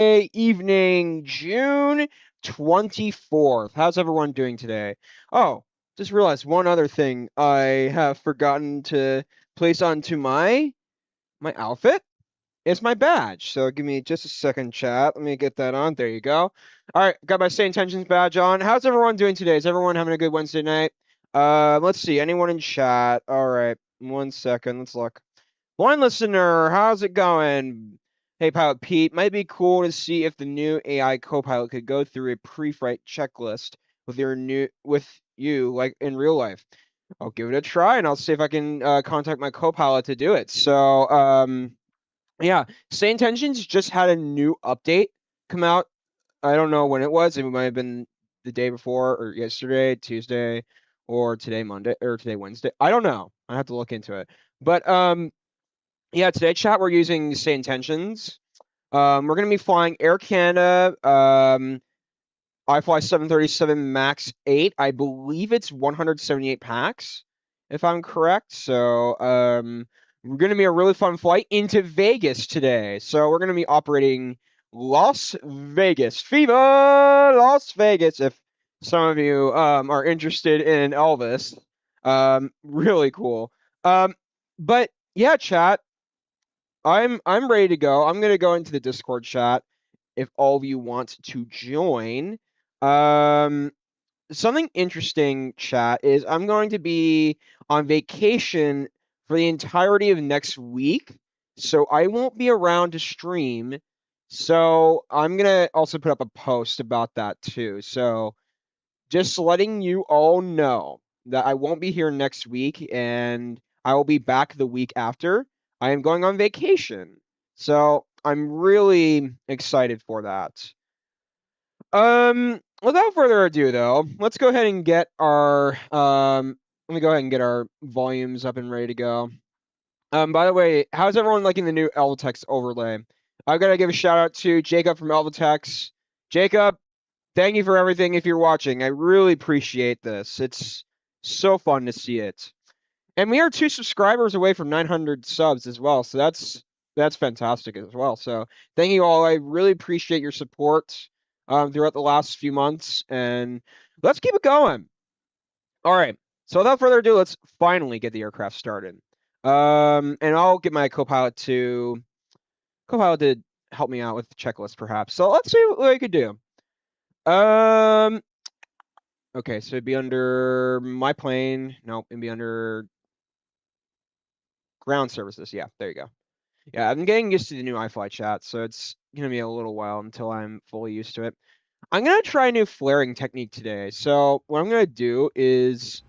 Evening, June 24th. How's everyone doing today? Oh, just realized one other thing I have forgotten to place onto my outfit. It's my badge. So give me just a second, chat. Let me get that on. There you go. All right, got my SayIntentions badge on. How's everyone doing today? Is everyone having a good Wednesday night? Let's see. Anyone in chat? All right, 1 second. Let's look. One listener, how's it going? Hey, Pilot Pete, might be cool to see if the new AI co-pilot could go through a pre-flight checklist with you, like in real life. I'll give it a try, and I'll see if I can contact my co-pilot to do it. So, yeah, SayIntentions just had a new update come out. I don't know when it was. It might have been the day before, or yesterday, Tuesday, or today, Monday, or today, Wednesday. I don't know. I have to look into it. But yeah, today, chat, we're using SayIntentions. We're going to be flying Air Canada, iFLY 737 MAX 8. I believe it's 178 packs, if I'm correct. So, we're going to be a really fun flight into Vegas today. So we're going to be operating Las Vegas. Viva Las Vegas, if some of you are interested in Elvis. Really cool. But yeah, chat. I'm ready to go. I'm gonna go into the Discord chat if all of you want to join. Um, Something interesting, chat, is I'm going to be on vacation for the entirety of next week, so I won't be around to stream. So I'm gonna also put up a post about that too. So just letting you all know that I won't be here next week and I will be back the week after. I am going on vacation. So I'm really excited for that. Without further ado though, let's go ahead and get our let me go ahead and get our volumes up and ready to go. By the way, how's everyone liking the new Elvatex overlay? I've got to give a shout out to Jacob from Elvatex. Jacob, thank you for everything if you're watching. I really appreciate this. It's so fun to see it. And we are 2 subscribers away from 900 subs as well. So that's fantastic as well. So thank you all. I really appreciate your support throughout the last few months. And let's keep it going. All right. So without further ado, let's finally get the aircraft started. And I'll get my co-pilot to help me out with the checklist perhaps. So let's see what I could do. Okay, so it'd be under my plane. Nope, it'd be under ground services. Yeah, there you go. Yeah, I'm getting used to the new iFLY chat, so it's gonna be a little while until I'm fully used to it. I'm gonna try a new flaring technique today. So what I'm gonna do is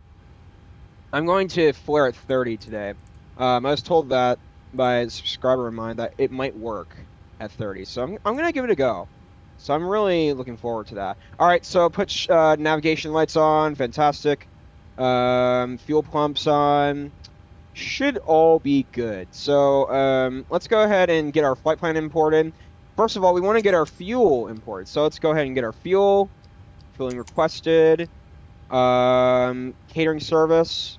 I'm going to flare at 30 today. I was told that by a subscriber of mine that it might work at 30, so I'm gonna give it a go. So I'm really looking forward to that. All right, so put navigation lights on. Fantastic. Fuel pumps on. Should all be good. So let's go ahead and get our flight plan imported. First of all, we want to get our fuel imported. So let's go ahead and get our fuel. Fueling requested. Catering service.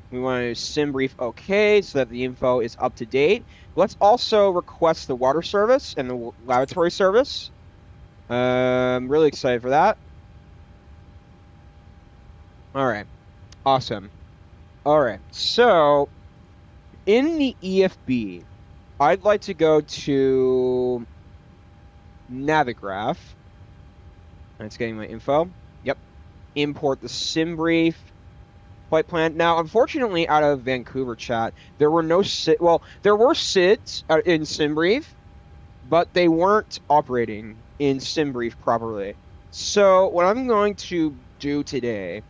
We want to sim brief okay so that the info is up to date. Let's also request the water service and the lavatory service. I'm really excited for that. All right. Awesome. All right. So in the EFB, I'd like to go to Navigraph. It's getting my info. Yep. Import the sim brief. Flight plan. Now, unfortunately, out of Vancouver chat, there were no there were SIDs in SimBrief, but they weren't operating in SimBrief properly. So what I'm going to do today,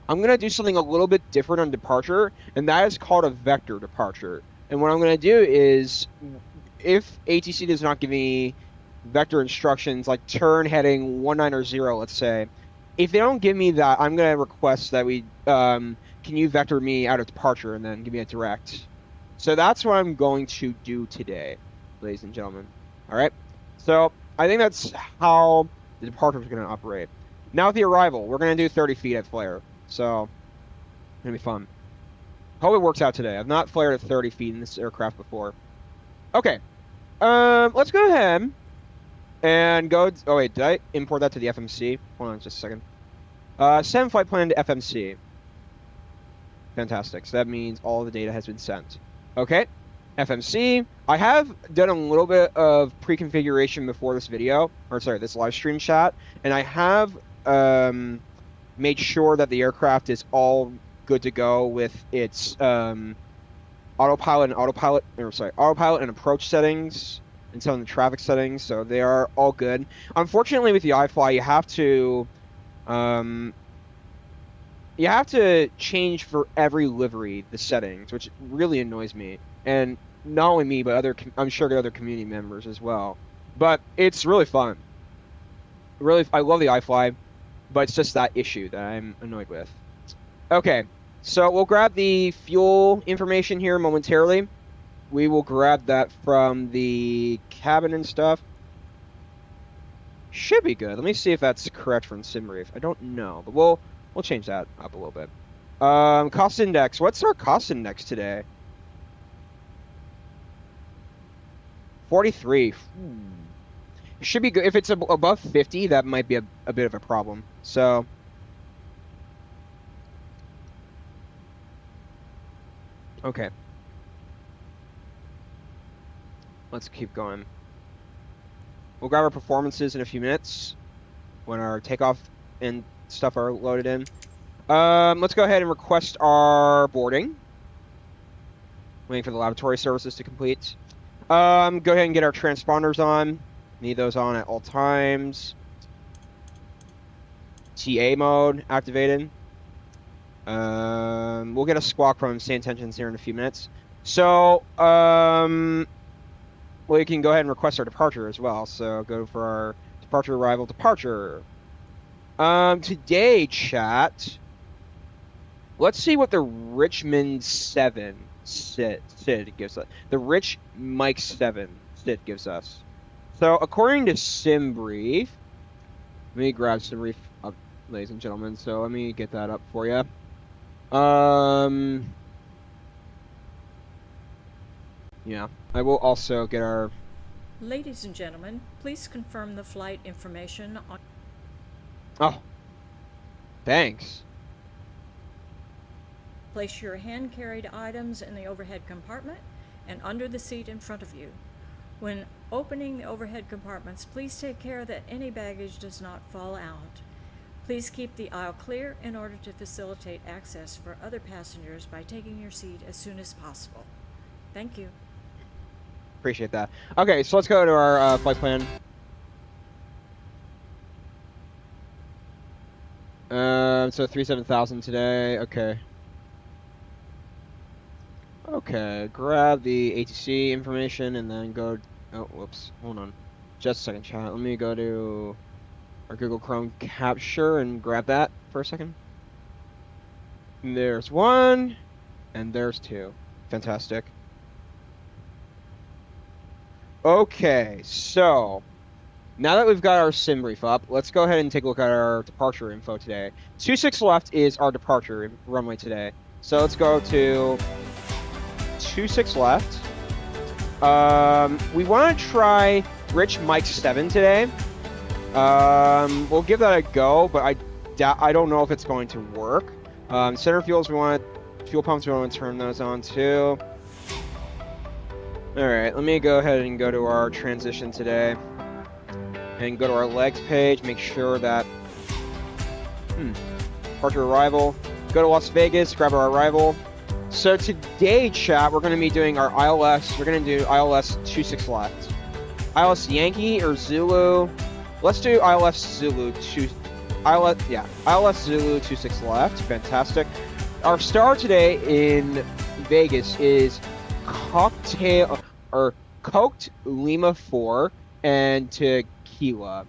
I'm going to do something a little bit different on departure, and that is called a vector departure. And what I'm going to do is, if ATC does not give me vector instructions, like turn heading 19 or 0, let's say, if they don't give me that, I'm going to request that we, can you vector me out of departure and then give me a direct? So that's what I'm going to do today, ladies and gentlemen. All right. So I think that's how the departure is going to operate. Now with the arrival, we're going to do 30 feet at flare. So it's going to be fun. Hope it works out today. I've not flared at 30 feet in this aircraft before. Okay. Let's go ahead and go. Oh wait, did I import that to the FMC? Hold on just a second. Send flight plan to FMC. Fantastic. So that means all the data has been sent. Okay. FMC. I have done a little bit of pre-configuration before this video, or sorry, this live stream chat, and I have made sure that the aircraft is all good to go with its autopilot and approach settings and some of the traffic settings, so they are all good. Unfortunately, with the iFLY, you have to change for every livery the settings, which really annoys me. And not only me, but I'm sure the other community members as well. But it's really fun. Really, I love the iFLY, but it's just that issue that I'm annoyed with. Okay, so we'll grab the fuel information here momentarily. We will grab that from the cabin and stuff. Should be good. Let me see if that's correct from SimBrief. I don't know, but we'll change that up a little bit. Cost index. What's our cost index today? 43. Should be good. If it's above 50, that might be a bit of a problem. So, okay. Let's keep going. We'll grab our performances in a few minutes when our takeoff and stuff are loaded in. Let's go ahead and request our boarding. Waiting for the laboratory services to complete. Go ahead and get our transponders on. Need those on at all times. TA mode activated. We'll get a squawk from SayIntentions here in a few minutes. So, well, you can go ahead and request our departure as well. So go for our departure, arrival, departure. Today, chat, let's see what the Richmond 7 SID gives us. The Rich Mike 7 SID gives us. So according to SimBrief, let me grab SimBrief up, ladies and gentlemen. So let me get that up for you. Yeah, I will also get our... Ladies and gentlemen, please confirm the flight information on... Oh, thanks. Place your hand-carried items in the overhead compartment and under the seat in front of you. When opening the overhead compartments, please take care that any baggage does not fall out. Please keep the aisle clear in order to facilitate access for other passengers by taking your seat as soon as possible. Thank you. Appreciate that. Okay, so let's go to our flight plan. So 37,000 today. Okay. Okay, grab the ATC information and then go... Oh, whoops. Hold on. Just a second, chat. Let me go to our Google Chrome capture and grab that for a second. And there's one, and there's two. Fantastic. Okay, so now that we've got our SimBrief up, let's go ahead and take a look at our departure info today. 26 left is our departure runway today. So let's go to 26 left. We want to try Rich Mike 7 today. We'll give that a go, but I don't know if it's going to work. Center fuel pumps, we want to turn those on too. Alright, let me go ahead and go to our transition today. And go to our legs page, make sure that... Departure arrival. Go to Las Vegas, grab our arrival. So today, chat, we're going to be doing our ILS. We're going to do ILS 26 left. ILS Yankee or Zulu. Let's do ILS Zulu 26 left. Fantastic. Our star today in Vegas is Coked Lima 4 and Tequila.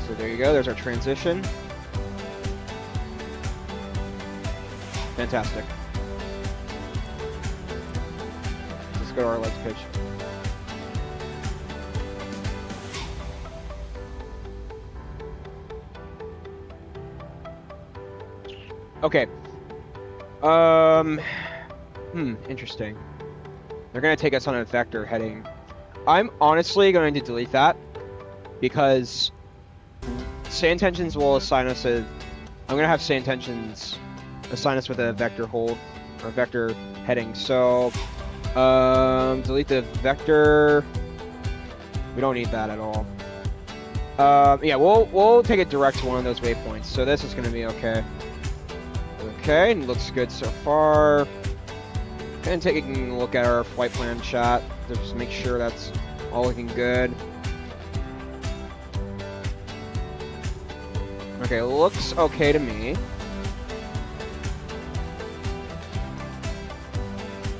So there you go, there's our transition. Fantastic. Let's go to our legs pitch. Okay, Interesting. They're going to take us on a vector heading. I'm honestly going to delete that because SayIntentions will assign us a... I'm going to have SayIntentions assign us with a vector hold or a vector heading. So, delete the vector. We don't need that at all. Yeah, we'll take it direct to one of those waypoints. So this is going to be okay. Okay, looks good so far. And taking a look at our flight plan chat to just make sure that's all looking good. Okay, looks okay to me.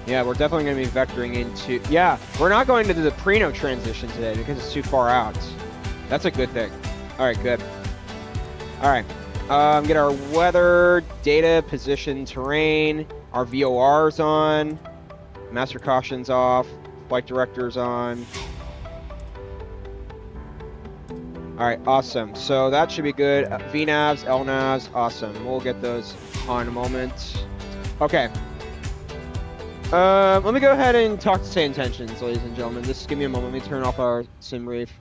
Yeah, we're definitely going to be vectoring into... Yeah, we're not going to do the Prino transition today because it's too far out. That's a good thing. All right, good. All right. Get our weather, data, position, terrain. Our VOR's on. Master caution's off. Flight director's on. All right, awesome. So that should be good. VNAVs, LNAVs, awesome. We'll get those on in a moment. Okay. Let me go ahead and talk to SayIntentions, ladies and gentlemen. Just give me a moment. Let me turn off our sim brief.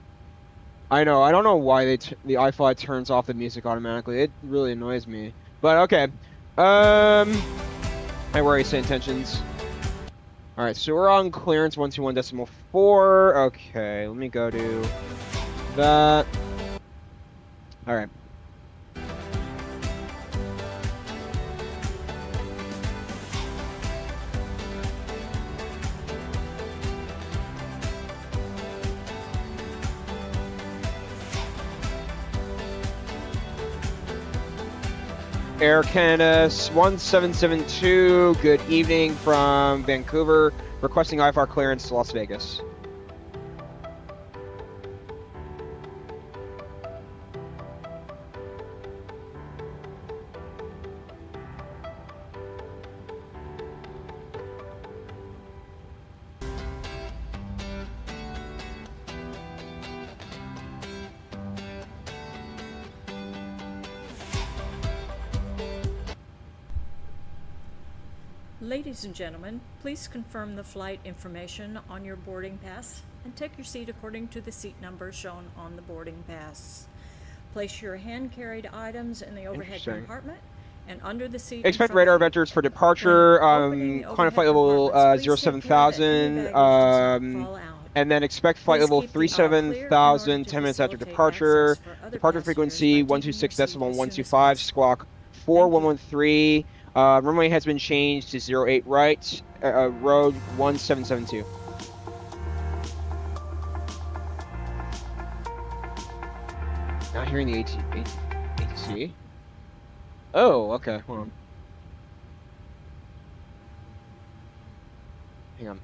I know. I don't know why the iFLY turns off the music automatically. It really annoys me. But okay. I worry, SayIntentions. All right, so we're on clearance 121.4. Okay, let me go to that. All right. Air Canada 1772, good evening from Vancouver, requesting IFR clearance to Las Vegas. Ladies and gentlemen, please confirm the flight information on your boarding pass and take your seat according to the seat number shown on the boarding pass. Place your hand-carried items in the overhead compartment and under the seat. Expect radar vectors for departure, climb flight level 07,000, and then expect flight level 37,000 10 minutes after departure. Departure frequency 126.125, squawk 4113. Runway has been changed to 08 right, road 1772. Not hearing the ATC. Oh, okay, hold on. Hang on.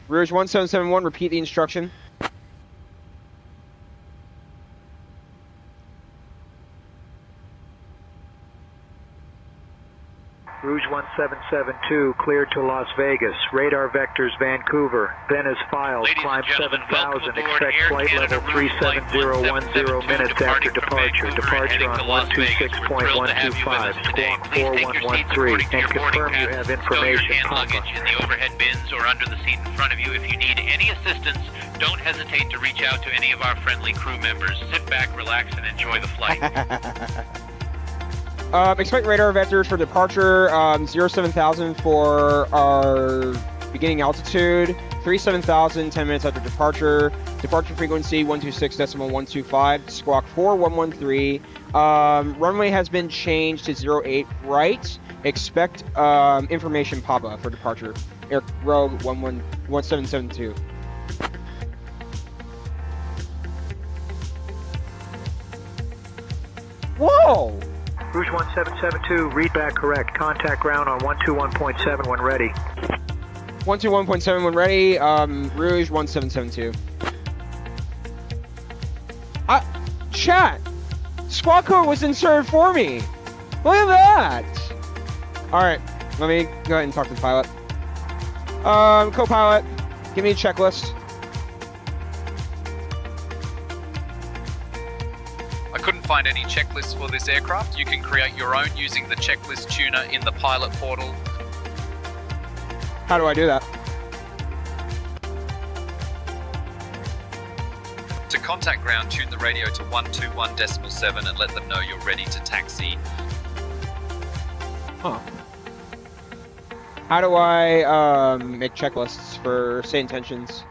Rouge 1771, repeat the instruction. Rouge 1772, cleared to Las Vegas. Radar vectors Vancouver. Then as filed, climb 7,000. Expect flight level 37010 minutes after departure. Departure on 126.125, squawk 4113. And confirm you have information. Your luggage in the overhead bins or under the seat in front of you. If you need any assistance, don't hesitate to reach out to any of our friendly crew members. Sit back, relax, and enjoy the flight. Expect radar vectors for departure, 07,000 for our beginning altitude, 37,000 10 minutes after departure, departure frequency 126.125, squawk 4113, runway has been changed to 08 right, expect information Papa for departure, Air Rogue 1772. Whoa! Rouge 1772, read back correct. Contact ground on 121.7 when ready. 121.7 when ready, Rouge 1772. Chat! Squawk code was inserted for me! Look at that! Alright, let me go ahead and talk to the pilot. Co-pilot, give me a checklist. I couldn't find any checklists for this aircraft, you can create your own using the checklist tuner in the pilot portal. How do I do that? To contact ground, tune the radio to 121.7 and let them know you're ready to taxi. Huh. How do I make checklists for SayIntentions?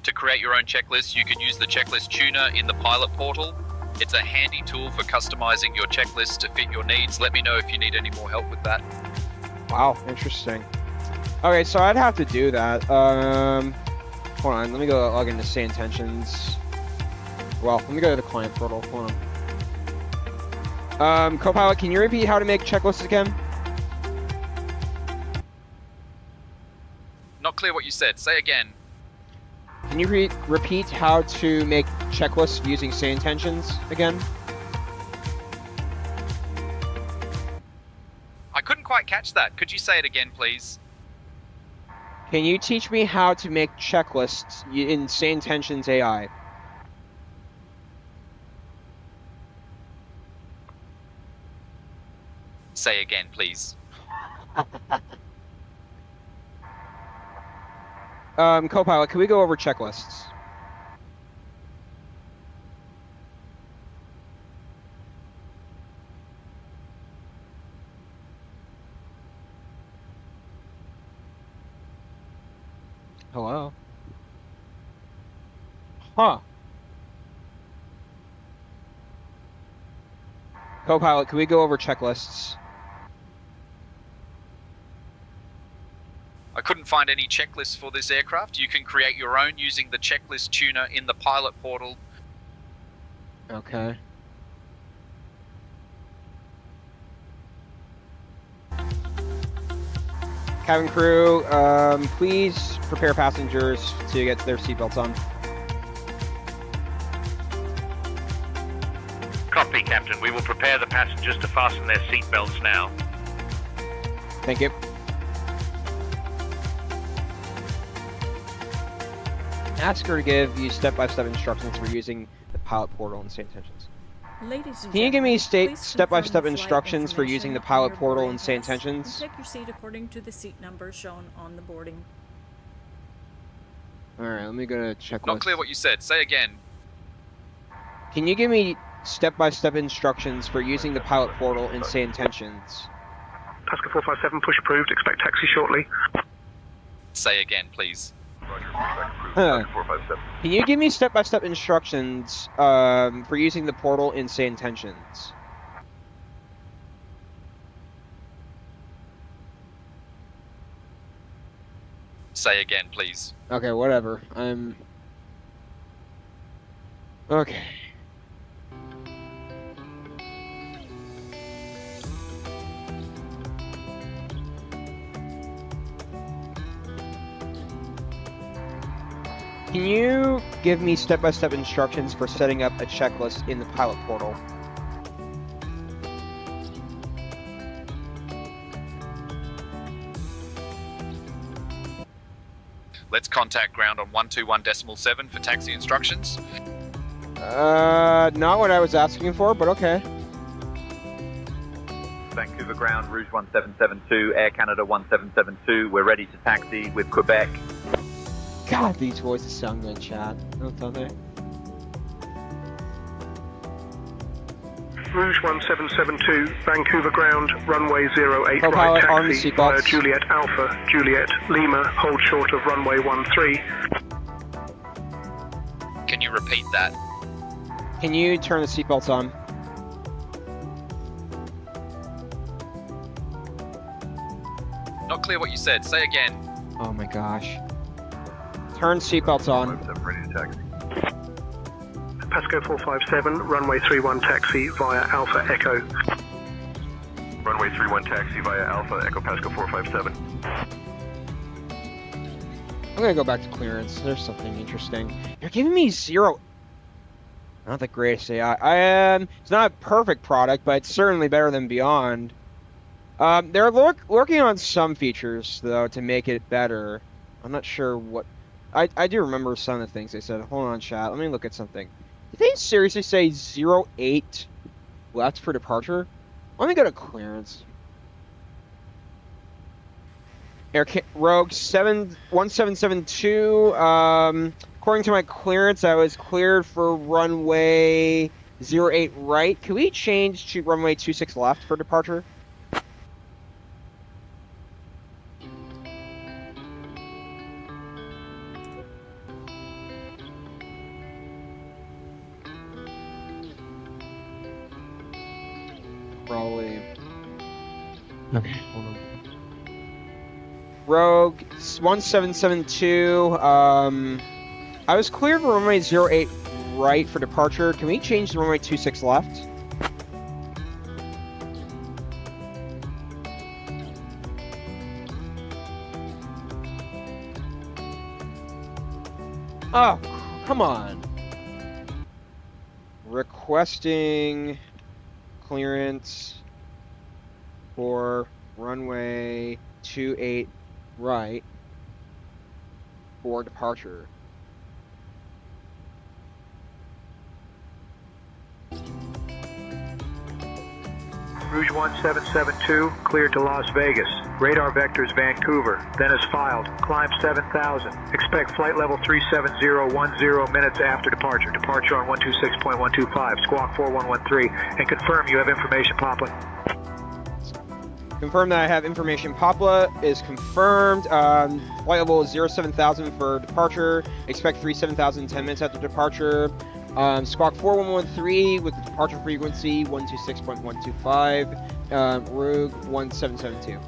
To create your own checklist, you can use the checklist tuner in the pilot portal. It's a handy tool for customizing your checklist to fit your needs. Let me know if you need any more help with that. Wow, interesting. Okay, so I'd have to do that. Hold on, let me go log into SayIntentions. Well, let me go to the client portal. Hold on. Copilot, can you repeat how to make checklists again? Not clear what you said. Say again. Can you repeat how to make checklists using SayIntentions again? I couldn't quite catch that. Could you say it again, please? Can you teach me how to make checklists in SayIntentions AI? Say again, please. Copilot, can we go over checklists? Hello? Huh. Copilot, can we go over checklists? I couldn't find any checklists for this aircraft. You can create your own using the checklist tuner in the pilot portal. Okay. Cabin crew, please prepare passengers to get their seatbelts on. Copy, Captain. We will prepare the passengers to fasten their seatbelts now. Thank you. Ask her to give you step-by-step instructions for using the pilot portal in SayIntentions. Ladies and Can you give me gentlemen, please step-by-step confirm the flight instructions for using the information pilot on your portal in boarding pass and SayIntentions? take your seat according to the seat number shown on the boarding. Alright, let me go to checklist. Not clear what you said. Say again. Can you give me step-by-step instructions for using the pilot portal in SayIntentions? Pascal 457, push approved, expect taxi shortly. Say again, please. Huh. Can you give me step-by-step instructions for using the portal in SayIntentions? Say again, please. Okay, whatever. Okay. Can you give me step-by-step instructions for setting up a checklist in the pilot portal? Let's contact ground on 121.7 for taxi instructions. Not what I was asking for, but okay. Vancouver ground, Rouge 1772, Air Canada 1772. We're ready to taxi with Quebec. God, these voices sound good, chat. Don't they? Rouge 1772, Vancouver ground, runway 08 right Copilot, arm the taxi via seatbelts. Juliet Alpha, Juliet Lima, hold short of runway 13. Can you repeat that? Can you turn the seatbelts on? Not clear what you said. Say again. Oh my gosh. Turn seatbelts on. Ready to taxi. Pasco 457, runway 31 taxi via Alpha Echo. Runway 31 taxi via Alpha Echo Pasco 457. I'm gonna go back to clearance. There's something interesting. You're giving me zero. Not the greatest AI. It's not a perfect product, but it's certainly better than Beyond. They're working on some features though to make it better. I'm not sure what. I do remember some of the things they said. Hold on, chat. Let me look at something. Did they seriously say 08 left for departure? Let me go to clearance. Rogue 1772. According to my clearance, I was cleared for runway 08 right. Can we change to runway 26 left for departure? Probably. Okay, hold on. Rogue 1772. I was cleared for runway 08 right for departure. Can we change to runway 26 left? Oh, come on. Requesting clearance for runway 28 right for departure. Rouge 1772, cleared to Las Vegas. Radar vectors Vancouver, then as filed. Climb 7000. Expect flight level 37010 minutes after departure. Departure on 126.125, squawk 4113, and confirm you have information, Papa. Confirm that I have information. Papa is confirmed. Flight level is 07000 for departure. Expect 37000 10 minutes after departure. Squawk 4113 with the departure frequency 126.125. Rogue 1772.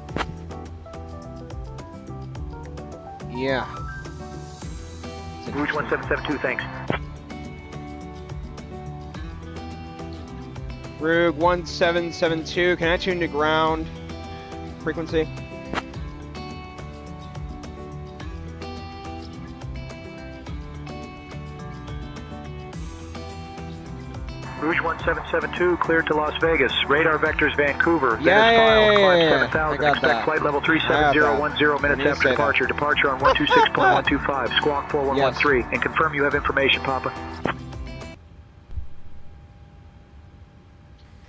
Yeah. Rouge 1772, thanks. Rogue 1772. Can I tune to ground frequency? Rouge 1772, cleared to Las Vegas. Radar vectors Vancouver, then Yeah, as filed. Climb I 7000. got Expect that. flight level 37010 minutes after departure. Departure on 126.125, squawk 4113, and confirm you have information, Papa.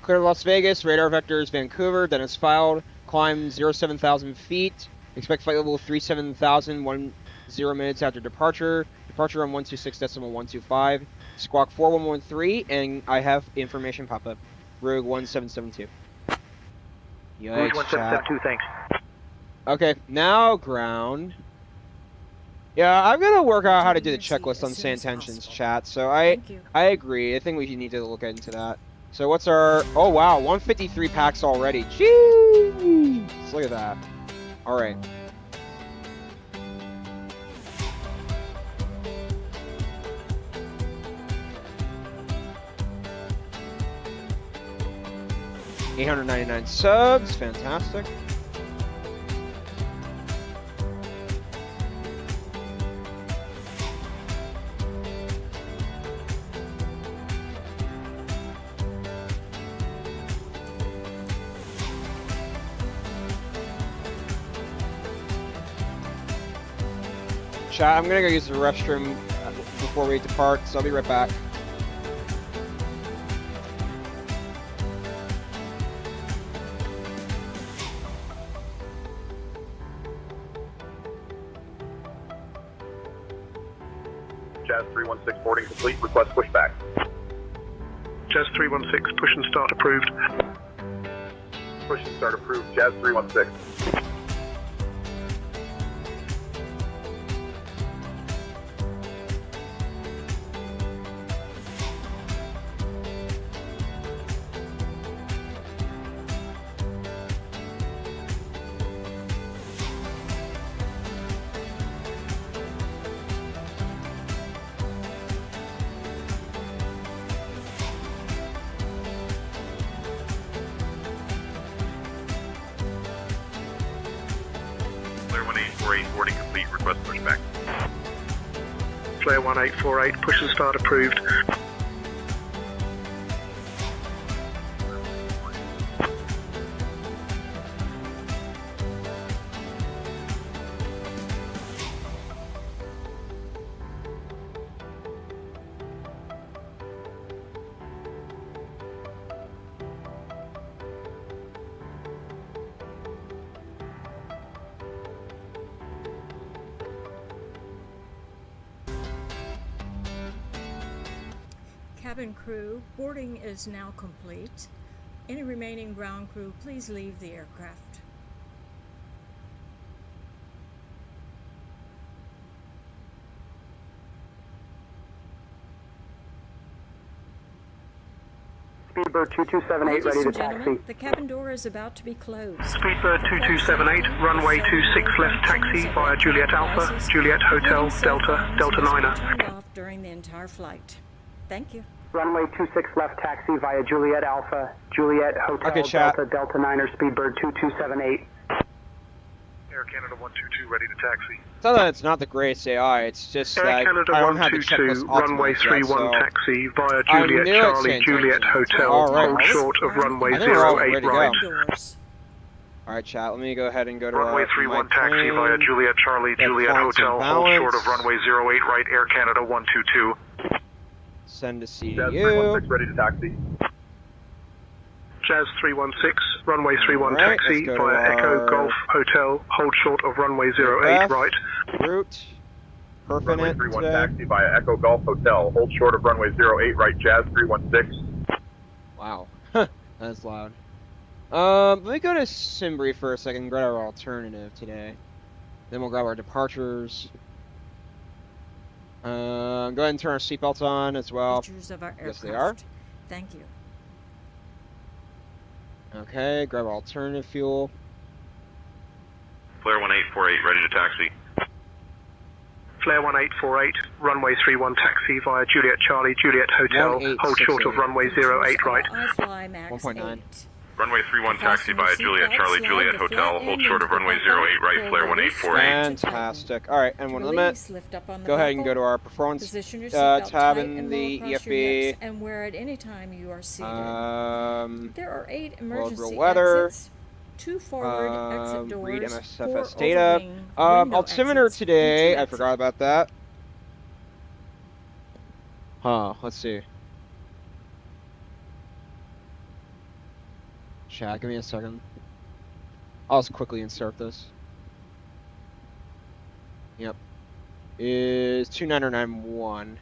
Clear to Las Vegas, radar vectors Vancouver, then as filed. Climb 07,000 feet. Expect flight level 37,000 10 minutes after departure. Departure on 126.125. Squawk 4113, and I have information pop up. Rogue 1772. Rouge 1772, thanks. Okay, now ground. Yeah, I'm gonna work out how to do the checklist on SayIntentions chat. So I agree. I think we need to look into that. So what's our? Oh wow, 153 packs already. Jeez, look at that. All right. $899 subs, fantastic. Chat, I'm gonna go use the restroom before we depart, so I'll be right back. Jazz 316 boarding complete. Request pushback. Jazz 316, push and start approved. Push and start approved. Jazz 316. Flare 1848, boarding complete. Request pushback. Flare 1848, push and start approved. cabin crew, boarding is now complete. Any remaining ground crew, please leave the aircraft. Speedbird 2278 ready to taxi. The cabin door is about to be closed. Speedbird 2278, runway 26 left taxi via Juliet Alpha, Juliet Hotel, Delta, Delta 9er. Turned off during the entire flight. Thank you. Runway 26 left taxi via Juliet Alpha, Juliet Hotel, Okay, chat. Delta, Delta 9er, Speedbird 2278. Air Canada 122 ready to taxi. It's not that it's not the greatest AI, it's just Air that Canada I don't have the 122, checklist runway optimized yet, 31 so taxi via I Juliet knew it's Charlie, Juliet SayIntentions. Hotel, Alright, hold short of runway I think we're all 08 ready to right. go. Doors. Alright, chat, let me go ahead and go to Runway our 31 my taxi plane. via Juliet Charlie, Get Juliet performance and Hotel, hold short of balance. runway 08 right, Air Canada 122. Send to Jazz CDU. 316 ready to taxi. Jazz 316, runway 31 Alright, taxi let's go to via Echo our Golf Hotel, hold short of runway 08 aircraft. right. Route. Runway Perfinite. 31 taxi via Echo Golf Hotel, hold short of runway 08 right, Jazz 316. Wow. That's loud. Let me go to Simbri for a second and grab our alternative today. Then we'll grab our departures. Go ahead and turn our seatbelts on as well. Features of our Yes, they aircraft. Thank you. Okay, grab our alternative fuel. Flare 1848 ready to taxi. Flare 1848, runway 31 taxi via Juliet Charlie, Juliet Hotel, hold short of 1868. runway 08 right. iFLY Max 1.9. 8. Runway 31 taxi via Juliet Charlie, Juliet Hotel, hold short of runway 08 right, flare 1848. Fantastic. Alright, and one limit. Release, lift up on the Go ahead and buckle. go to our performance Position your tab seatbelt tight in and the low across your hips EFB. and wear it any time you are seated. There are 8 real emergency weather. exits, 2 forward exit doors, read 4 MSFS data. overwing window Altimeter exits, and today, 2 I exits. forgot about that. Huh, let's see. Chat, give me a second. I'll just quickly insert this. Yep. Is 29991.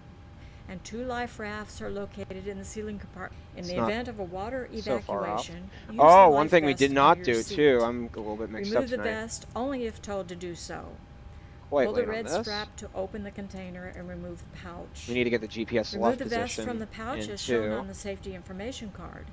And 2 life rafts are located in the ceiling compartment. In It's the not event of a water so far off. evacuation, use Oh, the one life thing we vest did under not your do seat. too. I'm a little bit mixed Remove up the tonight. vest only if told to do so. Wait, Pull the wait on red this. strap to open the container and remove the pouch. We need to get the GPS Remove left the vest position from the pouch as shown into. on the safety information card.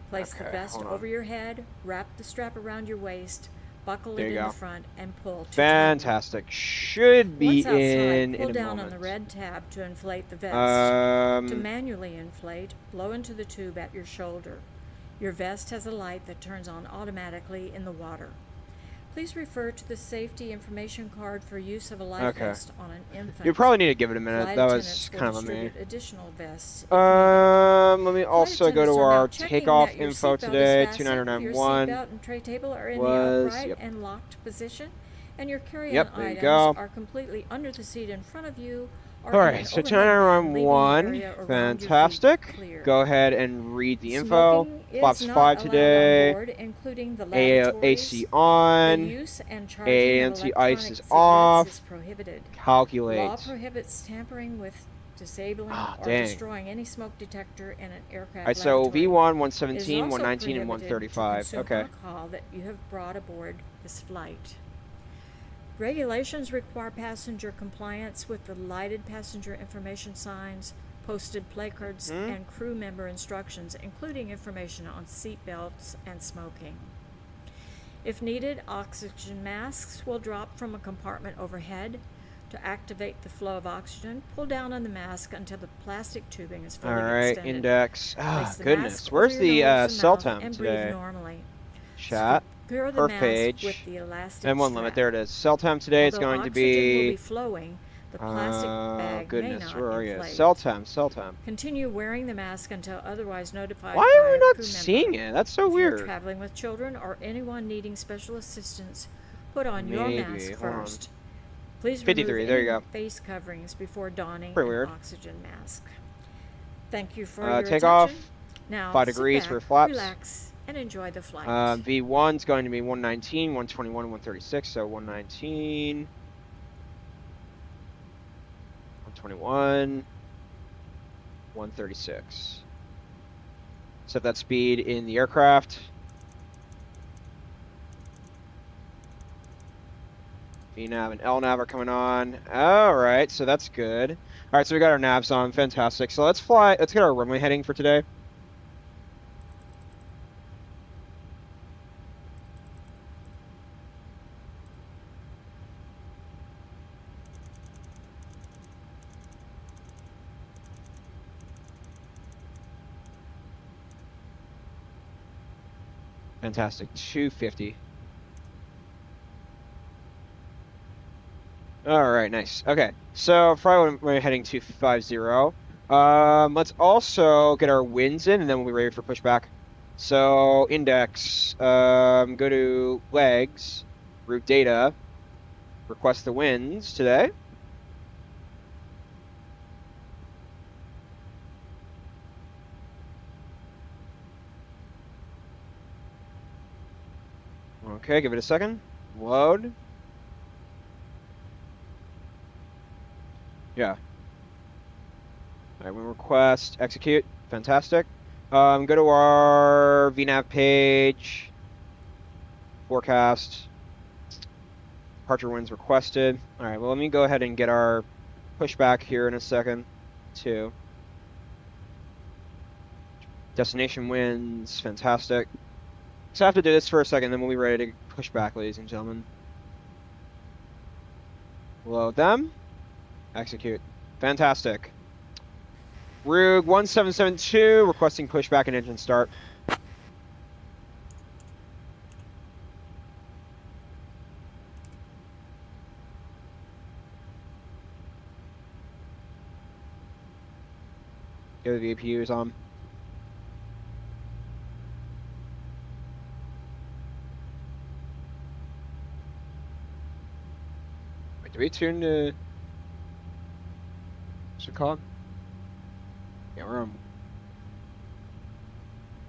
Place the Okay, vest hold on. over your head, wrap the strap around your waist, buckle There it you in go. the front, and pull to Fantastic. Should be Once outside, in pull a down moment. on the red tab to inflate the vest. To Um, manually inflate, blow into the tube at your shoulder. Your vest has a light that turns on automatically in the water. Please refer to the safety information card for use of a life Okay. vest on an infant. you probably need to give it a minute. Flight That was attendants will kind of a me. distribute additional vests if Let me needed. also Flight go to attendants are now our checking takeoff that your info seatbelt is today. fastened, Your 2991. seatbelt and tray table are in was- the upright yep. and locked position, and your carry-on Yep, there you items go. are completely under the seat in front of you. Or All in right, an so overhead bin, 2991. leaving the area around your feet Fantastic. clear. Go ahead and read the info. Smoking is Flaps not 5 allowed today. on board, including the AC lavatories. The on. use and charging of Anti-ice electronic is cigarettes off. is prohibited. Calculate. Law prohibits tampering with, disabling, Ah, or dang. destroying any smoke detector in an aircraft Alright, so laboratory. V1, It is 117, also 119, and prohibited 135. to consume Okay. alcohol that you have brought aboard this flight. Regulations require passenger compliance with the lighted passenger information signs, posted placards, and crew member instructions, including information on seat belts and smoking. If needed, oxygen masks will drop from a compartment overhead. To activate the flow of oxygen, pull down on the mask until the plastic tubing is fully Alright, extended. index. Ah, Place the goodness. mask Where's over your the nose and cell mouth time and today? breathe normally. Chat. Secure the Per mask page. with the elastic And one strap. limit. There it is. Cell time today is Although going to oxygen will be. be flowing, the plastic bag Goodness, may not where are you? inflate. Cell time, cell time. Continue wearing the mask until otherwise notified Why by are we a not crew member. seeing it? That's so If you're weird. traveling with children or anyone needing special assistance, put on your Maybe. mask Hold on. first. Please 53, remove there any you go. face coverings before donning Pretty an weird. oxygen mask. Thank you for your Take attention. off. Now 5 sit degrees back, for flaps. relax, and enjoy the flight. V1 is going to be 119, 121, 136, so 119, 121, 136. Set that speed in the aircraft. VNAV and LNAV are coming on. All right, so that's good. All right, so we got our navs on. Fantastic. So let's fly. Let's get our runway heading for today. Fantastic. 250. All right, nice. Okay, so probably we're heading to 50. Let's also get our winds in, and then we'll be ready for pushback. So index, go to legs, route data, request the winds today. Okay, give it a second. Load. Yeah. All right, we request, execute. Fantastic. Go to our VNAV page. Forecast. Departure winds requested. All right, well, let me go ahead and get our pushback here in a second, too. Destination winds. Fantastic. So I have to do this for a second, then we'll be ready to push back, ladies and gentlemen. Load them. Execute. Fantastic. Rug 1772, requesting pushback and engine start. Get the VPUs on. Wait, do we tune to... What's it called? Yeah, we're on...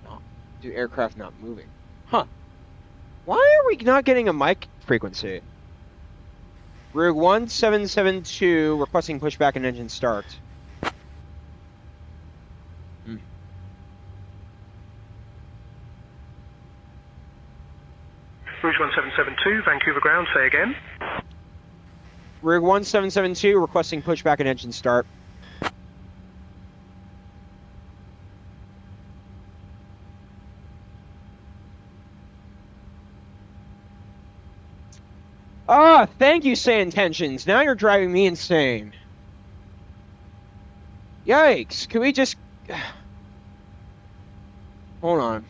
No. Do aircraft not moving. Huh. Why are we not getting a mic frequency? Rug 1772, requesting pushback and engine start. Rouge 1772, Vancouver ground, say again. Rig 1772, requesting pushback and engine start. Ah, thank you, SayIntentions. Now you're driving me insane. Yikes, can we just... Hold on.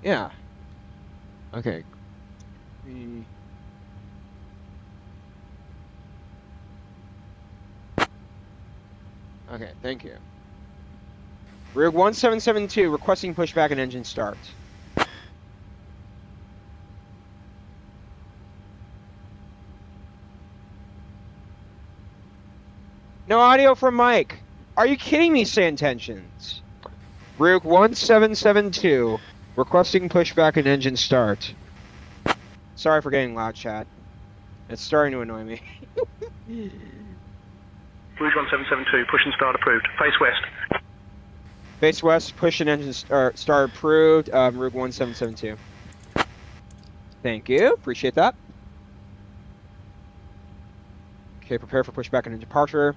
Yeah. Okay. Okay, thank you. Rig 1772, requesting pushback and engine start. No audio from Mike. Are you kidding me, SayIntentions? Rig 1772, requesting pushback and engine start. Sorry for getting loud, chat. It's starting to annoy me. Rouge 1772, push and start approved. Face west. Face west, push and engine start approved. Rig 1772. Thank you. Appreciate that. Okay, prepare for pushback and departure.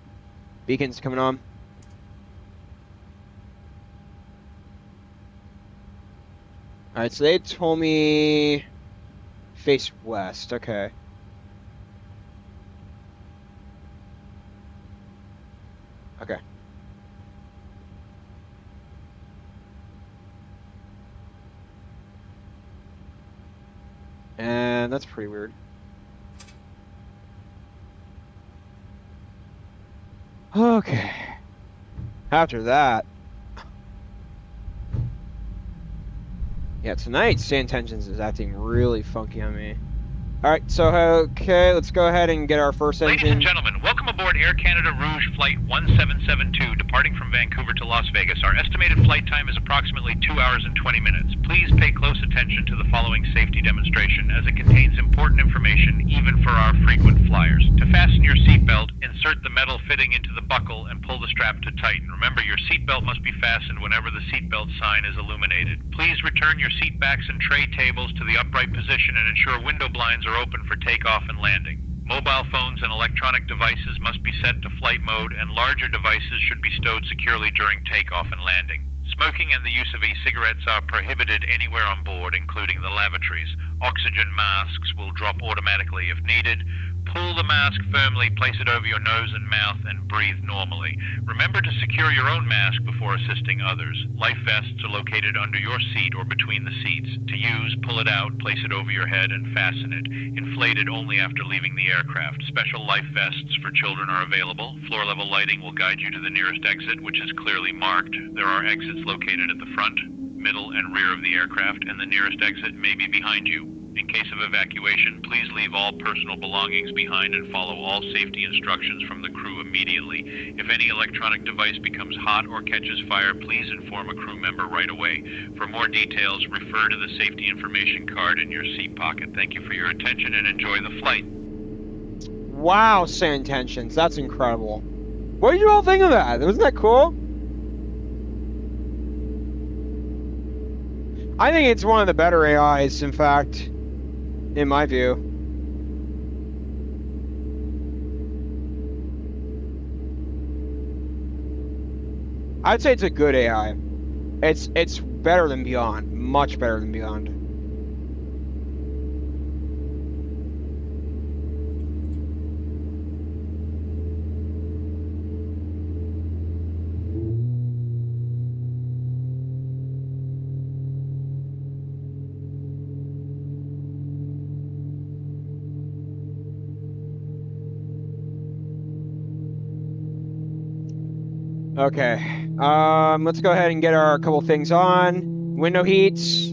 Beacons coming on. Alright, so they told me face west. Okay. Okay. And that's pretty weird. Okay. After that. Yeah, tonight SayIntentions is acting really funky on me. Alright, so okay, let's go ahead and get our first engine. Ladies and gentlemen, welcome aboard Air Canada Rouge Flight 1772, departing departing from Vancouver to Las Vegas. Our estimated flight time is approximately 2 hours and 20 minutes. Please pay close attention to the following safety demonstration as it contains important information even for our frequent flyers. To fasten your seatbelt, insert the metal fitting into the buckle and pull the strap to tighten. Remember, your seatbelt must be fastened whenever the seatbelt sign is illuminated. Please return your seat backs and tray tables to the upright position and ensure window blinds are open for takeoff and landing. Mobile phones and electronic devices must be set to flight mode, and larger devices should be stowed securely during takeoff and landing. Smoking and the use of e-cigarettes are prohibited anywhere on board, including the lavatories. Oxygen masks will drop automatically if needed. Pull the mask firmly, place it over your nose and mouth, and breathe normally. Remember to secure your own mask before assisting others. Life vests are located under your seat or between the seats. To use, pull it out, place it over your head, and fasten it. Inflate it only after leaving the aircraft. Special life vests for children are available. Floor-level lighting will guide you to the nearest exit, which is clearly marked. There are exits located at the front, middle, and rear of the aircraft, and the nearest exit may be behind you. In case of evacuation, please leave all personal belongings behind and follow all safety instructions from the crew immediately. If any electronic device becomes hot or catches fire, please inform a crew member right away. For more details, refer to the safety information card in your seat pocket. Thank you for your attention and enjoy the flight. Wow, SayIntentions, that's incredible. What did you all think of that? Wasn't that cool? I think it's one of the better AIs, in fact, in my view. I'd say it's a good AI. It's better than Beyond, much better than Beyond. Okay, let's go ahead and get our couple things on. Window heats,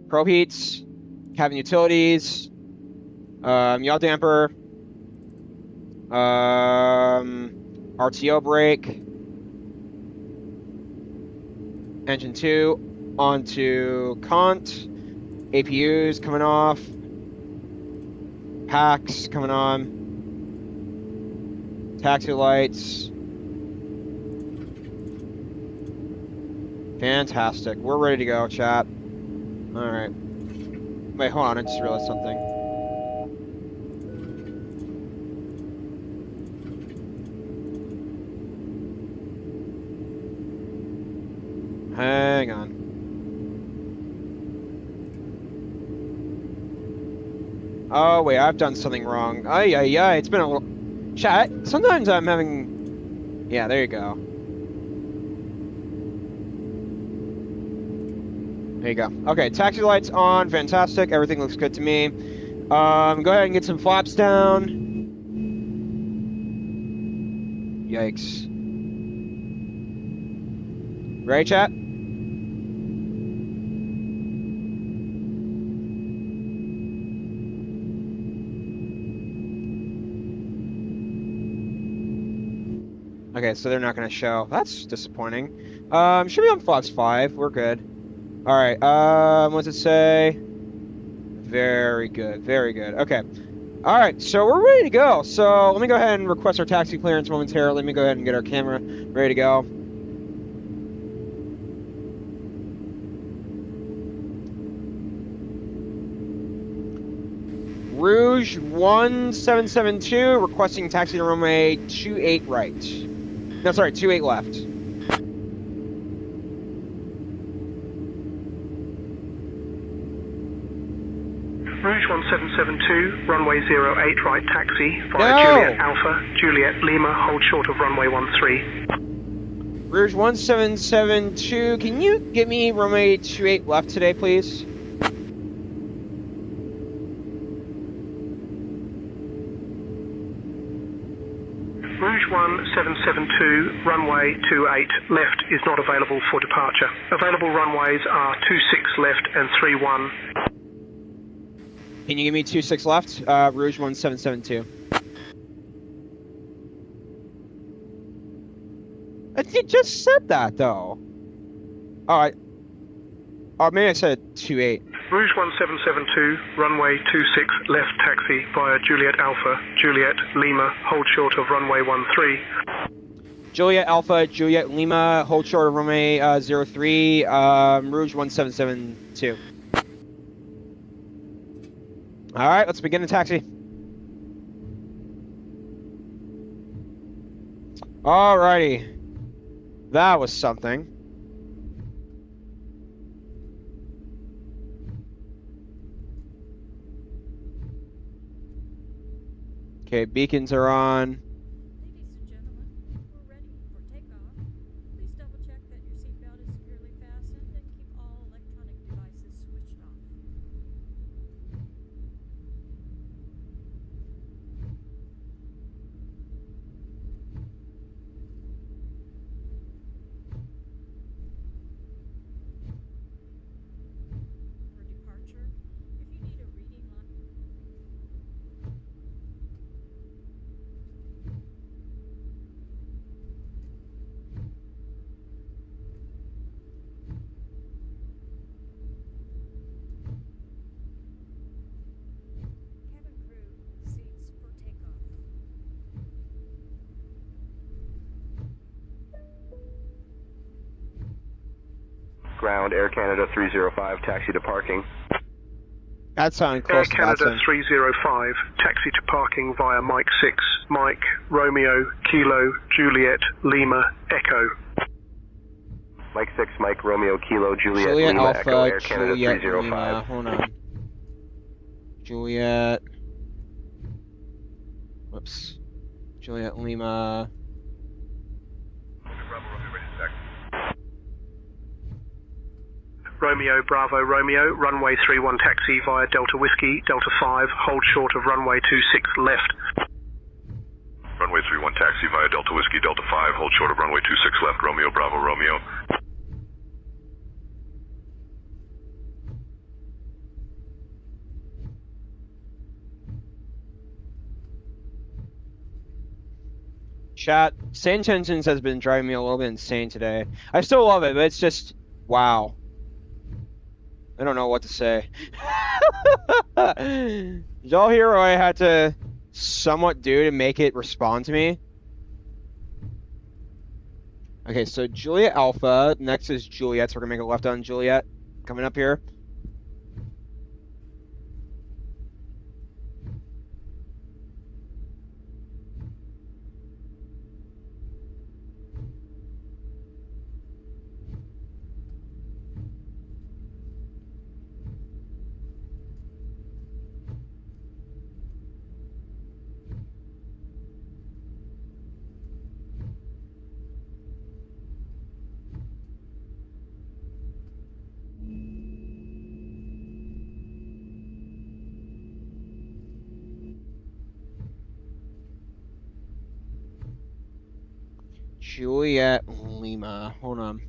probe heats, cabin utilities, yaw damper, RTO brake, engine 2 onto cont, APUs coming off, packs coming on. Taxi lights. Fantastic. We're ready to go, chat. Alright. Wait, hold on. I just realized something. Hang on. Oh, wait. I've done something wrong. Yeah. It's been a little... Chat, sometimes I'm having... Yeah, there you go. There you go. Okay, taxi lights on. Fantastic. Everything looks good to me. Go ahead and get some flaps down. Yikes. Ready, chat? Okay, so they're not going to show. That's disappointing. Should be on flaps 5. We're good. All right. What's it say? Very good. Very good. Okay. All right. So we're ready to go. So let me go ahead and request our taxi clearance momentarily. Let me go ahead and get our camera ready to go. Rouge 1772 requesting taxi to runway 28 right. No, sorry, 28 left. Rouge 1772, runway 08 right taxi via Juliet Alpha, Juliet Lima, hold short of runway 13. Rouge 1772, can you give me runway 28 left today, please? Rouge 1772, runway 28 left is not available for departure. Available runways are 26 left and 31. Can you give me 26 left? Rouge 1772. You just said that, though. All right. Or maybe I said 28. Rouge 1772, runway 26, left taxi via Juliet Alpha, Juliet Lima, hold short of runway 13. Juliet Alpha, Juliet Lima, hold short of runway 03, Rouge 1772. All right, let's begin the taxi. All righty. That was something. Okay, beacons are on. Ladies and gentlemen, we're ready for takeoff. Please double check that your seatbelt is securely fastened and keep all electronic devices switched off. For departure, if you need a reading line, cabin crew, seats for takeoff. Ground Air Canada 305, taxi to parking. That sounded Air close to Canada Batson. 305, taxi to parking via Mike 6, Mike, Romeo, Kilo, Juliet, Lima, Echo. Mike 6, Mike, Romeo, Kilo, Juliet, Juliet Lima, Alpha, Echo, Air Canada Juliet 305. Lima. Hold on. Juliet. Whoops. Juliet Lima. Romeo, Bravo, Romeo, runway 31 taxi via Delta Whiskey, Delta 5, hold short of runway 26 left. Runway 31 taxi via Delta Whiskey, Delta 5, hold short of runway 26 left, Romeo, Bravo, Romeo. Chat, SayIntentions has been driving me a little bit insane today. I still love it, but it's just, wow. I don't know what to say. Did y'all hear what I had to somewhat do to make it respond to me? Okay, so Juliet Alpha. Next is Juliet, so we're gonna make a left on Juliet. Coming up here. Juliet Lima. Hold on.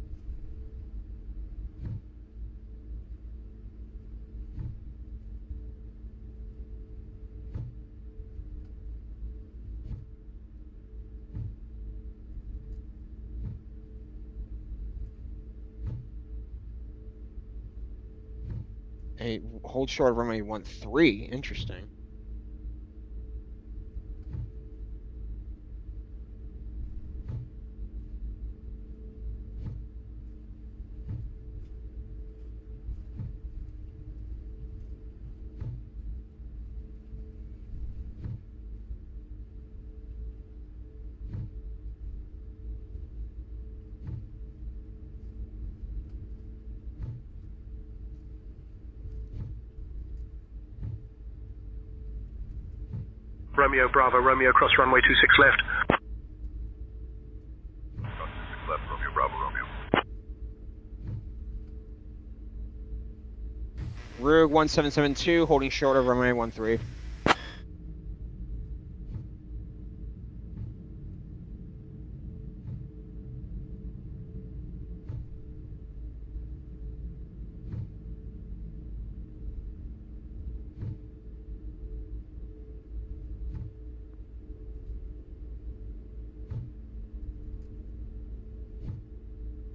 Hey, hold short of runway 13. Interesting. Romeo, Bravo, Romeo, cross runway 26 left. Left, Romeo, Bravo, Romeo. Rogue 1772, holding short of runway 13.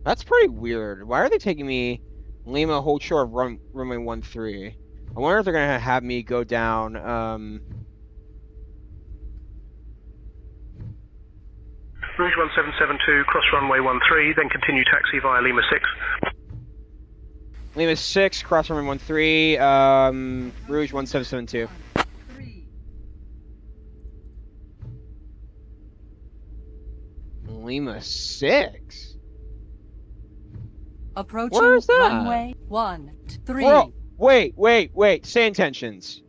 That's pretty weird. Why are they taking me Lima, hold short of runway 13? I wonder if they're gonna have me go down, Rouge 1772, cross runway 13, then continue taxi via Lima 6. Lima 6, cross runway 13, Rouge 1772. Lima 6? Approaching Where is that? runway 13. Bro, wait. SayIntentions.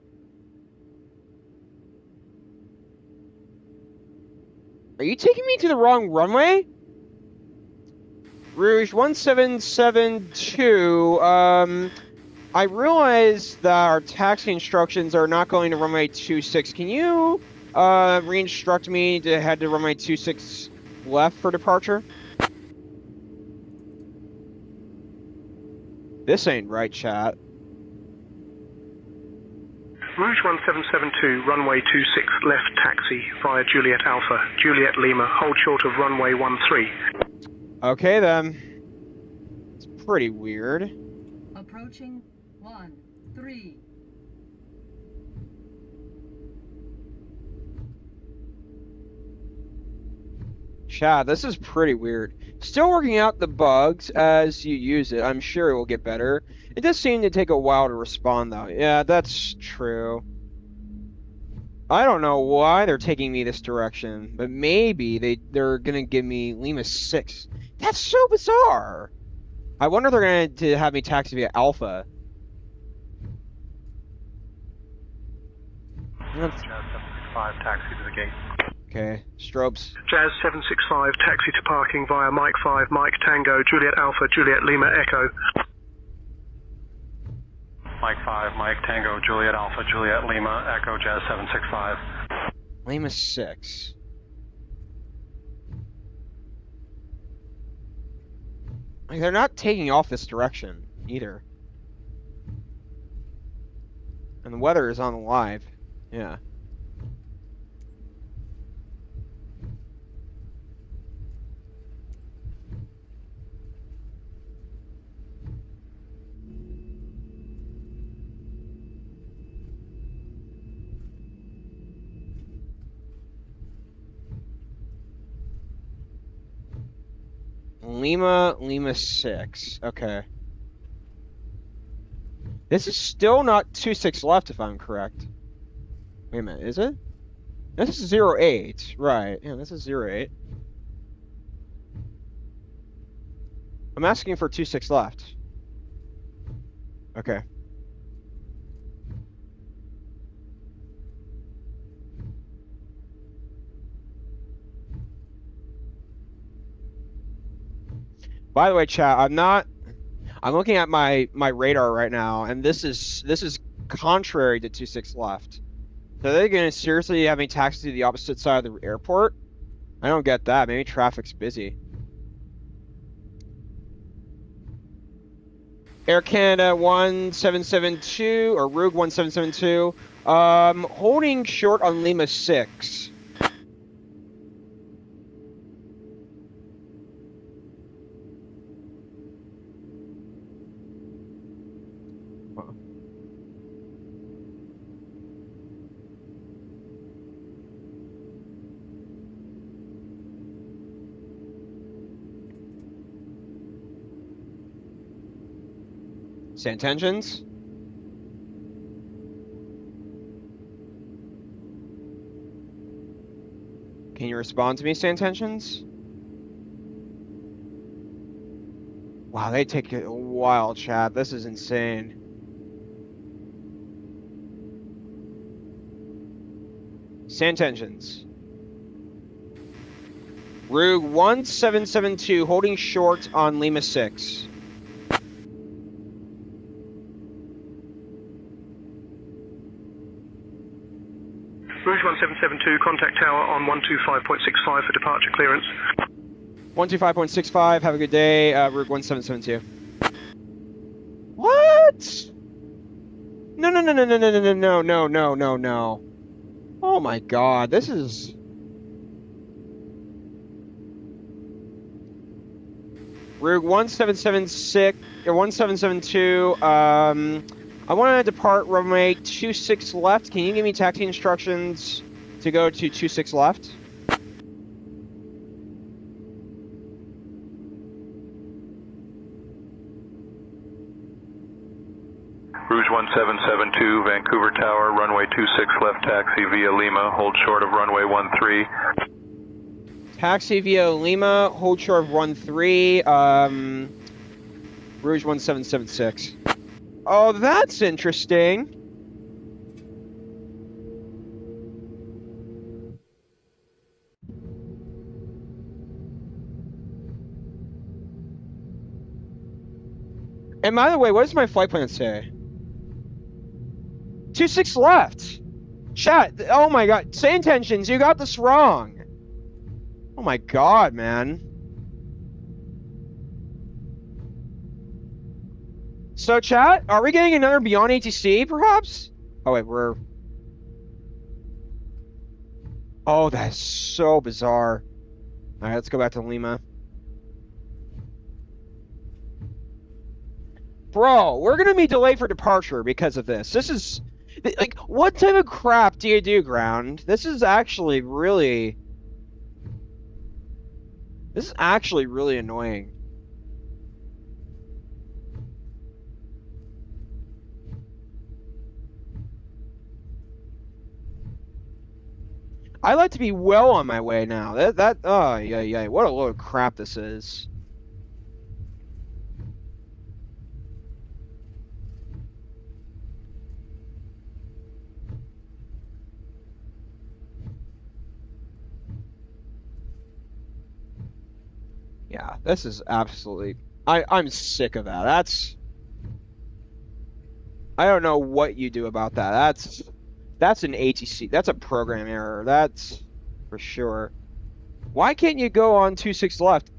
Are you taking me to the wrong runway? Rouge 1772, I realize that our taxi instructions are not going to runway 26. Can you, re-instruct me to head to runway 26 left for departure? This ain't right, chat. Rouge 1772, runway 26, left taxi via Juliet Alpha, Juliet Lima, hold short of runway 13. Okay then. It's pretty weird. Approaching 13. Chat, this is pretty weird. Still working out the bugs as you use it. I'm sure it will get better. It does seem to take a while to respond, though. Yeah, that's true. I don't know why they're taking me this direction, but maybe they're gonna give me Lima 6. That's so bizarre. I wonder if they're going to have me taxi via Alpha. Jazz 765, taxi to the gate. Okay, strobes. Jazz 765, taxi to parking via Mike 5, Mike Tango, Juliet Alpha, Juliet Lima Echo. Mike 5, Mike Tango, Juliet Alpha, Juliet Lima Echo, Jazz 765. Lima 6. Like, they're not taking off this direction, either. And the weather is on live. Yeah. Lima 6. Okay. This is still not 26 left, if I'm correct. Wait a minute, is it? This is 08. Right. Yeah, this is 08. I'm asking for 26 left. Okay. By the way, chat, I'm looking at my radar right now, and this is contrary to 26 left. So they're gonna seriously have me taxi to the opposite side of the airport? I don't get that. Maybe traffic's busy. Air Canada 1772 or Rogue 1772. Holding short on Lima 6. SayIntentions? Can you respond to me, SayIntentions? Wow, they take a while, chat. This is insane. SayIntentions. Rogue 1772 holding short on Lima 6. Rouge 1772, contact tower on 125.65 for departure clearance. 125.65, have a good day, Rogue 1772. What? No. Oh my god, this is... Route 1776 or 1772. I want to depart runway 26 left. Can you give me taxi instructions to go to 26 left? Rouge 1772, Vancouver Tower, runway 26 left taxi via Lima, hold short of runway 13. Taxi via Lima, hold short of 13, Rouge 1776. Oh, that's interesting. And by the way, what does my flight plan say? 26 left. Chat, oh my god. SayIntentions, you got this wrong. Oh my god, man. So chat, are we getting another Beyond ATC, perhaps? Oh wait, we're... Oh, that's so bizarre. Alright, let's go back to Lima. Bro, we're gonna be delayed for departure because of this. This is... Like, what type of crap do you do, Ground? This is actually really... This is actually really annoying. I like to be well on my way now. Oh, yeah, what a load of crap this is. Yeah, this is absolutely... I'm sick of that. I don't know what you do about that. That's an ATC. That's a program error. That's for sure. Why can't you go on 26 left?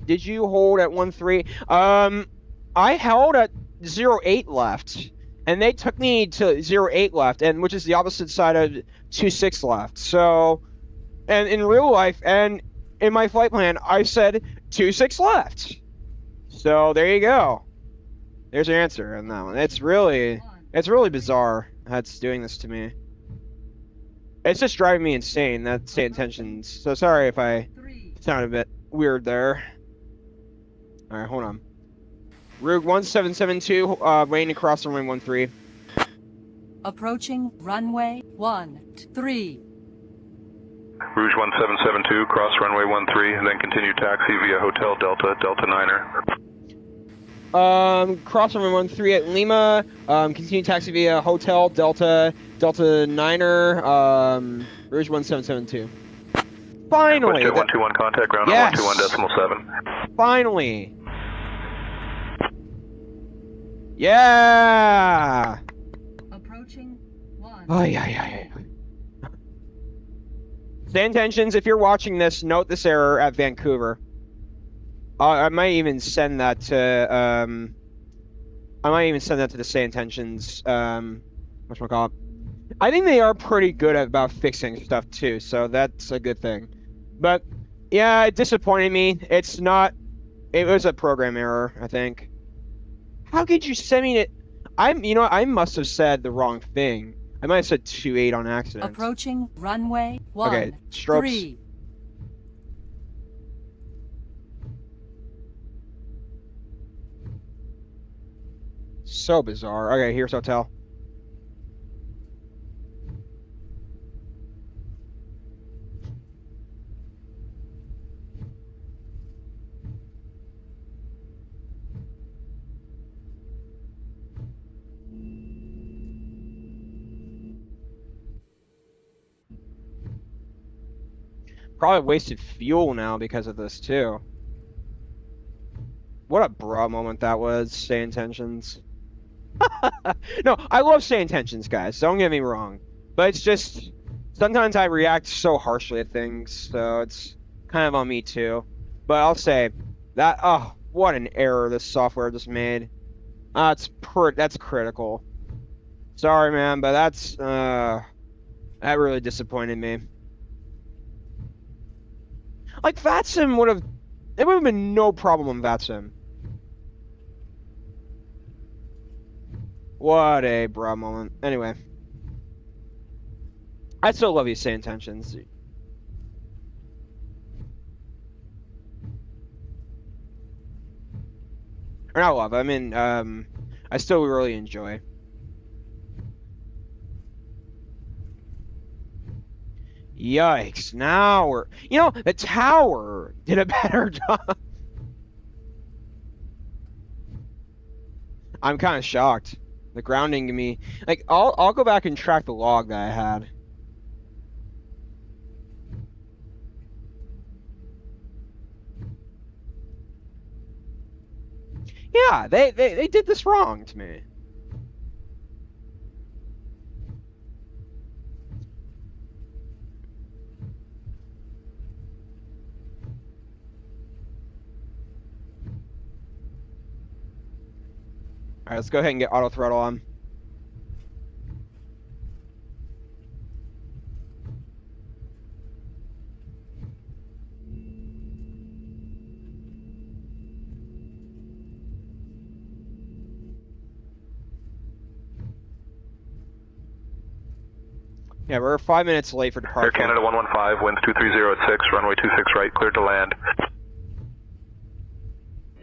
Did you hold at 13? I held at 08 left, and they took me to 08 left, and which is the opposite side of 26 left. So, and in real life and in my flight plan, I said 26 left. So there you go. There's your answer on that one. It's really bizarre that's doing this to me. It's just driving me insane. That's SayIntentions. So sorry if I sound a bit weird there. All right, hold on. Route 1772, waiting across runway 13. Approaching runway 13. Rouge 1772, cross runway 13, then continue taxi via Hotel Delta, Delta Niner. Cross runway 13 at Lima. Continue taxi via Hotel Delta, Delta Niner. Rouge 1772. Finally. 121 contact ground yes. on 121.7. Finally. Yeah. Approaching 1. Oh yeah. SayIntentions, if you're watching this, note this error at Vancouver. I might even send that to the SayIntentions whatchamacallit. I think they are pretty good about fixing stuff too, so that's a good thing. But yeah, it disappointed me. It was a program error, I think. How could you send me it? I must have said the wrong thing. I might have said 28 on accident. Approaching runway 13. Okay, strokes. So bizarre. Okay, here's hotel. Probably wasted fuel now because of this too. What a bra moment that was, SayIntentions. No, I love SayIntentions, guys. Don't get me wrong. But it's just, sometimes I react so harshly at things, so it's kind of on me too. But I'll say, that, oh, what an error this software just made. That's critical. Sorry, man, but that really disappointed me. Like, VATSIM would have... It would have been no problem on VATSIM. What a bra moment. Anyway. I still love you, SayIntentions. Or not love, I mean, I still really enjoy. Yikes, now we're... You know, the tower did a better job. I'm kind of shocked. The grounding to me... Like, I'll go back and track the log that I had. Yeah, they did this wrong to me. All right, let's go ahead and get auto throttle on. Yeah, we're 5 minutes late for departure. Air Canada 115, winds 230 at 6, runway 26 right, cleared to land.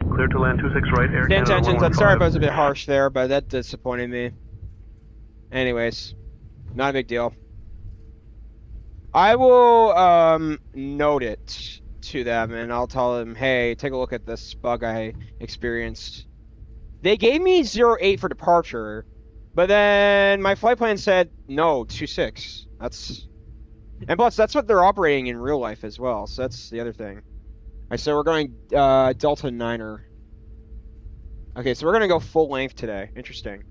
Clear to land 26 right, Air Canada SayIntentions, I'm 115. sorry if I was a bit harsh there, but that disappointed me. Anyways, not a big deal. I will note it to them, and I'll tell them, hey, take a look at this bug I experienced. They gave me 08 for departure, but then my flight plan said, no, 26. And plus, that's what they're operating in real life as well, so that's the other thing. Alright, so we're going Delta 9er. Okay, so we're going to go full length today. Interesting.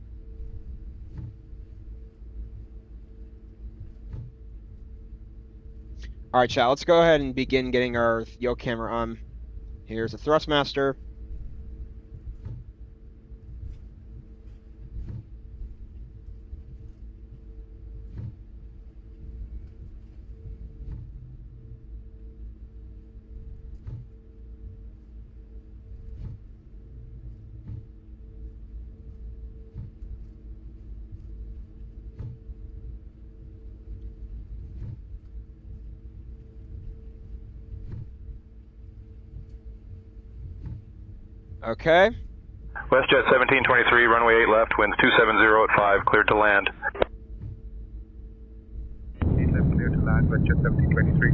Alright, chat, let's go ahead and begin getting our yoke camera on. Here's the thrustmaster. Okay. WestJet 1723, runway 8 left, winds 270 at 5, cleared to land. 8 left, cleared to land, WestJet 1723.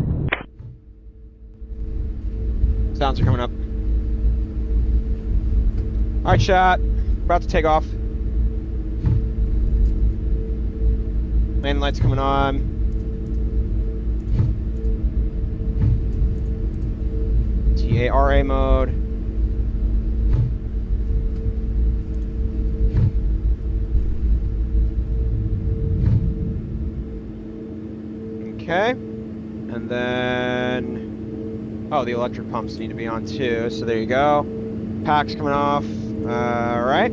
Sounds are coming up. Alright, chat. About to take off. Main lights coming on. TARA mode. Okay, and then, oh, the electric pumps need to be on too, so there you go. Pack's coming off, alright.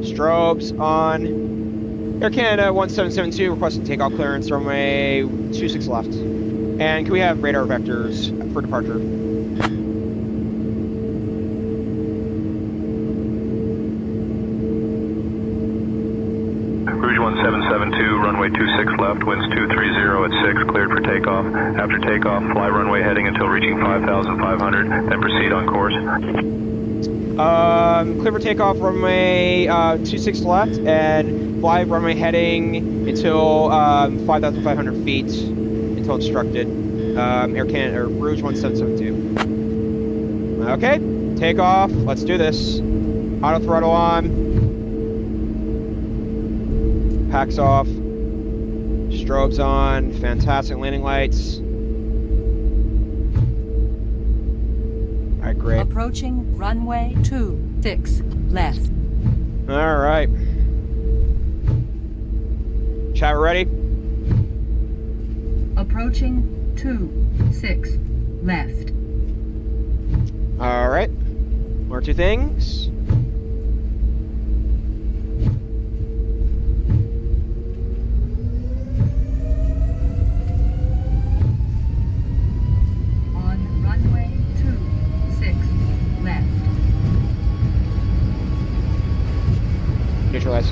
Strobes on. Air Canada 1772 requesting takeoff clearance, runway 26 left. And can we have radar vectors for departure? Rouge 1772, runway 26 left, winds 230 at 6, cleared for takeoff. After takeoff, fly runway heading until reaching 5,500, then proceed on course. Clear for takeoff, runway 26 left, and fly runway heading until 5,500 feet until instructed. Air Canada, or Rouge 1772. Okay, takeoff. Let's do this. Auto throttle on. Packs off. Strobes on. Fantastic landing lights. Alright, great. Approaching runway 26 left. Alright. Chat, we're ready? Approaching 26 left. Alright. One or two things. On runway 26 lights.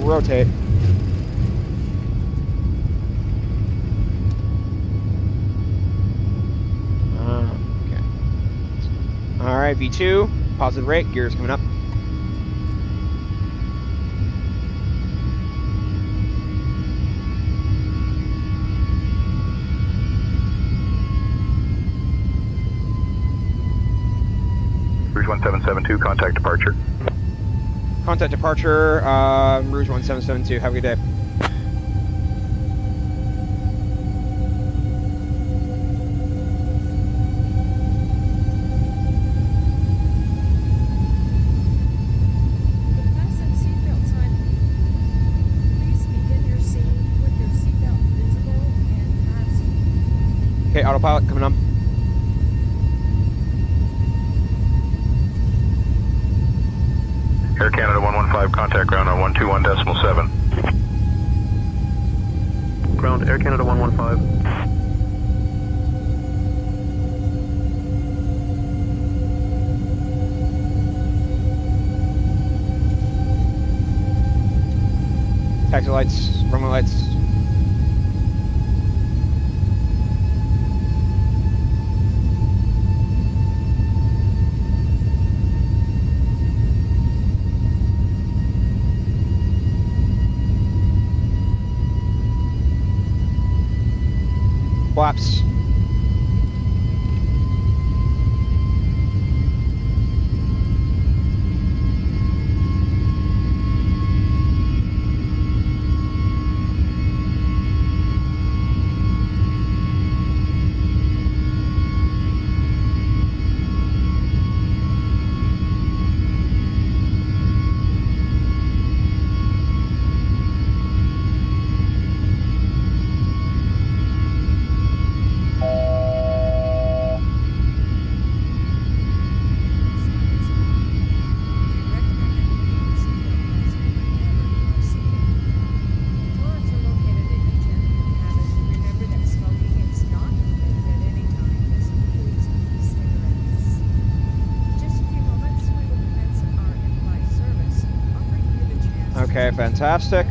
Rotate. Okay. All right, V2, positive rate, gears coming up. Rouge 1772, contact departure. Contact departure, Rouge 1772. Have a good day. Fasten seatbelt sign. Please begin your seat with your seatbelt visible and fasten. Okay, autopilot coming up. Air Canada 115, contact ground on 121.7. Ground, Air Canada 115. Taxi lights, runway lights. Flaps. Okay, fantastic.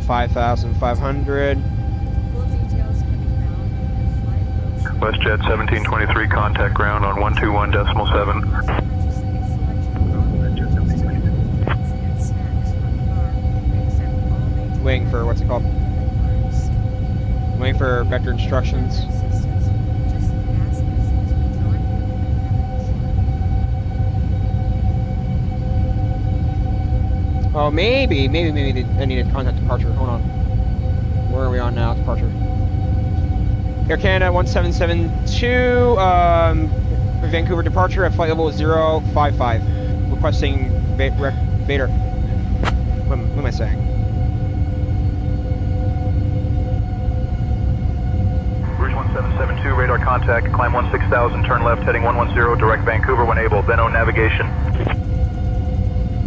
5,500. Full details can be found in your flight brochure. WestJet 1723, contact ground on 121.7. Waiting for, what's it called? Waiting for vector instructions. Oh, maybe I need a contact departure. Hold on. Where are we on now? Departure. Air Canada 1772, Vancouver departure at flight level 055. Requesting Vader. What am I saying? Rouge 1772, radar contact, climb 16,000, turn left, heading 110, direct Vancouver when able, then on navigation.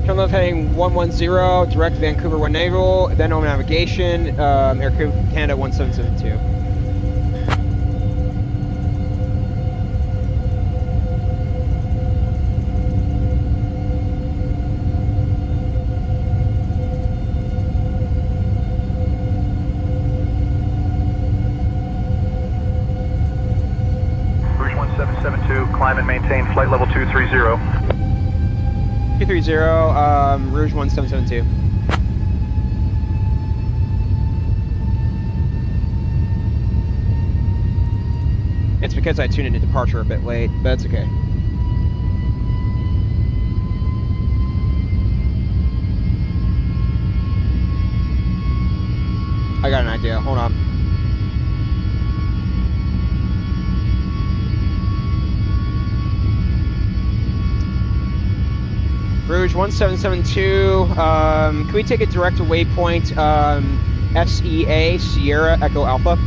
Turn left heading 110, direct Vancouver when able, then on navigation, Air Canada 1772. Rouge 1772, climb and maintain flight level 230. 230, Rouge 1772. It's because I tuned into departure a bit late, but it's okay. I got an idea, hold on. Rouge 1772, can we take a direct waypoint, SEA, Sierra Echo Alpha?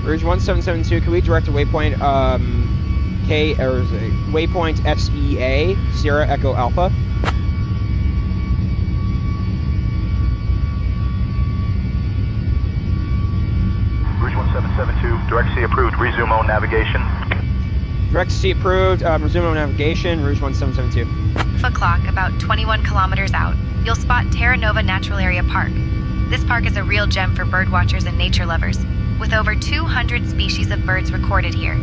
Rouge 1772, can we direct a waypoint, K, or is it waypoint SEA, Sierra Echo Alpha? Rouge 1772, direct C approved, resume on navigation. Direct C approved, resume on navigation, Rouge 1772. Foot clock, about 21 kilometers out, you'll spot Terra Nova Natural Area Park. This park is a real gem for bird watchers and nature lovers, with over 200 species of birds recorded here.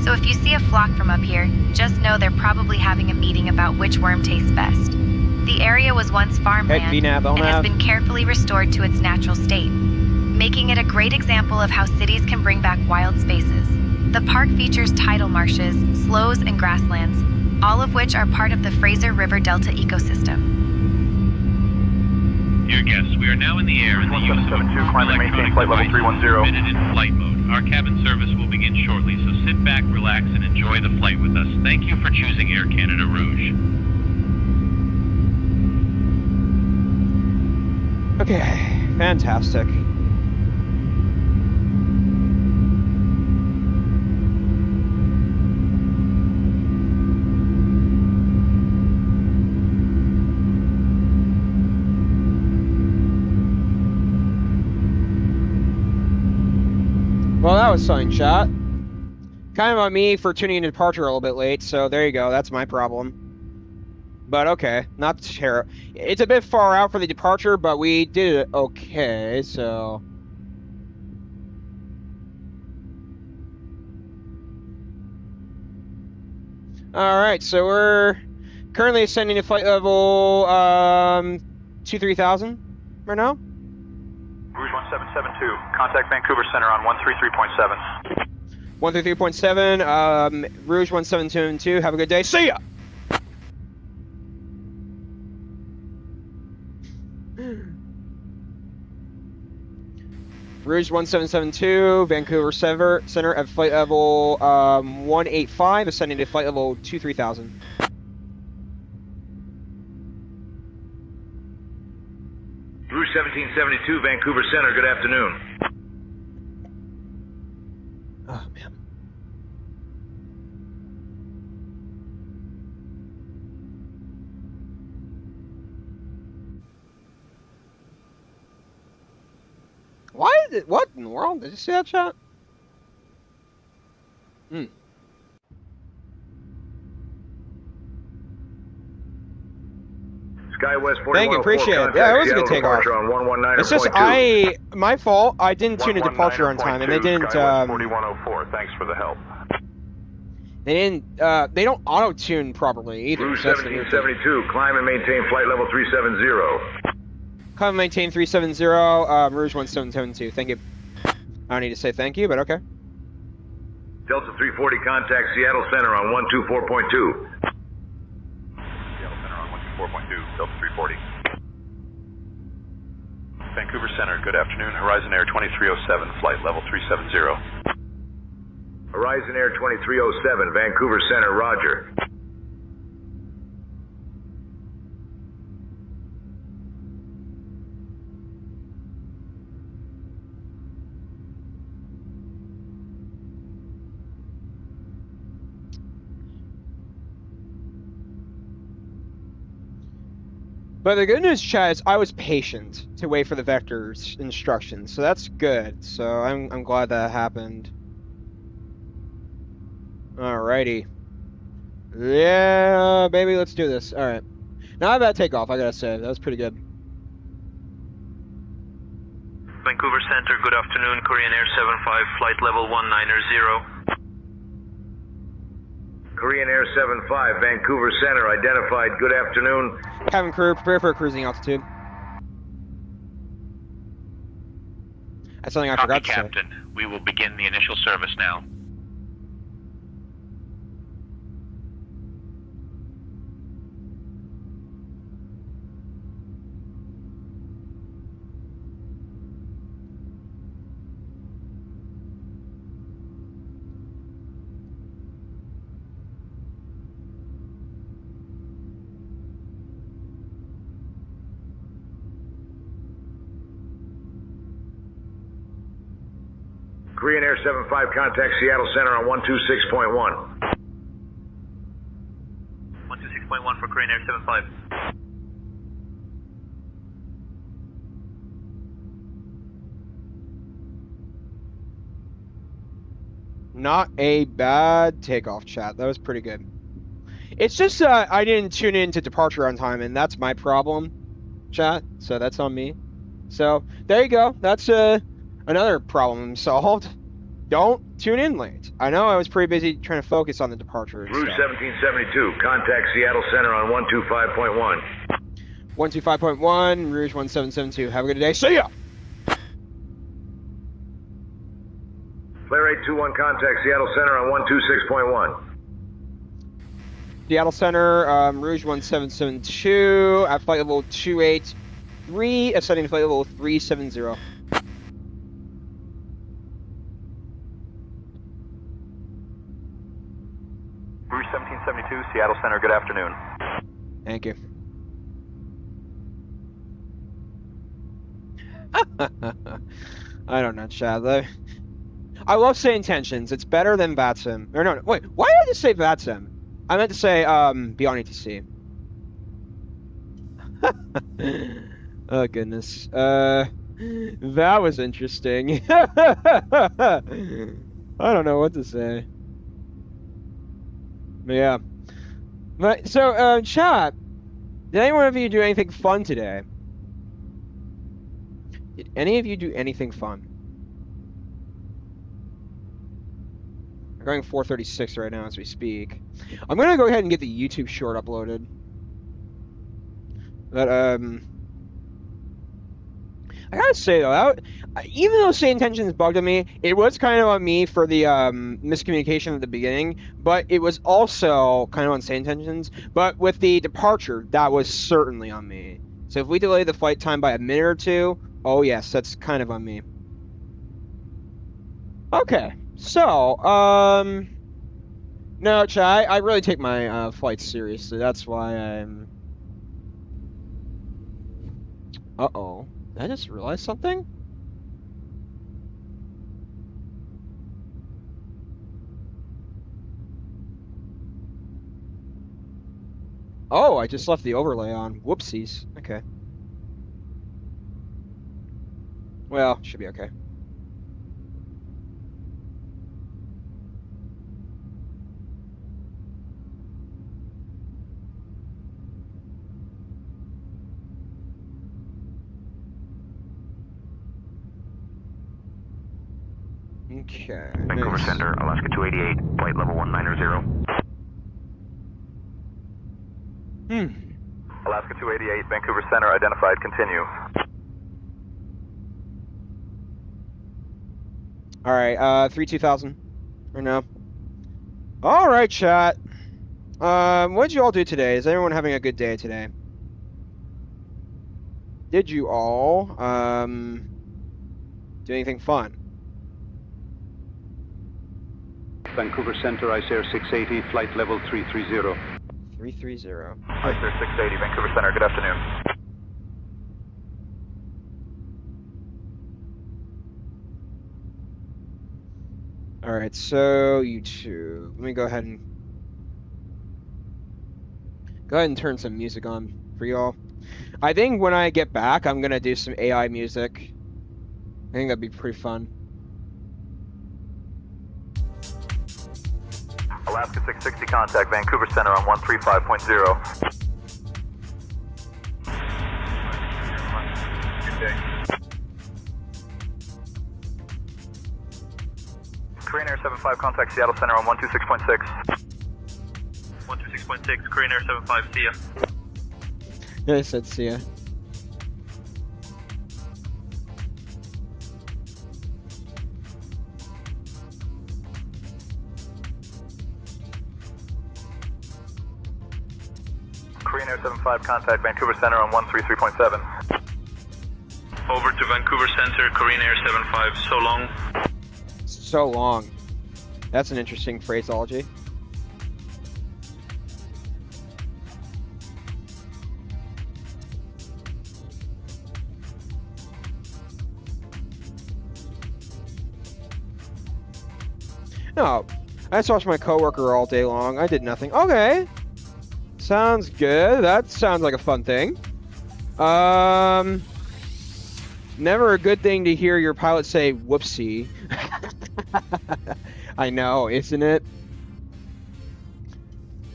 So if you see a flock from up here, just know they're probably having a meeting about which worm tastes best. The area was once farmland and has been carefully restored to its natural state, making it a great example of how cities can bring back wild spaces. The park features tidal marshes, slows, and grasslands, all of which are part of the Fraser River Delta ecosystem. Dear guests, we are now in the air and the use of climb and maintain flight level 310. permitted in flight mode. Our cabin service will begin shortly, so sit back, relax, and enjoy the flight with us. Thank you for choosing Air Canada Rouge. Okay, fantastic. Well, that was something, chat. Kind of on me for tuning in departure a little bit late, so there you go. That's my problem. But okay, not terrible. It's a bit far out for the departure, but we did it okay, so... Alright, so we're currently ascending to flight level 23,000 right now. Rouge 1772, contact Vancouver Center on 133.7. 133.7, Rouge 1772, have a good day, see ya! Rouge 1772, Vancouver Center at flight level 185, ascending to flight level 23,000. Rouge 1772, Vancouver Center, good afternoon. Oh, man. Why is it? What in the world? Did you see that shot? Hmm. SkyWest 4104. Thank you, appreciate it. Yeah, it was a good takeoff. It's just my fault. I didn't tune a departure on time, and they didn't. SkyWest 4104. Thanks for the help. They didn't. They don't auto tune properly either. Rouge 1772, climb and maintain flight level 370. Climb and maintain 370. Rouge 1772. Thank you. I don't need to say thank you, but okay. Delta 340, contact Seattle Center on 124.2. Seattle Center on 124.2, Delta 340. Vancouver Center, good afternoon. Horizon Air 2307, flight level 370. Horizon Air 2307, Vancouver Center, roger. But the good news, chat, is I was patient to wait for the vector's instructions, so that's good. So I'm glad that happened. Alrighty. Yeah, baby, let's do this. Alright. Not a bad takeoff, I gotta say. That was pretty good. Vancouver Center, good afternoon. Korean Air 75, flight level 190. Korean Air 75, Vancouver Center, identified, good afternoon. Cabin crew, prepare for cruising altitude. That's something I forgot to say. Captain, we will begin the initial service now. Korean Air 75, contact Seattle Center on 126.1. 126.1 for Korean Air 75. Not a bad takeoff, chat. That was pretty good. It's just I didn't tune in to departure on time, and that's my problem, chat. So that's on me. So there you go. That's another problem solved. Don't tune in late. I know I was pretty busy trying to focus on the departure. Rouge 1772, contact Seattle Center on 125.1. 125.1, Rouge 1772. Have a good day. See ya! Flare 821, contact Seattle Center on 126.1. Seattle Center, Rouge 1772, at flight level 283, ascending to flight level 370. Rouge 1772, Seattle Center, good afternoon. Thank you. I don't know, Chad. I love SayIntentions. It's better than VATSIM. Or no, wait, why did I just say VATSIM? I meant to say Beyond ATC. Oh goodness. That was interesting. I don't know what to say. But yeah. But so chat, did anyone of you do anything fun today? Did any of you do anything fun? We're going 436 right now as we speak. I'm gonna go ahead and get the YouTube short uploaded. But I gotta say though, even though SayIntentions bugged on me, it was kind of on me for the miscommunication at the beginning, but it was also kind of on SayIntentions. But with the departure, that was certainly on me. So if we delay the flight time by a minute or two, oh yes, that's kind of on me. Okay, so no, chat, I really take my flights seriously. That's why I'm. Uh-oh. Did I just realize something? Oh, I just left the overlay on. Whoopsies. Okay. Well, should be okay. Okay. Vancouver Nice. Center, Alaska 288, flight level 190. Alaska 288, Vancouver Center, identified, continue. Alright, 3-2000. Or no? Alright, chat. What did you all do today? Is everyone having a good day today? Did you all, do anything fun? Vancouver Center, ICE-Air 680, flight level 330. 330. ICE-Air 680, Vancouver Center, good afternoon. Alright, so YouTube. Let me go ahead and turn some music on for y'all. I think when I get back, I'm gonna do some AI music. I think that'd be pretty fun. Alaska 660, contact Vancouver Center on 135.0. Good day. Korean Air 75, contact Seattle Center on 126.6. 126.6, Korean Air 75, see ya. Yeah, I said see ya. Korean Air 75, contact Vancouver Center on 133.7. Over to Vancouver Center, Korean Air 75, so long. So long. That's an interesting phraseology. No, I just watched my coworker all day long. I did nothing. Okay. Sounds good. That sounds like a fun thing. Never a good thing to hear your pilot say, whoopsie. I know, isn't it?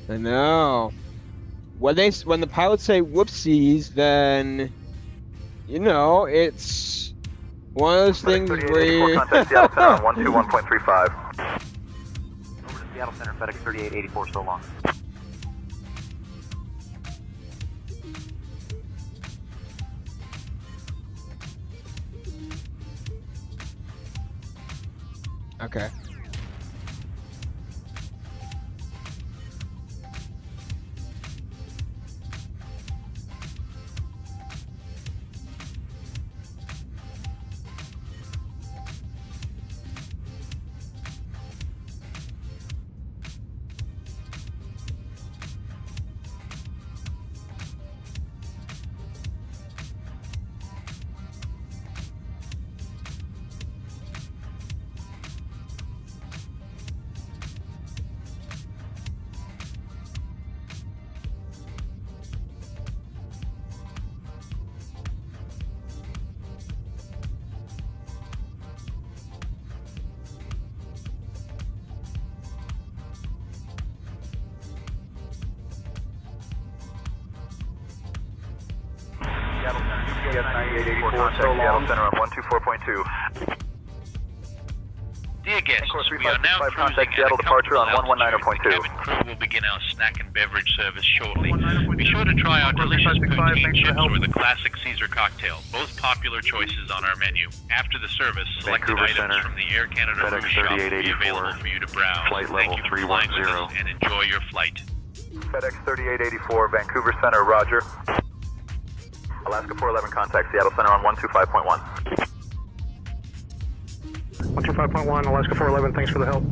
I know. When the pilots say whoopsies, then, you know, it's one of those things where you... Contact Seattle Center on 121.35. Over to Seattle Center, FedEx 3884, so long. Okay. Seattle Center on 124.2. Dear guests, we are now cruising contact Seattle departure on 119.2. Cabin crew will begin our snack and beverage service shortly. Be sure to try our delicious poutine chips or the classic Caesar cocktail, both popular choices on our menu. After the service, selected Vancouver items Center, from the Air Canada FedEx food shop will be 3884, available for you to browse. flight Thank level you for flying with 310. us and enjoy your flight. FedEx 3884, Vancouver Center, roger. Alaska 411, contact Seattle Center on 125.1. 125.1, Alaska 411, thanks for the help.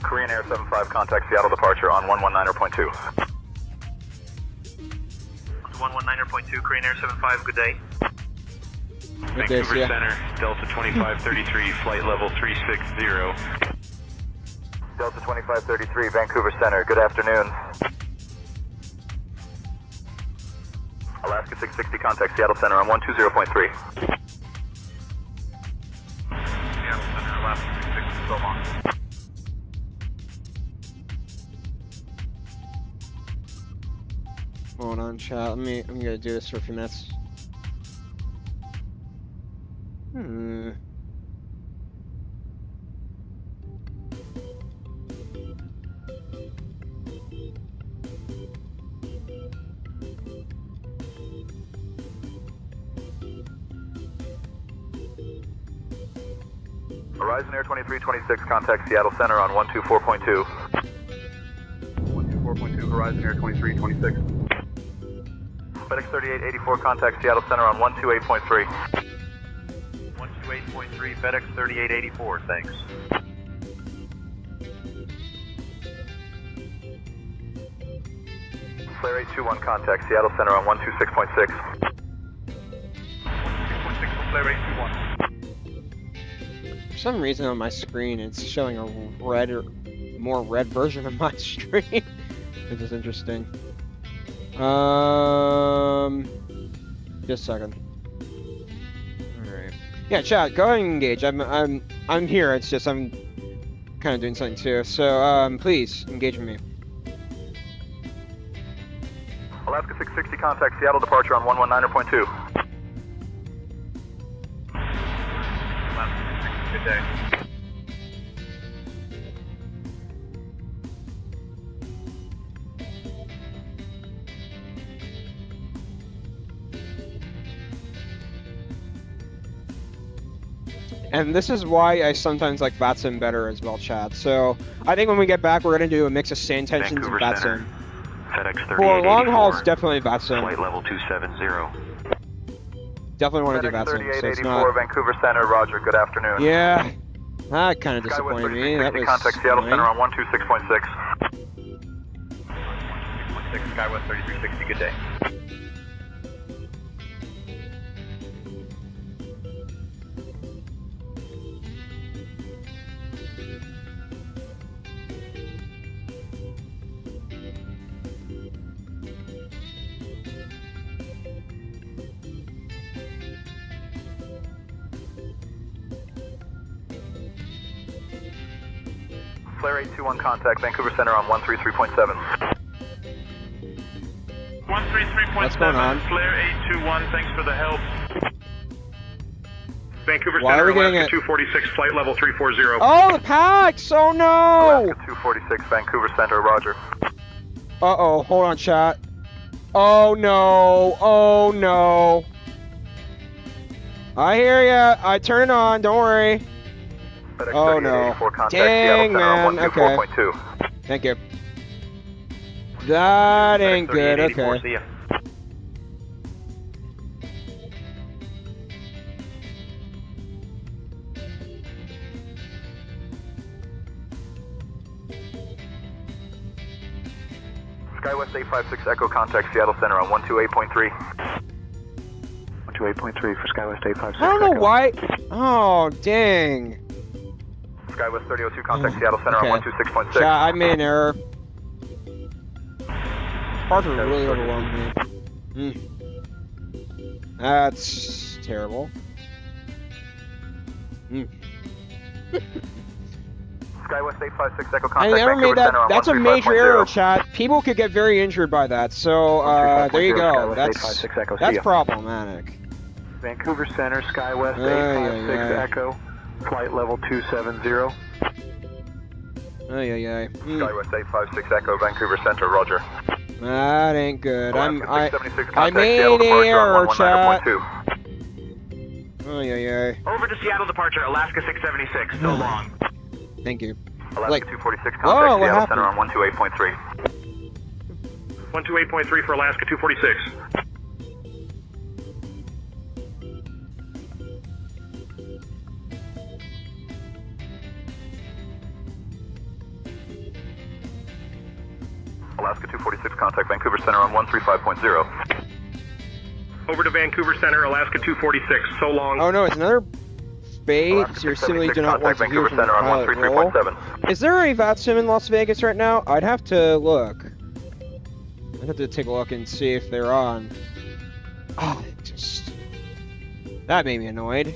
Korean Air 75, contact Seattle departure on 119.2. 119.2, Korean Air 75, good day. Vancouver Center, Delta 2533, flight level 360. Delta 2533, Vancouver Center, good afternoon. Alaska 660, contact Seattle Center on 120.3. Seattle Center, Alaska 660, so long. Hold on, chat. I'm gonna do this for a few minutes. Horizon Air 2326, contact Seattle Center on 124.2. 124.2, Horizon Air 2326. FedEx 3884, contact Seattle Center on 128.3. 128.3, FedEx 3884, thanks. Flare 821, contact Seattle Center on 126.6. 126.6 Flare 821. For some reason on my screen, it's showing a more red version of my screen, which is interesting. Just a second. All right. Yeah, chat. Go ahead and engage. I'm here. It's just I'm kind of doing something too. So please engage with me. Alaska 660, contact Seattle departure on 119.2. Good day. And this is why I sometimes like VATSIM better as well, chat. So I think when we get back, we're going to do a mix of SayIntentions and VATSIM. FedEx 3884. For long hauls, definitely VATSIM. Flight level 270. Definitely want to do FedEx VATSIM. So it's 3884, not... Vancouver Center, roger, good afternoon. Yeah, that kind of disappointed me. That was contact Seattle annoying. Center on 126.6. 126.6, Skywest 3360, good day. Flare 821 contact Vancouver Center on 133.7. 133.7. What's going on? Flare 821, thanks for the help. Vancouver Why Center, are we getting Alaska it? 246, flight level 340. Oh, the packs! Oh no! Alaska 246, Vancouver Center, roger. Uh-oh, hold on, chat. Oh no, oh no. I hear ya. I turn it on, don't worry. FedEx Oh no. 3884 contact Dang, Seattle Center on man. Okay. 124.2. Thank you. That ain't good, 3884, okay. see ya. SkyWest 856 Echo contact Seattle Center on 128.3. 128.3 for SkyWest 856. I don't know why. Oh, dang. SkyWest 3002 contact Seattle Center Okay. on 126.6. Chat, I made an error. Parts are really overwhelming me. That's terrible. SkyWest 856 Echo I contact never Vancouver made that. Center on That's a major error, 135.0. chat. People could get very injured by that. So there you go. That's problematic. Vancouver Center, SkyWest Ay, 856 ay, ay. Echo, flight level 270. Ay, ay, ay. SkyWest 856 Echo, Vancouver Center, roger. That ain't good. I contact made Seattle an departure error, on chat. 119.2. Ay, ay, ay. Over to Seattle departure, Alaska 676, so long. Thank you. Alaska 246 contact Whoa, what Seattle Center happened? on 128.3. 128.3 for Alaska 246. Alaska 246 contact Vancouver Center on 135.0. Over to Vancouver Center, Alaska 246. So long. Oh no, it's another fade. You simply do not want to hear from the pilot roll. Is there a VAT sim in Las Vegas right now? I'd have to look. I'd have to take a look and see if they're on. Oh, just... That made me annoyed.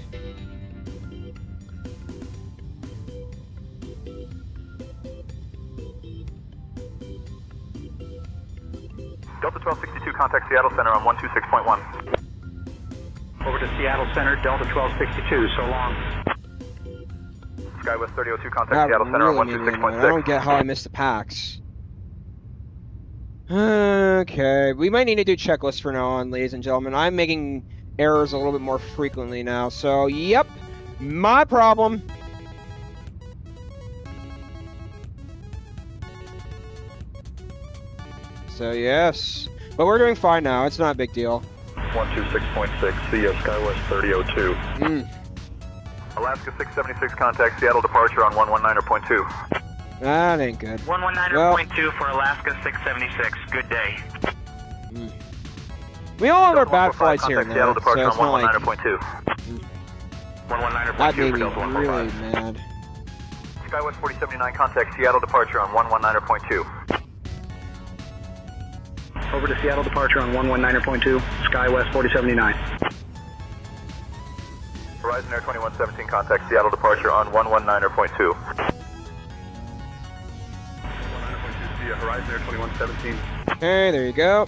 Delta 1262 contact Seattle Center on 126.1. Over to Seattle Center, Delta 1262, so long. SkyWest 3002 contact That Seattle Center on really made me annoyed. I 126.6. don't get how I missed the packs. Okay, we might need to do checklists for now on, ladies and gentlemen. I'm making errors a little bit more frequently now, so yep, my problem. So yes, but we're doing fine now. It's not a big deal. 126.6, see ya, SkyWest 3002. Alaska 676 contact Seattle departure on 119.2. That ain't good. 119.2 for Alaska 676, good day. We all have our bad flights here and there, Seattle departure so it's on not like 119.2. 119.2 that made for me Delta really 115. mad. SkyWest 4079 contact Seattle departure on 119.2. Over to Seattle departure on 119.2, SkyWest 4079. Horizon Air 2117 contact Seattle departure on 119.2. 119.2, see ya, Horizon Air 2117. Okay, there you go.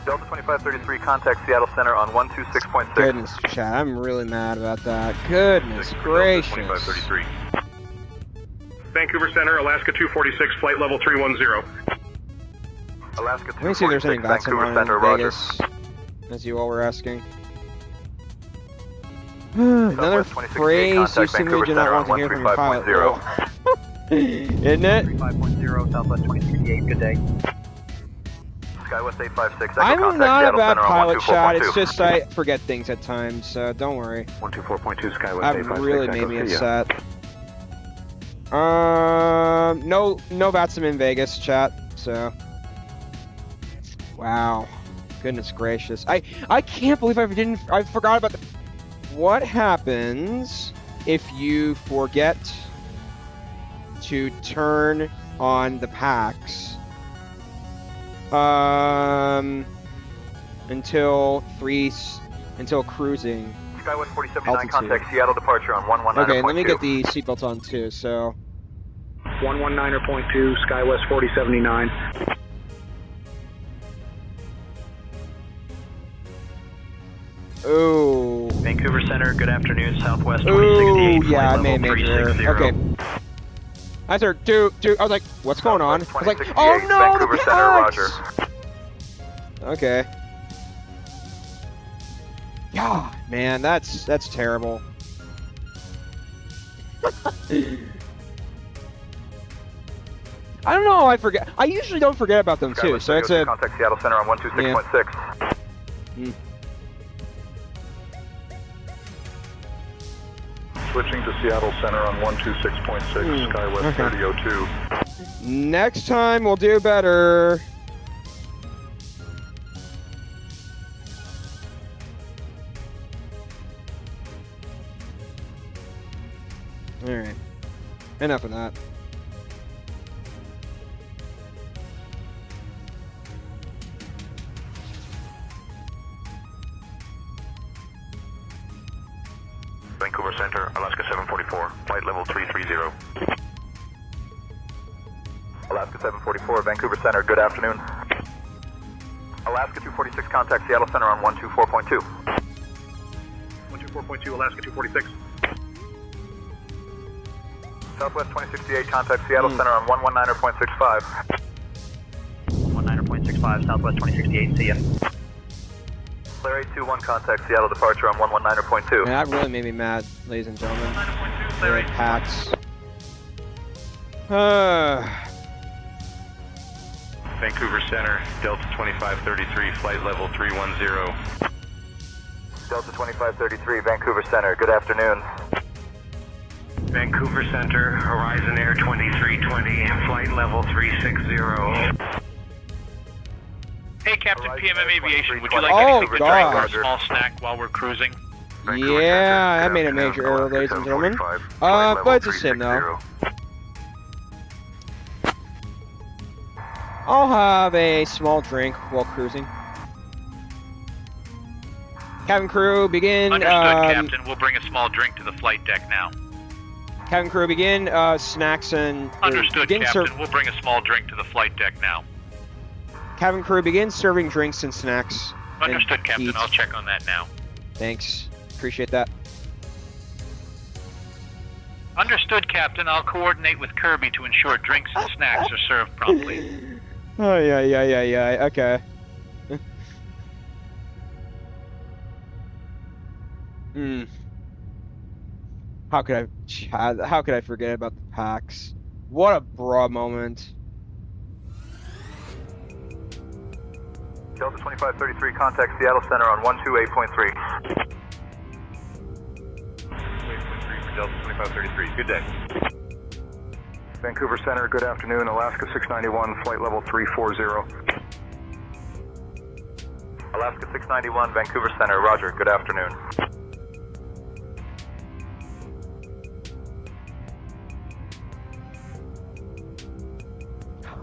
Delta 2533 contact Seattle Center on 126.6. Goodness, chat, I'm really mad about that. Goodness gracious. 2533. Vancouver Center, Alaska 246, flight level 310. Alaska Let me see if there's any 246, VATS Vancouver on Center, in roger. Vegas, as you all were asking. Another phrase you simply do not want to hear from your pilot. Isn't it? 35.0, Southwest 2068, good day. SkyWest 856, Echo I'm contact not a Seattle bad Center on pilot, chat. 124.2. It's just I forget things at times, so don't worry. 124.2, Skywest That 856, really made Echo, me see ya. upset. No VATSIM in Vegas, chat. So, wow, goodness gracious, I can't believe I forgot about the. What happens if you forget to turn on the packs until cruising? SkyWest 4079 altitude. contact Seattle departure on 119.2. Okay, let me get the seatbelts on too. So 119.2, SkyWest 4079. Oh. Vancouver Center, good afternoon, Southwest Oh, 2068. yeah, I made a major error. Okay. I said, dude, I was like, what's going on? I was like, oh no, Vancouver the Center, Roger. Okay. Yeah, man, that's terrible. I don't know, I forget. I usually don't forget about them too, so it's a... Contact Seattle Center on 126.6. Yeah. Switching to Seattle Center on 126.6, SkyWest 3002. Next time we'll do better. Alright. Enough of that. Vancouver Center, Alaska 744, flight level 330. Alaska 744, Vancouver Center, good afternoon. Alaska 246, contact Seattle Center on 124.2. 124.2, Alaska 246. Southwest 2068, contact Seattle Center on 119.65. 119.65, Southwest 2068, see ya. Clear 821, contact Seattle departure on 119.2. Man, that really made me mad, ladies and gentlemen. They're hacks. Vancouver Center, Delta 2533, flight level 310. Delta 2533, Vancouver Center, good afternoon. Vancouver Center, Horizon Air 2320, flight level 360. Hey, Captain PMM Aviation, would you like anything to drink or a small snack while we're cruising? Yeah, I made a major error, ladies and gentlemen. But it's a sin, though. I'll have a small drink while cruising. Cabin crew, begin. Understood, Captain. We'll bring a small drink to the flight deck now. Cabin crew, begin snacks and... Understood, Captain. We'll bring a small drink to the flight deck now. Cabin crew, begin serving drinks and snacks. Understood, Captain. Eat. I'll check on that now. Thanks. Appreciate that. Understood, Captain. I'll coordinate with Kirby to ensure drinks and snacks are served promptly. Oh, yeah. Okay. How could I forget about the packs? What a broad moment. Delta 2533, contact Seattle Center on 128.3. 8.3 for Delta 2533, good day. Vancouver Center, good afternoon, Alaska 691, flight level 340. Alaska 691, Vancouver Center, roger, good afternoon.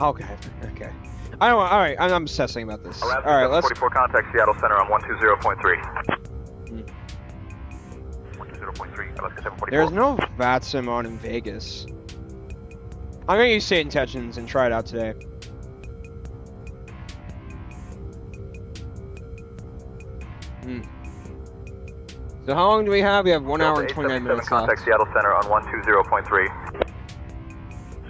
Okay. I don't. All right, I'm obsessing about this. Alaska all right, let's. 44, contact Seattle Center on 120.3. 120.3, Alaska 744. There's no VATSIM on in Vegas. I'm gonna use SayIntentions and try it out today. So how long do we have? We have 1 hour and 29 minutes left. Contact Seattle Center on 120.3.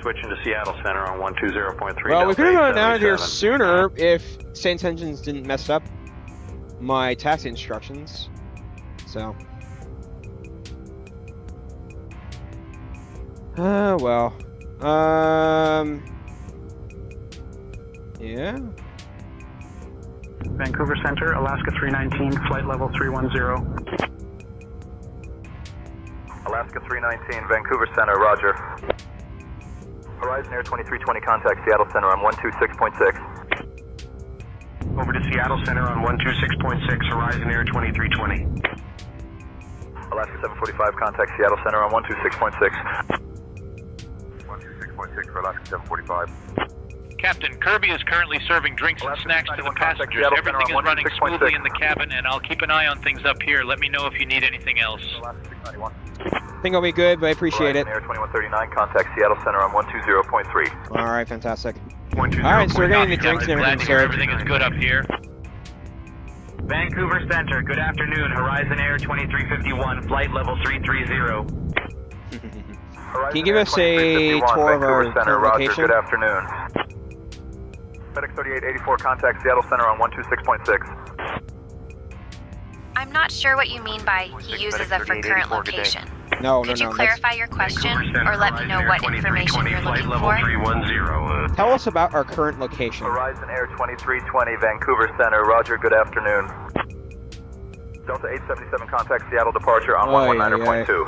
Switching to Seattle Center on 120.3. Well, we could have gotten out of here sooner if SayIntentions didn't mess up my taxi instructions. So. Well. Yeah. Vancouver Center, Alaska 319, flight level 310. Alaska 319, Vancouver Center, roger. Horizon Air 2320, contact Seattle Center on 126.6. Over to Seattle Center on 126.6, Horizon Air 2320. Alaska 745, contact Seattle Center on 126.6. 126.6 for Alaska 745. Captain, Kirby is currently serving drinks and snacks to the passengers. Everything is running smoothly in the cabin, and I'll keep an eye on things up here. Let me know if you need anything else. Alaska 691. think I'll be good, but I appreciate it. Air 2139, contact Seattle Center on 120.3. All right, fantastic. 120. All right, so we're getting the drinks and everything Glad to hear served. everything is good up here. Vancouver Center, good afternoon. Horizon Air 2351, flight level 330. Can you give us a tour of our Center, Roger, location? good afternoon. FedEx 3884, contact Seattle Center on 126.6. I'm not sure what you mean by he uses a for current location. No, Could no, you no. clarify your question or let me know what information you're looking for? Tell us about our current location. Horizon Air 2320, Vancouver Center, Roger, good afternoon. Delta 877, contact Seattle departure on 119.2.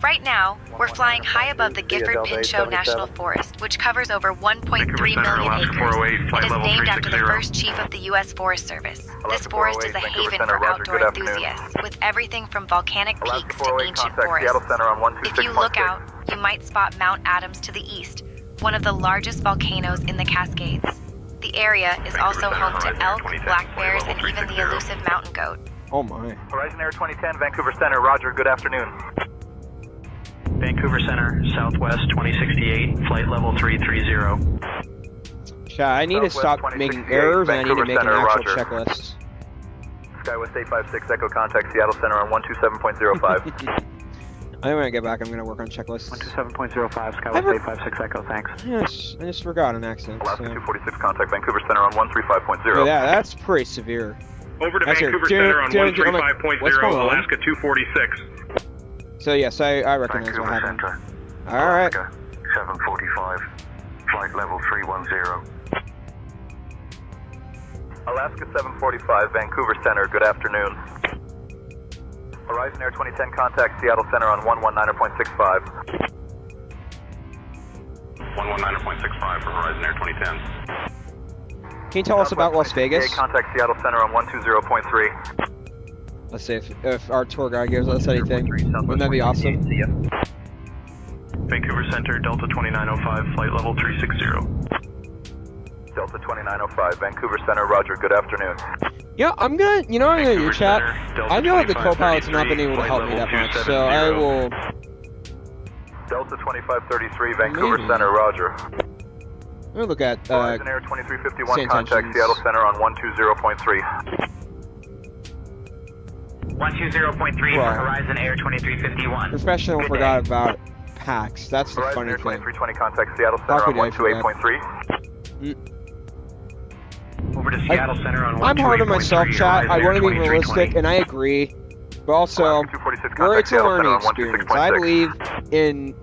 Right now, we're flying high above the Gifford-Pinchot National Forest, which covers over 1.3 million acres. It is named after the first chief of the U.S. Forest Service. This forest is a haven for outdoor enthusiasts, with everything from volcanic peaks to ancient forests. If you look out, you might spot Mount Adams to the east, one of the largest volcanoes in the Cascades. The area is also home to elk, black bears, and even the elusive mountain goat. Oh my. Horizon Air 2010, Vancouver Center, Roger, good afternoon. Vancouver Center, Southwest 2068, flight level 330. Chat, I need to stop making errors and I need to make an actual checklist. Skywest 856, Echo, contact Seattle Center on 127.05. I think when I get back, I'm going to work on checklists. 127.05, Skywest 856 Echo, thanks. Yes, I just forgot an accident. Alaska 246, contact Vancouver Center on 135.0. Yeah, that's pretty severe. Over to That's Vancouver here. Center on 135.0, Alaska 246. So yes, I recognize what happened. Alright. 745, flight level 310. Alaska 745, Vancouver Center, good afternoon. Horizon Air 2010, contact Seattle Center on 119.65. 119.65 for Horizon Air 2010. Can you tell us about Las Vegas? Contact Seattle Center on 120.3. Let's see if our tour guide gives us anything. Wouldn't that be awesome? Vancouver Center, Delta 2905, flight level 360. Delta 2905, Vancouver Center, Roger, good afternoon. Yeah, I'm gonna, you know what I'm gonna do, chat? I know that the co-pilot's not been able to help me that much, so I will... Delta 2533, Vancouver Center, Roger. I'm gonna look at, Horizon Air 2351, contact SayIntentions. Seattle Center on 120.3. 120.3 for Horizon Air 2351. Professional forgot about PAX. That's the funny thing. 2320, contact Seattle Center on 128.3. Over to Seattle Center on 128.3. I'm hard on myself, chat. I want to be realistic, and I agree. But also, it's a learning experience. I believe in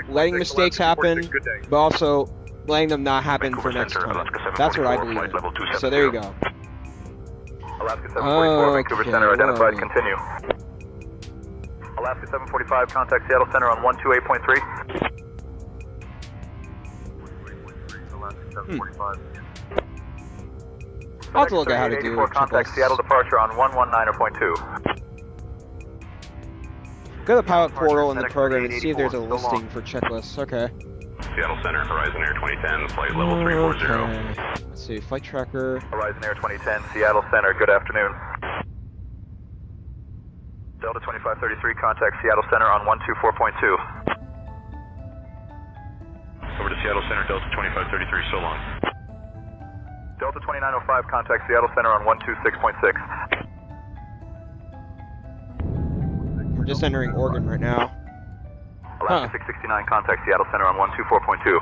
letting mistakes happen, but also letting them not happen for next time. That's what I believe in. So there you go. Alaska 744, Vancouver Center, identified, continue. Alaska 745, contact Seattle Center on 128.3. Alaska 745. I'll have to look at how to do it. Contact Seattle departure on 119.2. Go to the pilot portal in the program and see if there's a listing for checklists. Okay. Seattle Center, Horizon Air 2010, flight level 340. Okay. Let's see, flight tracker. Horizon Air 2010, Seattle Center, good afternoon. Delta 2533, contact Seattle Center on 124.2. Over to Seattle Center, Delta 2533, so long. Delta 2905, contact Seattle Center on 126.6. We're just entering Oregon right now. Alaska 669, contact Seattle Center on 124.2.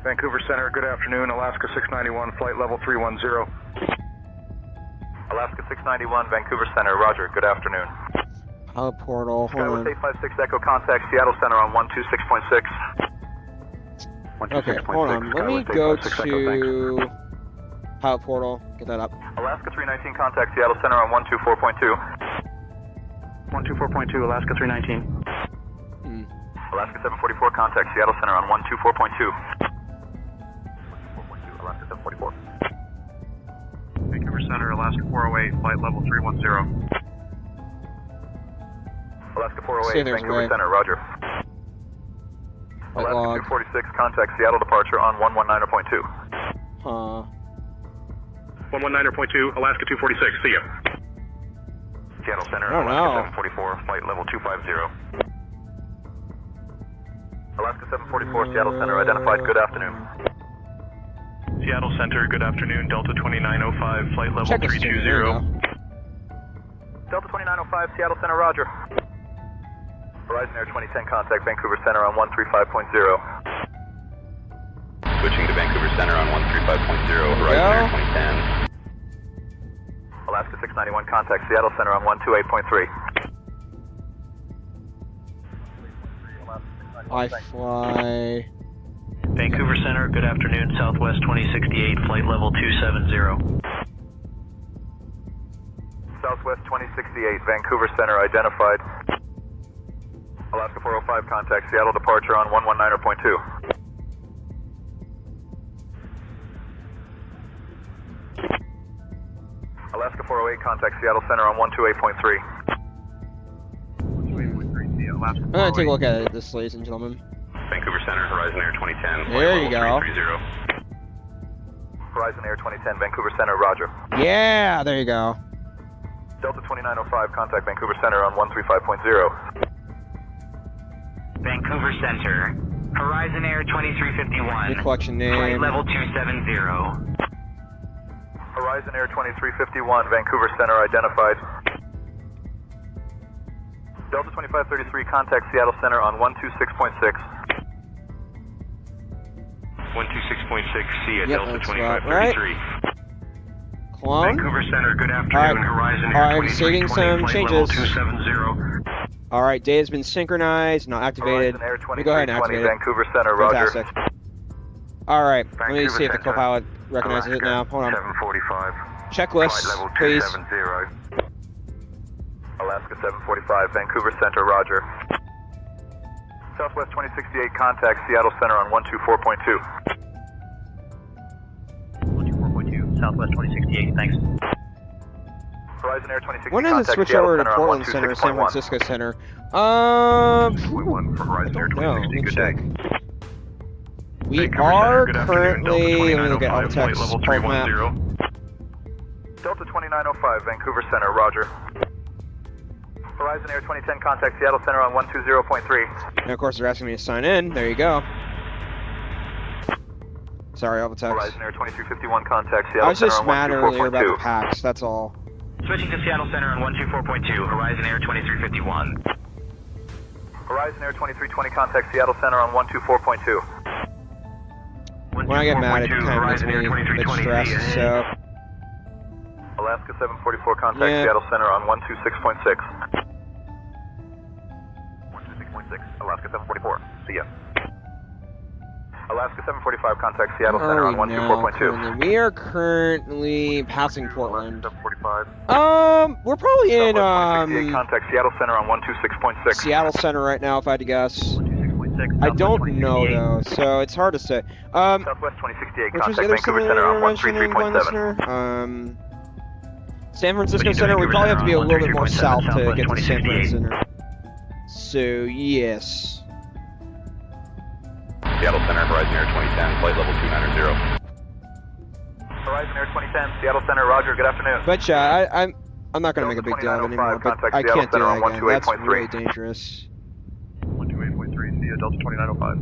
Vancouver Center, good afternoon. Alaska 691, flight level 310. Alaska 691, Vancouver Center, Roger, good afternoon. Pilot portal, hold on. Skywest 856 Echo, contact Seattle Center on 126.6. Okay, hold on. Let me go to pilot portal. Get that up. Alaska 319, contact Seattle Center on 124.2. 124.2, Alaska 319. Alaska 744, contact Seattle Center on 124.2. Alaska 744. Vancouver Center, Alaska 408, flight level 310. Alaska 408, Vancouver Center, Roger. Alaska 246, contact Seattle departure on 119.2. 119.2, Alaska 246. See ya. Seattle Center, I don't Alaska know. 744, flight level 250. Alaska 744, Seattle Center, identified. Good afternoon. Seattle Center, good afternoon. Delta 2905, flight level Check this thing, there you 320. go. Delta 2905, Seattle Center, roger. Horizon Air 2010, contact Vancouver Center on 135.0. Switching to Vancouver Center on 135.0, Horizon Air 2010. Alaska 691, contact Seattle Center on 128.3. iFLY. Vancouver Center, good afternoon. Southwest 2068, flight level 270. Southwest 2068, Vancouver Center, identified. Alaska 405, contact Seattle departure on 119.2. Alaska 408, contact Seattle Center on 128.3. I'm gonna take a look at this, ladies and gentlemen. Vancouver Center, Horizon Air 2010. There you go. Horizon Air 2010, Vancouver Center, roger. Yeah, there you go. Delta 2905, contact Vancouver Center on 135.0. Vancouver Center, Horizon Air 2351. Your collection name. Flight level 270. Horizon Air 2351, Vancouver Center, identified. Delta 2533, contact Seattle Center on 126.6. 126.6, see ya, Yep, Delta that's 2533. Clone. Vancouver Center, good afternoon. Horizon Air Alright, saving some 2320, flight changes. level 270. Alright, data has been synchronized, not activated. Horizon Air Let me go ahead and 2320, activate it. Vancouver Center, roger. Fantastic. Alright, let me Vancouver see if the Center, co-pilot recognizes it now. Hold on. 745. Checklist, Flight level please. 270. Alaska 745, Vancouver Center, roger. Southwest 2068, contact Seattle Center on 124.2. 124.2, Southwest 2068, thanks. Horizon Air 2060, When does it contact switch Seattle over to Center on Portland Center, San 126.1. Francisco Center? One for Horizon Air No, 2060, let me good check. day. We Vancouver are Center, good afternoon, Delta currently, let me look at all the 2905, flight text, level pulse map. 310. Delta 2905, Vancouver Center, roger. Horizon Air 2010, contact Seattle Center on 120.3. And of course they're asking me to sign in, there you go. Sorry, all the text. Horizon Air 2351, contact Seattle I was Center just on mad earlier about the 124.2. packs, that's all. Switching to Seattle Center on 124.2, Horizon Air 2351. Horizon Air 2320, contact Seattle Center on 124.2. When I get mad, it kind of makes Horizon me Air a bit 2320, stressed, so... Alaska 744, contact Yeah. Seattle Center on 126.6. 126.6, Alaska 744, see ya. Alaska 745, contact Seattle Center on 124.2. We are currently passing Portland. 745. We're probably in, Southwest 2068, contact Seattle Center on 126.6. Seattle Center right now, if I had to guess. I don't know, though, so it's hard to say. Southwest 2068, Which was the contact other Vancouver center Center you on were mentioning, one 133.7. listener? San Francisco Center, we probably have to be a little bit more south to get to San Francisco Center. So, yes. Seattle Center, Horizon Air 2010, flight level 290. Horizon Air 2010, Seattle Center, roger, good afternoon. But yeah, I'm not going to make a big deal of it anymore, but I can't do that again. That's really dangerous. 128.3, see ya, Delta 2905.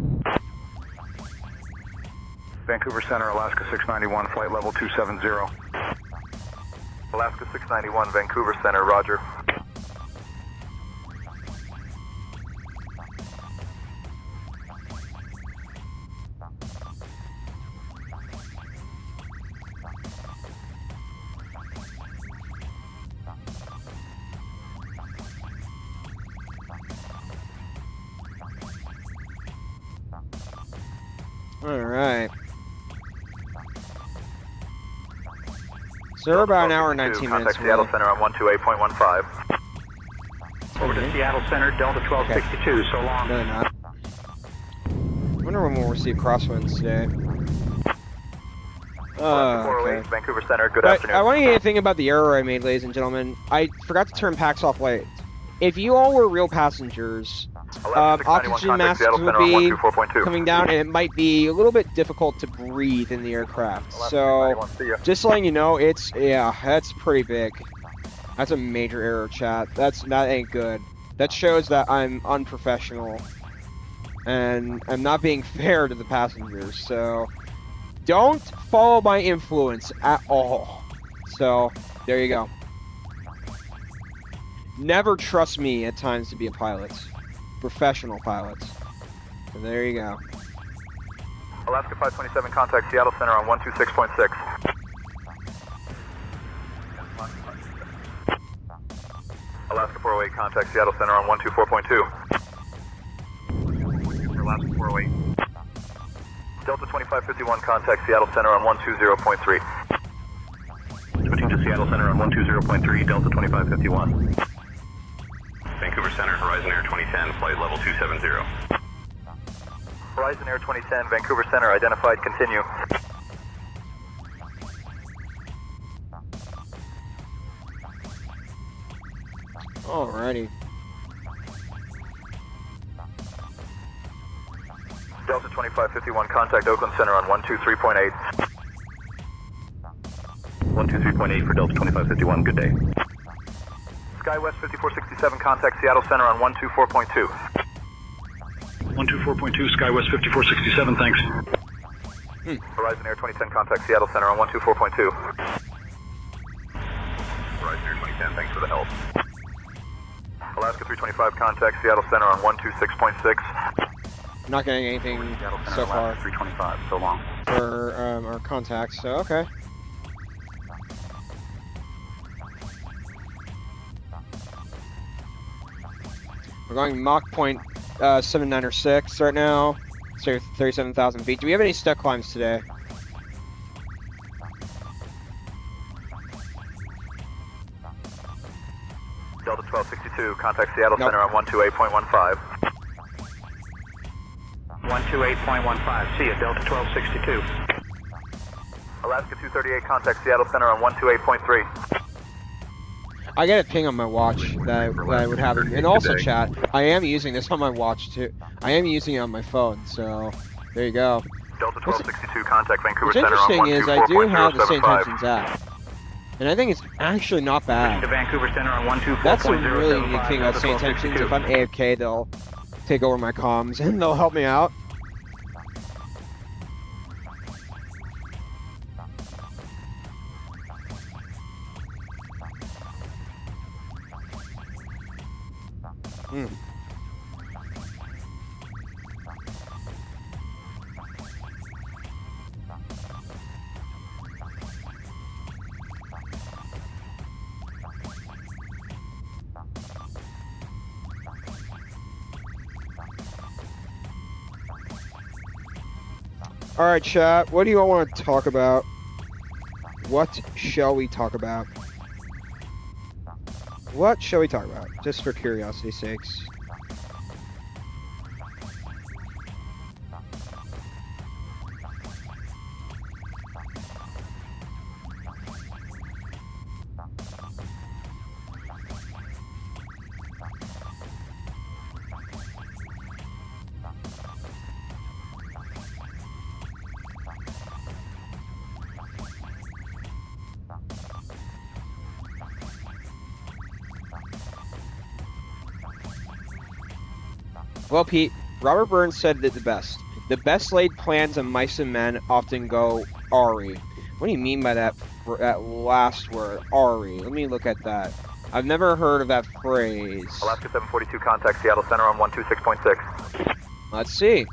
Vancouver Center, Alaska 691, flight level 270. Alaska 691, Vancouver Center, roger. Alright. So we're about an hour and 19 minutes Contact Seattle Center on 128.15. Over to Seattle Center, Delta 1262, so long. No, they're not. I wonder when we'll receive crosswinds today. Okay. Vancouver Center, good But afternoon. I want to get a thing about the error I made, ladies and gentlemen. I forgot to turn packs off lights. If you all were real passengers, Oxygen masks will be coming down, and it might be a little bit difficult to breathe in the aircraft. So, just letting you know, that's pretty big. That's a major error, chat. That ain't good. That shows that I'm unprofessional, and I'm not being fair to the passengers. So, don't follow my influence at all. So, there you go. Never trust me at times to be a pilot. Professional pilots. So there you go. Alaska 527, contact Seattle Center on 126.6. Alaska 408, contact Seattle Center on 124.2. Alaska 408. Delta 2551, contact Seattle Center on 120.3. Switching to Seattle Center on 120.3, Delta 2551. Vancouver Center, Horizon Air 2010, flight level 270. Horizon Air 2010, Vancouver Center, identified, continue. Alrighty. Delta 2551, contact Oakland Center on 123.8. 123.8 for Delta 2551, good day. SkyWest 5467, contact Seattle Center on 124.2. 124.2, SkyWest 5467, thanks. Horizon Air 2010, contact Seattle Center on 124.2. Horizon Air 2010, thanks for the help. Alaska 325, contact Seattle Center on 126.6. Not getting anything so far. 325, so long. For our contacts, so okay. We're going Mach point 79 or 6 right now. So 37,000 feet. Do we have any step climbs today? Delta 1262, contact Seattle Center on 128.15. 128.15, see you, Delta 1262. Alaska 238, contact Seattle Center on 128.3. I get a ping on my watch that I would have, and also chat. I am using this on my watch too. I am using it on my phone, so there you go. Delta 1262, contact Vancouver What's Center on 124.075. interesting is I do have the SayIntentions app, and I think it's actually not bad. To Vancouver Center on 124.075. That's a really unique thing about SayIntentions. If I'm AFK, they'll take over my comms and they'll help me out. Alright, chat, what do you all want to talk about? What shall we talk about? What shall we talk about? Just for curiosity's sakes. Well, Pete, Robert Burns said it the best. The best laid plans of mice and men often go awry. What do you mean by that last word, awry? Let me look at that. I've never heard of that phrase. Alaska 742, contact Seattle Center on 126.6. Let's see.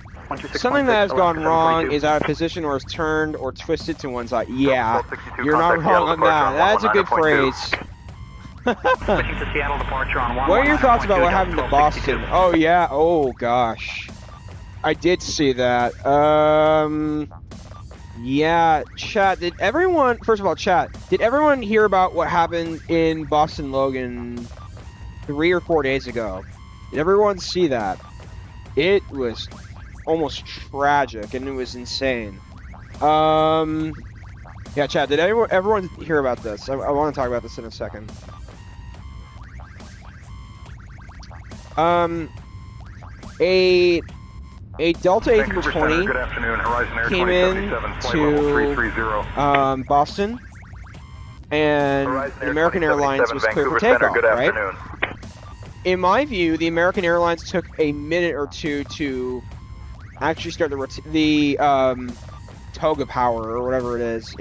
Something that has gone wrong is out of position or is turned or twisted to one side. Yeah, you're not wrong on that. That's a good phrase. Switching to Seattle departure on 119.2. What are your thoughts about what happened to Boston? Oh yeah, oh gosh. I did see that. Yeah, chat, did everyone, first of all, chat, did everyone hear about what happened in Boston Logan 3 or 4 days ago? Did everyone see that? It was almost tragic and it was insane. Yeah, chat, did everyone hear about this? I want to talk about this in a second. a Delta A320 good afternoon. Horizon Air came in 2077, flight level 330. Boston, and the American Airlines was clear for takeoff, good right? afternoon. In my view, the American Airlines took a minute or two to actually start the toga power or whatever it is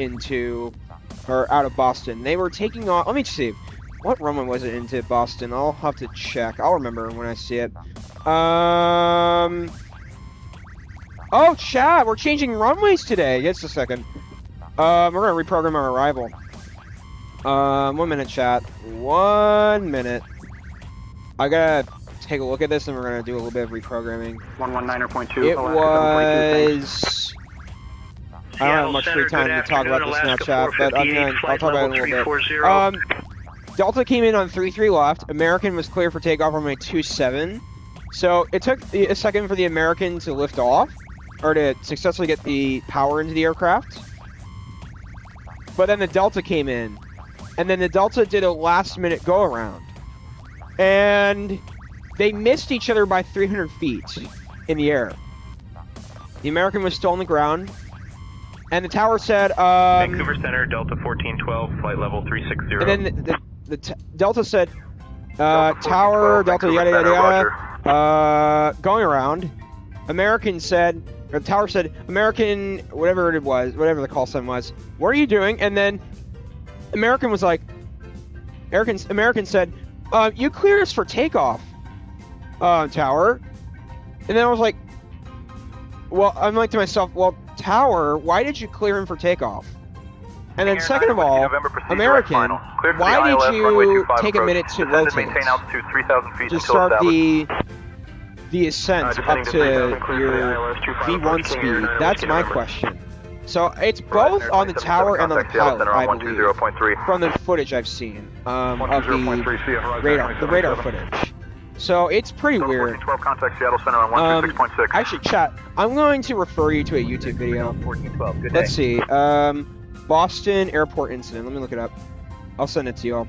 out of Boston. They were taking off. Let me see. What runway was it into Boston? I'll have to check. I'll remember when I see it. Oh, chat, we're changing runways today. Just a second. We're gonna reprogram our arrival. 1 minute, chat. 1 minute. I gotta take a look at this, and we're gonna do a little bit of reprogramming. 119.2. It was. I don't have much free time to talk about this now, chat, but I'll talk about it in a little bit. Delta came in on 33 left. American was clear for takeoff runway 27. So it took a second for the American to lift off, or to successfully get the power into the aircraft. But then the Delta came in, and then the Delta did a last-minute go-around. And they missed each other by 300 feet in the air. The American was still on the ground, and the tower said, Vancouver Center, Delta 1412, flight level 360. And then the Delta said, tower, Delta, yada, yada, yada, going around. American said, or the tower said, American, whatever it was, whatever the call sign was, what are you doing? And then American was like, American said, you clear us for takeoff, tower. And then I was like, well, I'm like to myself, well, tower, why did you clear him for takeoff? And then second of all, American, why did you take a minute to rotate to start the ascent up to your V1 speed? That's my question. So it's both on the tower and on the pilot, I believe, from the footage I've seen of the radar footage. So it's pretty weird. Actually, chat, I'm going to refer you to a YouTube video. Let's see. Boston Airport incident. Let me look it up. I'll send it to you all.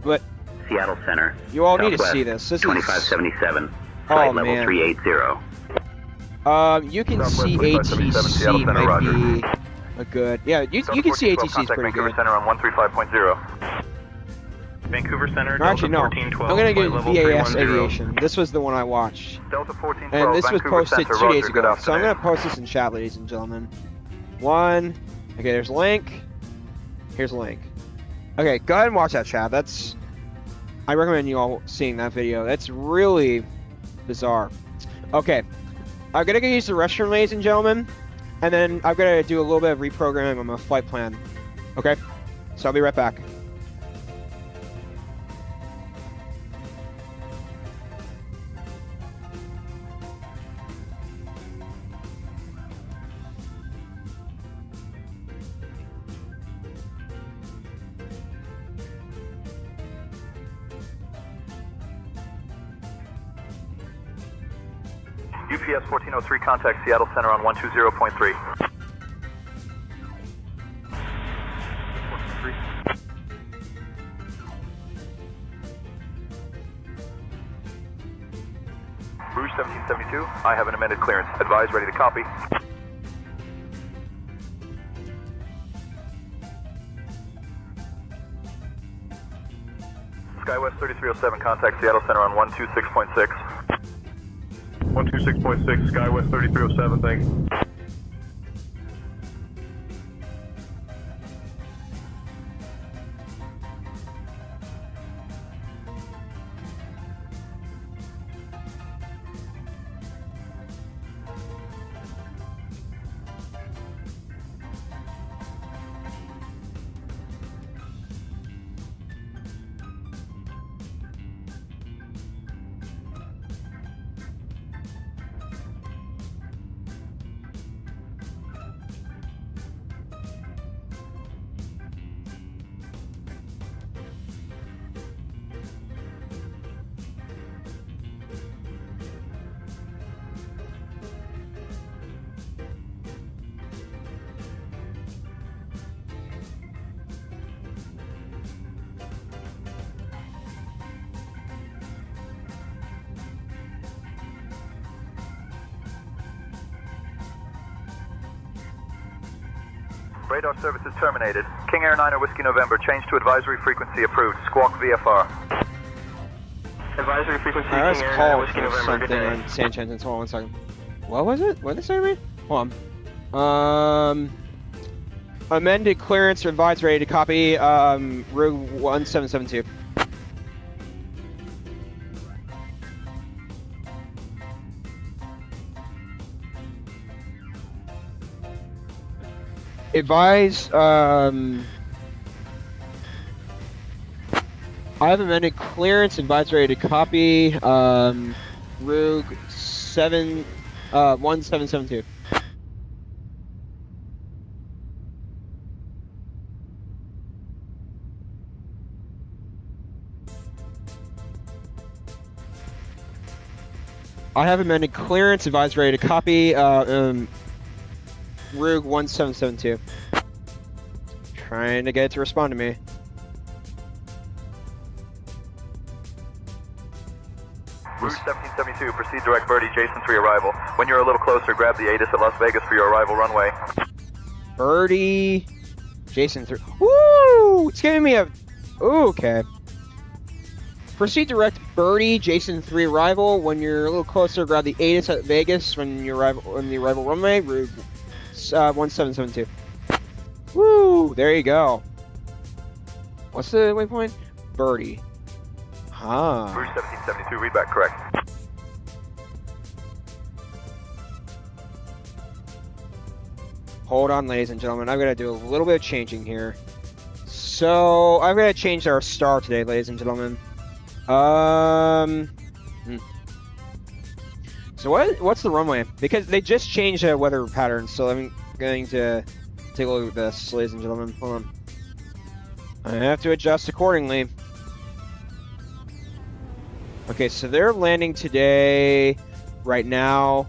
But Seattle Center. You all need to see this. This 2577. Flight level 380. You can see ATC might be a good. Yeah, you can see ATC is pretty good. Center on 135.0. Vancouver Center, or actually, no. I'm gonna get VAS Aviation. This was the one I watched. Delta 1412, and this was Vancouver posted Center, 2 days ago. Roger, So I'm gonna post this in chat, ladies and gentlemen. Okay, there's a link. Here's a link. Okay, go ahead and watch that, chat. I recommend you all seeing that video. That's really bizarre. Okay, I'm gonna go use the restroom, ladies and gentlemen, and then I'm gonna do a little bit of reprogramming on my flight plan. Okay, so I'll be right back. UPS 1403, contact Seattle Center on 120.3. Rouge 1772, I have an amended clearance. Advise, ready to copy. SkyWest 3307, contact Seattle Center on 126.6. 126.6, SkyWest 3307, thanks. Radar service is terminated. King Air 9 Whiskey November, change to advisory frequency approved. Squawk VFR. Advisory frequency, I was King Air 9 called Whiskey for November, good something day. on SayIntentions. Hold on one second. What was it? What did they say to me? Hold on. Amended clearance or advisory to copy, route 1772. Advise, I have amended clearance advisory to copy, route 1772. I have amended clearance advisory to copy, Rogue 1772. Trying to get it to respond to me. Route 1772, proceed direct Birdie, Jason 3 arrival. When you're a little closer, grab the ATIS at Las Vegas for your arrival runway. Birdie, Jason 3. Woo! It's giving me a... Ooh, okay. Proceed direct Birdie, Jason 3 arrival. When you're a little closer, grab the ATIS at Vegas when you arrive on the arrival runway. Route 1772. Woo! There you go. What's the waypoint? Birdie. Ah. Route 1772, read back correct. Hold on, ladies and gentlemen. I've got to do a little bit of changing here. So, I've got to change our star today, ladies and gentlemen. So what's the runway? Because they just changed the weather pattern, so I'm going to take a look at this, ladies and gentlemen. Hold on. I have to adjust accordingly. Okay, so they're landing today, right now,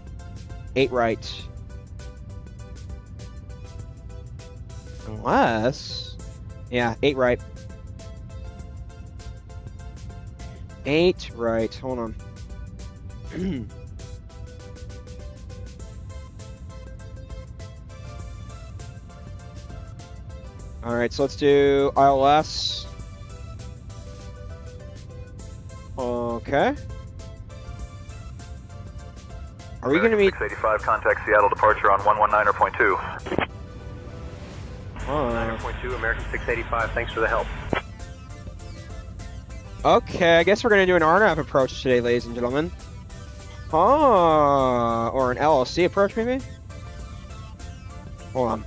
8 right. Unless... Yeah, 8 right. 8 right. Hold on. Alright, so let's do ILS. Okay. Are we going to meet... 685, contact Seattle departure on 119.2. 9.2, American 685, thanks for the help. Okay, I guess we're going to do an RNAV approach today, ladies and gentlemen. Or an LLC approach, maybe? Hold on.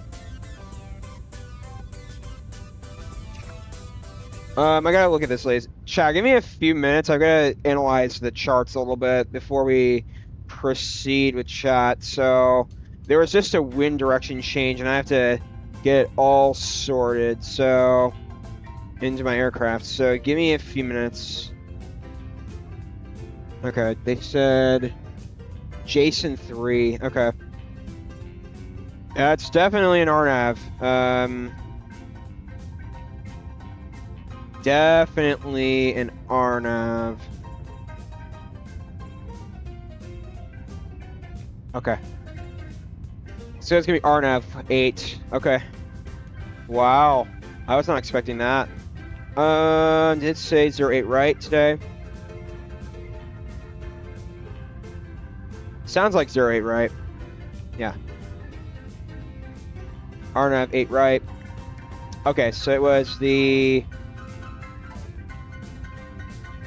I gotta look at this, ladies. Chat, give me a few minutes. I've got to analyze the charts a little bit before we proceed with chat. So, there was just a wind direction change, and I have to get it all sorted. So... into my aircraft, so give me a few minutes. Okay, they said Jason 3. Okay. That's definitely an RNAV. Definitely an RNAV. Okay. So it's gonna be RNAV 8. Okay. Wow. I was not expecting that. Did it say 08 right today? Sounds like 08 right. Yeah. RNAV 8 right. Okay, so it was the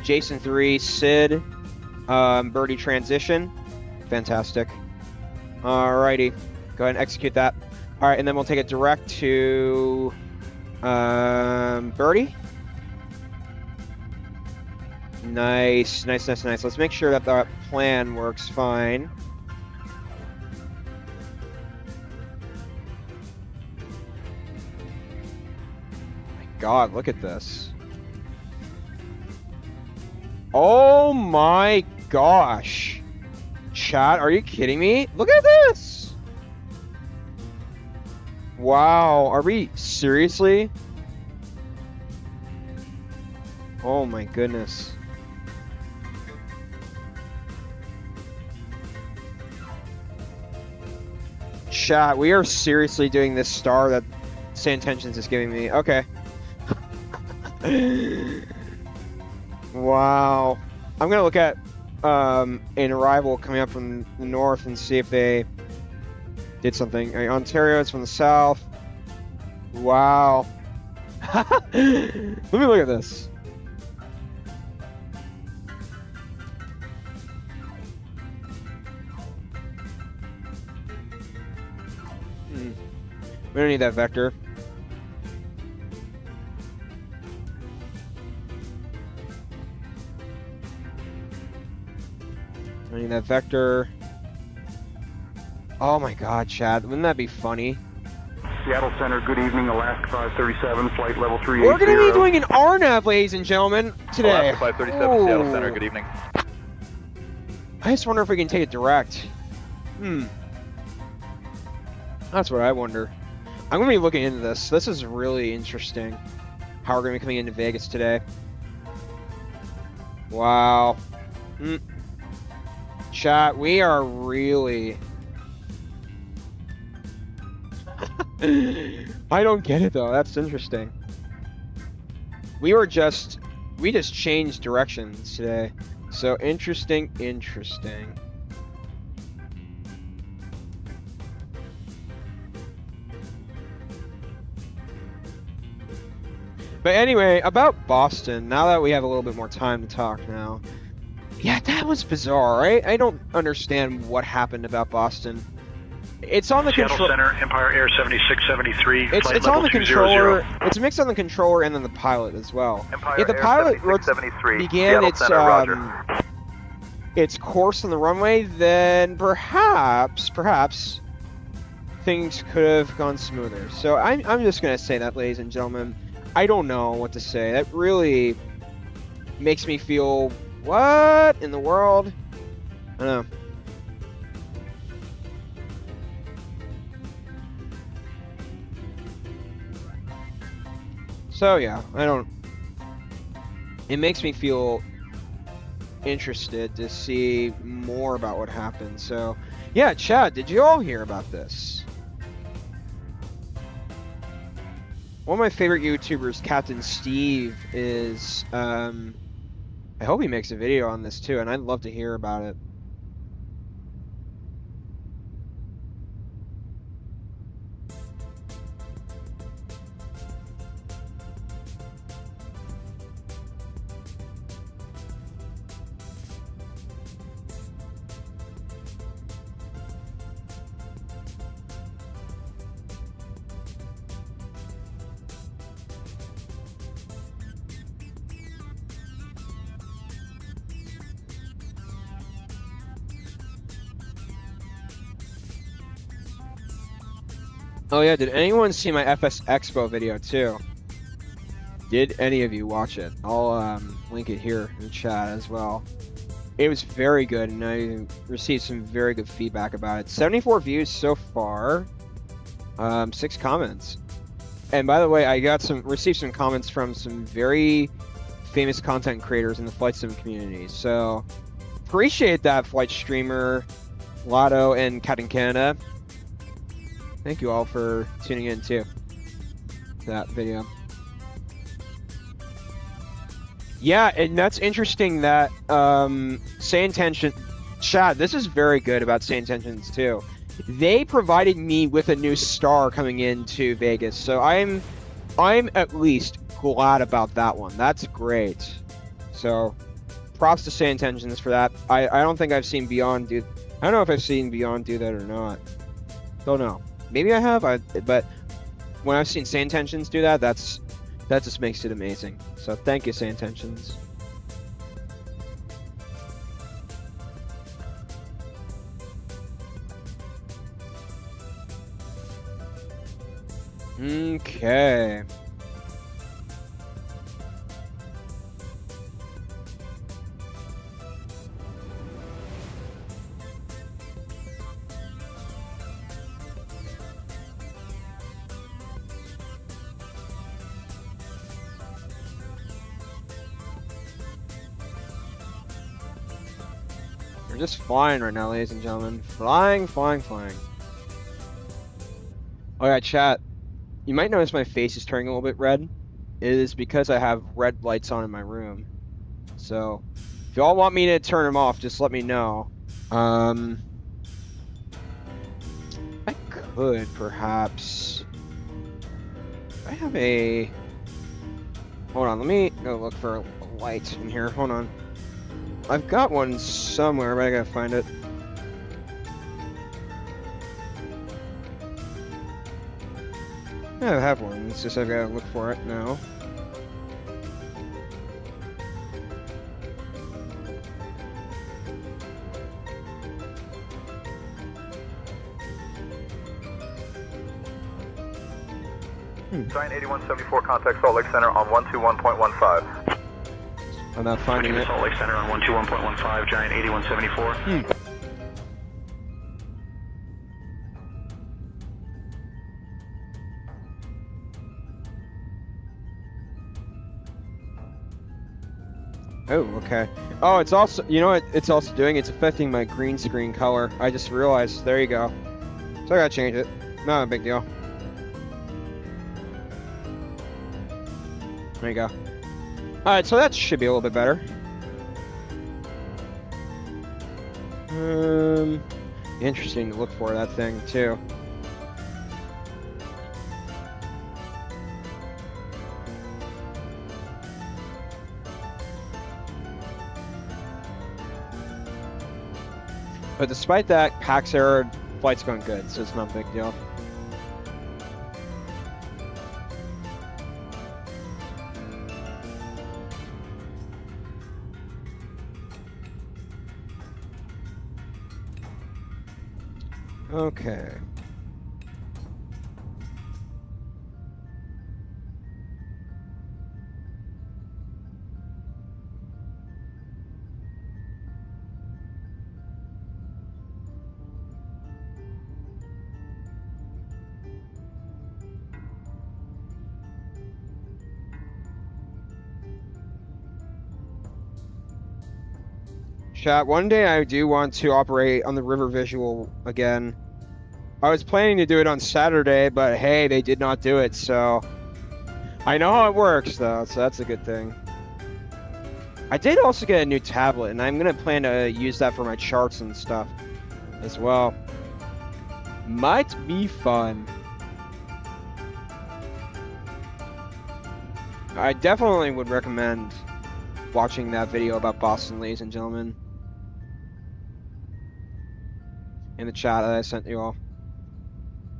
Jason 3 Sid Birdie transition. Fantastic. Alrighty. Go ahead and execute that. Alright, and then we'll take it direct to Birdie. Nice, nice, nice, nice. Let's make sure that that plan works fine. My God, look at this. Oh my gosh. Chat, are you kidding me? Look at this. Wow, are we seriously? Oh my goodness. Chat, we are seriously doing this star that SayIntentions is giving me. Okay. Wow. I'm gonna look at an arrival coming up from the north and see if they did something. Ontario, it's from the south. Wow. Let me look at this. We don't need that vector. I need that vector. Oh my god, Chad. Wouldn't that be funny? Seattle Center, good evening. Alaska 537, flight level 380. We're going to be doing an RNAV, ladies and gentlemen, today. Alaska 537, Seattle Center, good evening. I just wonder if we can take it direct. That's what I wonder. I'm going to be looking into this. This is really interesting. How we're going to be coming into Vegas today. Wow. Chat, we are really... I don't get it though. That's interesting. We just changed directions today. So interesting. But anyway, about Boston, now that we have a little bit more time to talk now. Yeah, that was bizarre. I don't understand what happened about Boston. It's on the Seattle Center, Empire Air 7673. It's on the controller. It's mixed on the controller and then the pilot as well. Empire if the Air pilot 7673, began Seattle its course on the runway, then perhaps things could have gone smoother. So I'm just gonna say that, ladies and gentlemen. I don't know what to say. That really makes me feel, what in the world? I don't know. So yeah, it makes me feel interested to see more about what happened. So yeah, Chad, did you all hear about this? One of my favorite YouTubers, Captain Steve, is I hope he makes a video on this too, and I'd love to hear about it. Oh yeah, did anyone see my FS Expo video too? Did any of you watch it? I'll link it here in the chat as well. It was very good, and I received some very good feedback about it. 74 views so far, 6 comments. And by the way, I received some comments from some very famous content creators in the flight sim community. So appreciate that, flight streamer, Lotto, and Cat in Canada. Thank you all for tuning in too. That video. Yeah, and that's interesting that SayIntentions, Chad, this is very good about SayIntentions too. They provided me with a new star coming into Vegas, so I'm at least glad about that one. That's great. So props to SayIntentions for that. I don't think I've seen Beyond do. I don't know if I've seen Beyond do that or not. Don't know. Maybe I have, but when I've seen SayIntentions do that, that just makes it amazing. So thank you, SayIntentions. Okay. We're just flying right now, ladies and gentlemen. Flying. Alright, chat. you might notice my face is turning a little bit red. It is because I have red lights on in my room. So if y'all want me to turn them off, just let me know. I could perhaps. I have a. Hold on, let me go look for a light in here. Hold on. I've got one somewhere, but I gotta find it. Yeah, I have one. It's just I've gotta look for it now. Giant 8174, contact Salt Lake Center on 121.15. I'm not finding it. Salt Lake Center on 121.15, Giant 8174. Oh, okay. Oh, it's also, you know what it's also doing? It's affecting my green screen color. I just realized. There you go. So I gotta change it. Not a big deal. There you go. Alright, so that should be a little bit better. Interesting to look for that thing, too. But despite that, PAX error, flight's going good, so it's not a big deal. Okay. Chat, one day I do want to operate on the river visual again. I was planning to do it on Saturday, but hey, they did not do it, so I know how it works, though, so that's a good thing. I did also get a new tablet, and I'm going to plan to use that for my charts and stuff as well. Might be fun. I definitely would recommend watching that video about Boston, ladies and gentlemen. In the chat that I sent you all.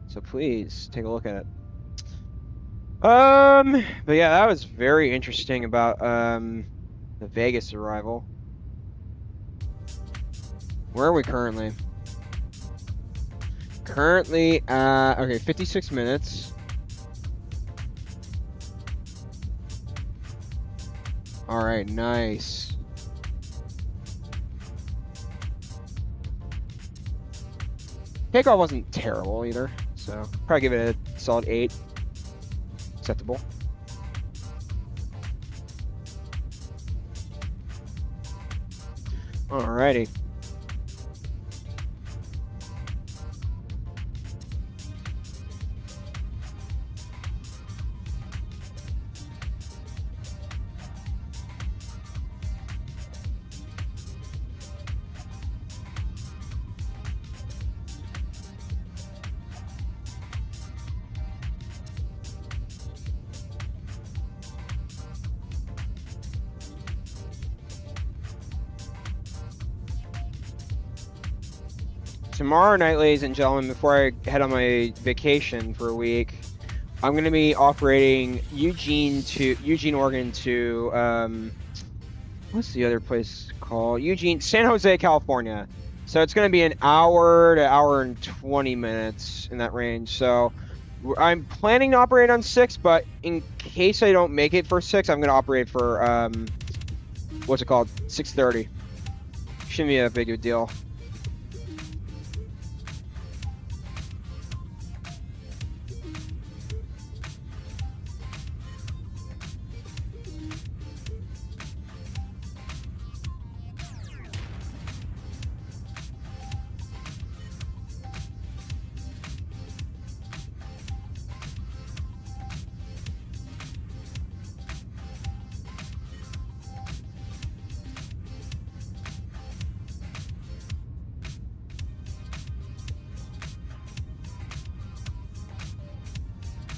So please take a look at it. But yeah, that was very interesting about the Vegas arrival. Where are we currently? Currently okay, 56 minutes. All right, nice. Takeoff wasn't terrible either, so probably give it a solid 8. Acceptable. Alrighty. Tomorrow night, ladies and gentlemen, before I head on my vacation for a week, I'm going to be operating Eugene, Oregon to, what's the other place called? San Jose, California. So it's going to be an hour to hour and 20 minutes in that range. So I'm planning to operate on 6, but in case I don't make it for 6, I'm going to operate for, what's it called? 6:30. Shouldn't be a big of a deal.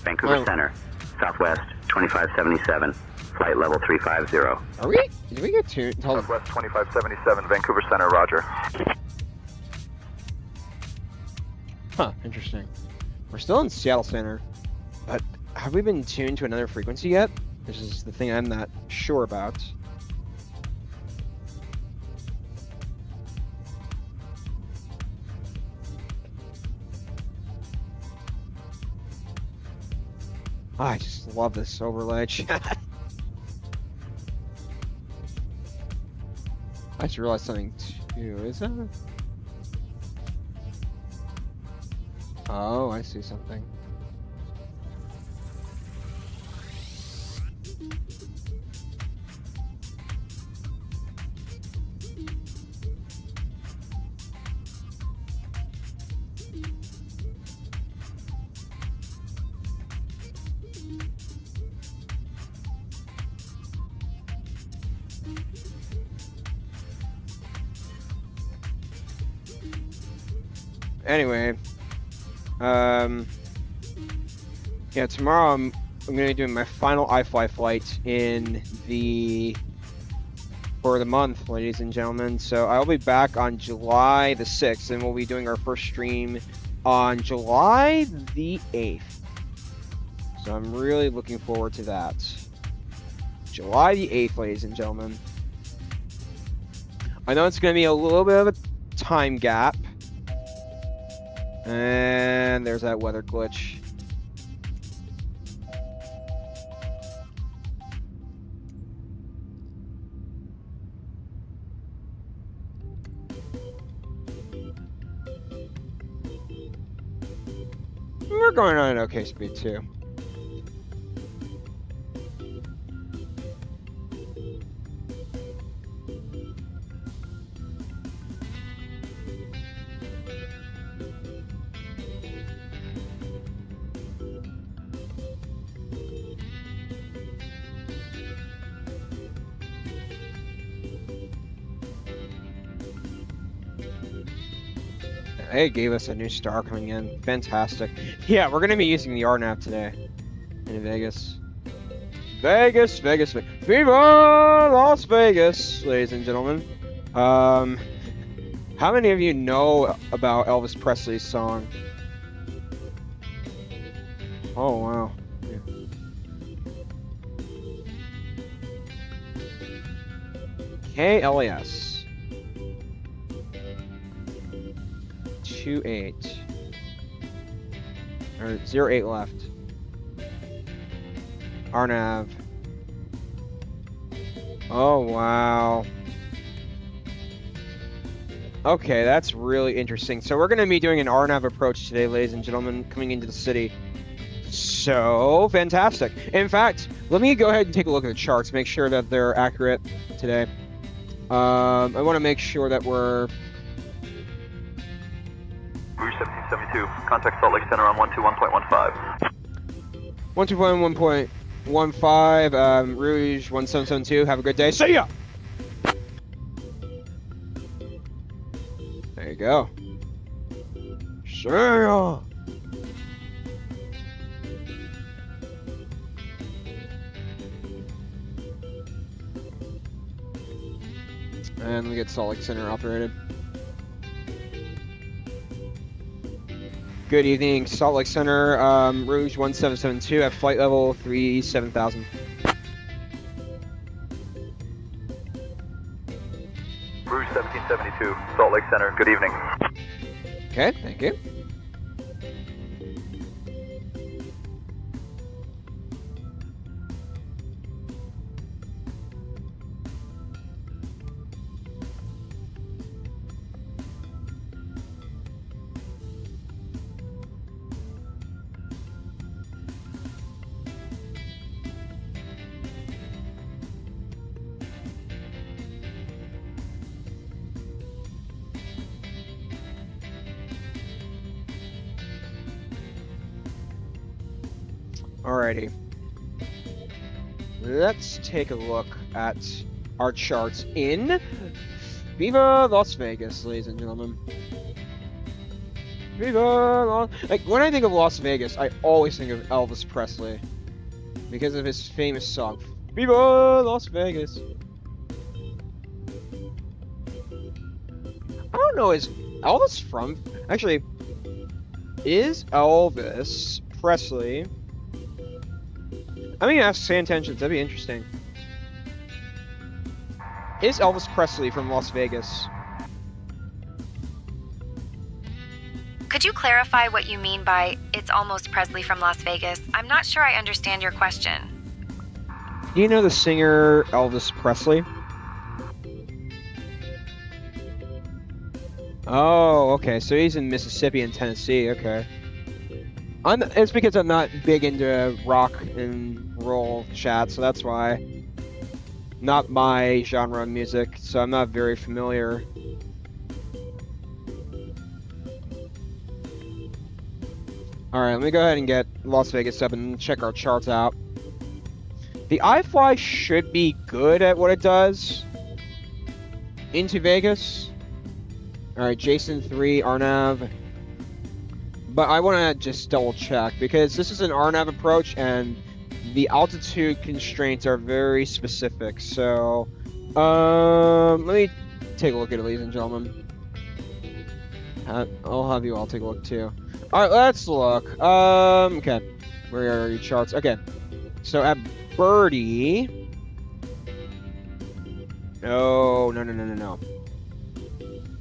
Vancouver Center, Southwest 2577, flight level 350. Are we? Did we get to Southwest 2577, Vancouver Center, roger. Huh, interesting. We're still in Seattle Center, but have we been tuned to another frequency yet? This is the thing I'm not sure about. I just love this overlay chat. I just realized something too. Is that? Oh, I see something. Anyway, yeah, tomorrow I'm going to be doing my final iFLY flight for the month, ladies and gentlemen. So I'll be back on July the 6th, and we'll be doing our first stream on July the 8th. So I'm really looking forward to that. July the 8th, ladies and gentlemen. I know it's going to be a little bit of a time gap. And there's that weather glitch. We're going on an okay speed too. They gave us a new star coming in. Fantastic. Yeah, we're going to be using the RNAV today in Vegas. Vegas. Viva Las Vegas, ladies and gentlemen. How many of you know about Elvis Presley's song? Oh, wow. Yeah. KLAS. 28 or 08 left. RNAV. Oh wow. Okay, that's really interesting. So we're going to be doing an RNAV approach today, ladies and gentlemen, coming into the city. So fantastic. In fact, let me go ahead and take a look at the charts, make sure that they're accurate today. I want to make sure that we're Rouge 1772, contact Salt Lake Center on 121.15. 121.15, Rouge 1772, have a good day. See ya! There you go. See ya! And we get Salt Lake Center operated. Good evening, Salt Lake Center, Rouge 1772 at flight level 37,000. Rouge 1772, Salt Lake Center, good evening. Okay, thank you. Alrighty. Let's take a look at our charts in Viva Las Vegas, ladies and gentlemen. Viva! Like, when I think of Las Vegas, I always think of Elvis Presley. Because of his famous song, Viva Las Vegas. I don't know, is Elvis from... Actually, is Elvis Presley... I'm gonna ask SayIntentions, that'd be interesting. Is Elvis Presley from Las Vegas? Could you clarify what you mean by it's almost Presley from Las Vegas? I'm not sure I understand your question. Do you know the singer Elvis Presley? Oh, okay, so he's in Mississippi and Tennessee, okay. It's because I'm not big into rock and roll chat, so that's why. Not my genre of music, so I'm not very familiar. Alright, let me go ahead and get Las Vegas up and check our charts out. The iFLY should be good at what it does. Into Vegas. Alright, Jason 3, RNAV. But I want to just double check, because this is an RNAV approach, and the altitude constraints are very specific. So, let me take a look at it, ladies and gentlemen. I'll have you all take a look, too. Alright, let's look. Okay. Where are your charts? Okay. So at Birdie... No.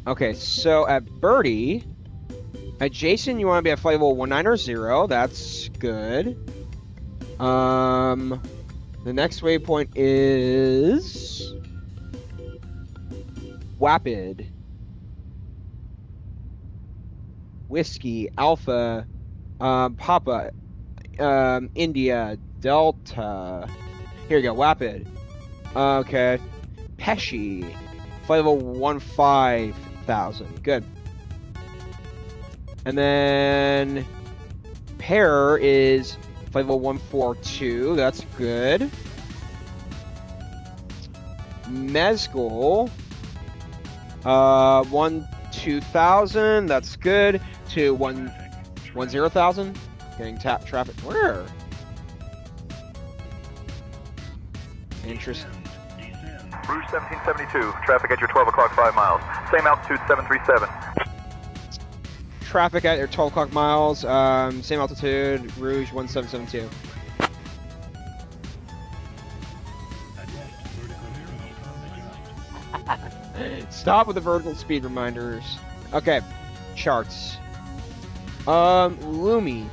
Okay, so at Birdie... At Jason, you want to be at flight level 190. That's good. The next waypoint is... Wapid. Whiskey, Alpha, Papa, India, Delta. Here we go, Wapid. Okay. Pesci. Flight level 15,000. Good. And then Pear is flight level 142. That's good. Mezcal. 2,000. That's good. To 10,000. Getting traffic. Where? Interesting. Rouge 1772. Traffic at your 12 o'clock 5 miles. Same altitude 737. Traffic at your 12 o'clock miles. Same altitude. Rouge 1772. Stop with the vertical speed reminders. Okay, charts. Lumi.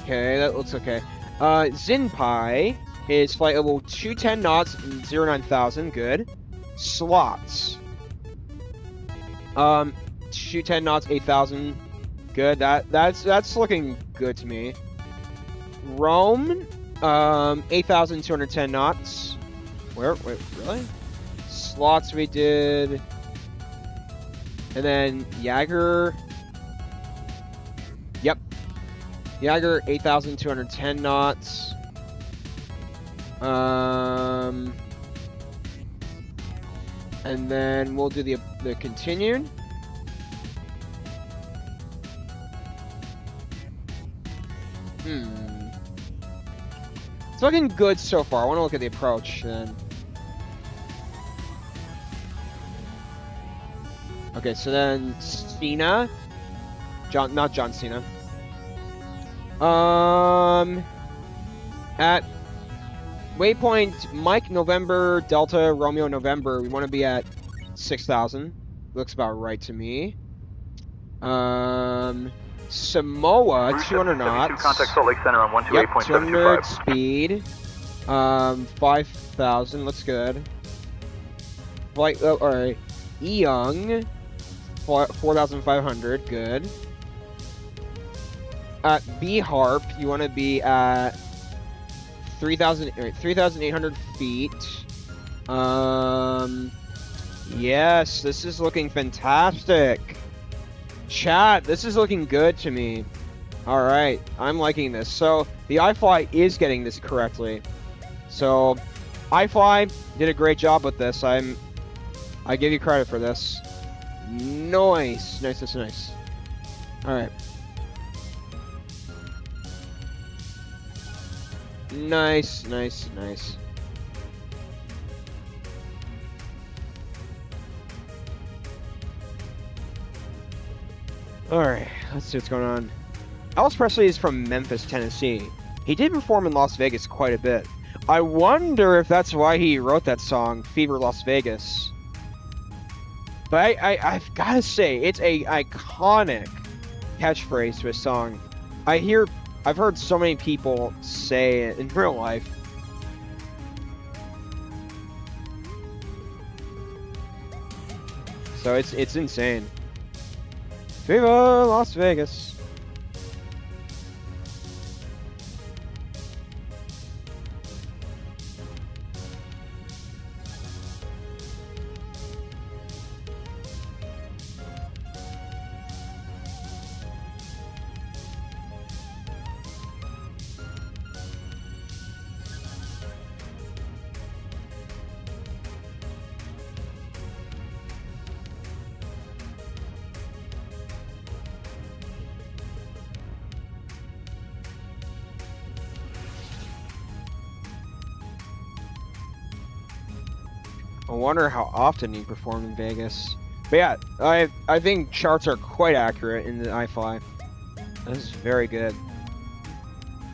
Okay, that looks okay. Zinpai is flight level 210 knots, 09,000. Good. Slots. 210 knots, 8,000. Good. That's looking good to me. Rome. 8,210 knots. Wait, really? Slots we did. And then Jaeger. Yep. Jaeger 8,210 knots. And then we'll do the continued. It's looking good so far. I want to look at the approach then. Okay, so then Cena. Not John Cena. At waypoint Mike November Delta Romeo November, we want to be at 6,000. Looks about right to me. Samoa 200 knots. Contact Salt Lake Center on 128.725. 200 speed. 5,000. Looks good. Flight. Oh, all right. Young. 4,500. Good. At B Harp, you want to be at 3,800 feet. Yes, this is looking fantastic. Chat, this is looking good to me. All right, I'm liking this. So the iFLY is getting this correctly. So iFLY did a great job with this. I give you credit for this. Nice. All right. Nice, nice, nice. All right, let's see what's going on. Elvis Presley is from Memphis, Tennessee. He did perform in Las Vegas quite a bit. I wonder if that's why he wrote that song, Fever Las Vegas. But I've got to say, it's a iconic catchphrase to a song. I've heard so many people say it in real life. So it's insane. Viva Las Vegas. I wonder how often he performed in Vegas. But yeah, I think charts are quite accurate in the iFLY. This is very good.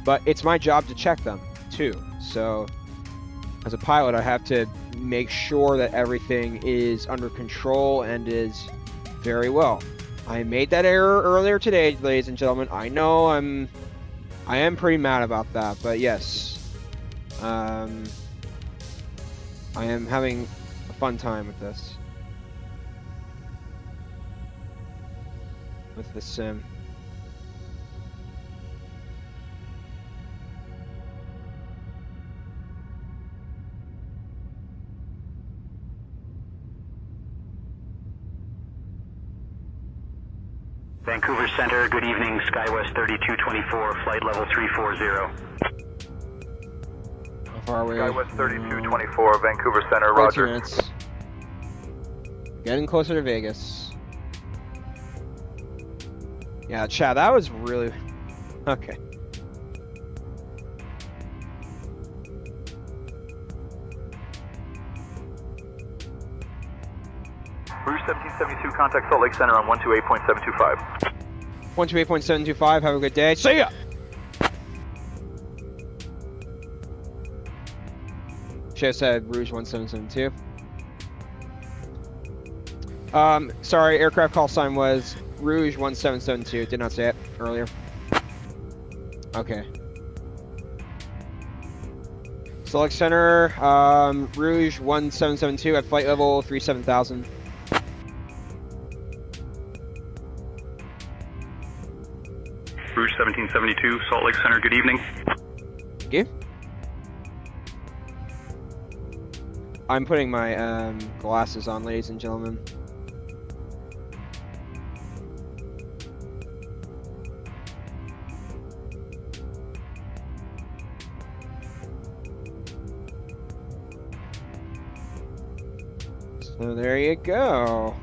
But it's my job to check them, too. So, as a pilot, I have to make sure that everything is under control and is very well. I made that error earlier today, ladies and gentlemen. I know I am pretty mad about that, but yes. I am having a fun time with this. With the sim. Vancouver Center, good evening, SkyWest 3224, flight level 340. How far away? SkyWest 3224, Vancouver Center, About roger. 2 minutes. Getting closer to Vegas. Yeah, chat, that was really... Okay. Rouge 1772, contact Salt Lake Center on 128.725. 128.725, have a good day. See ya! Should have said Rouge 1772. Sorry, aircraft call sign was Rouge 1772. Did not say it earlier. Okay. Salt Lake Center, Rouge 1772 at flight level 37,000. Rouge 1772, Salt Lake Center, good evening. Thank you. I'm putting my glasses on, ladies and gentlemen. So there you go.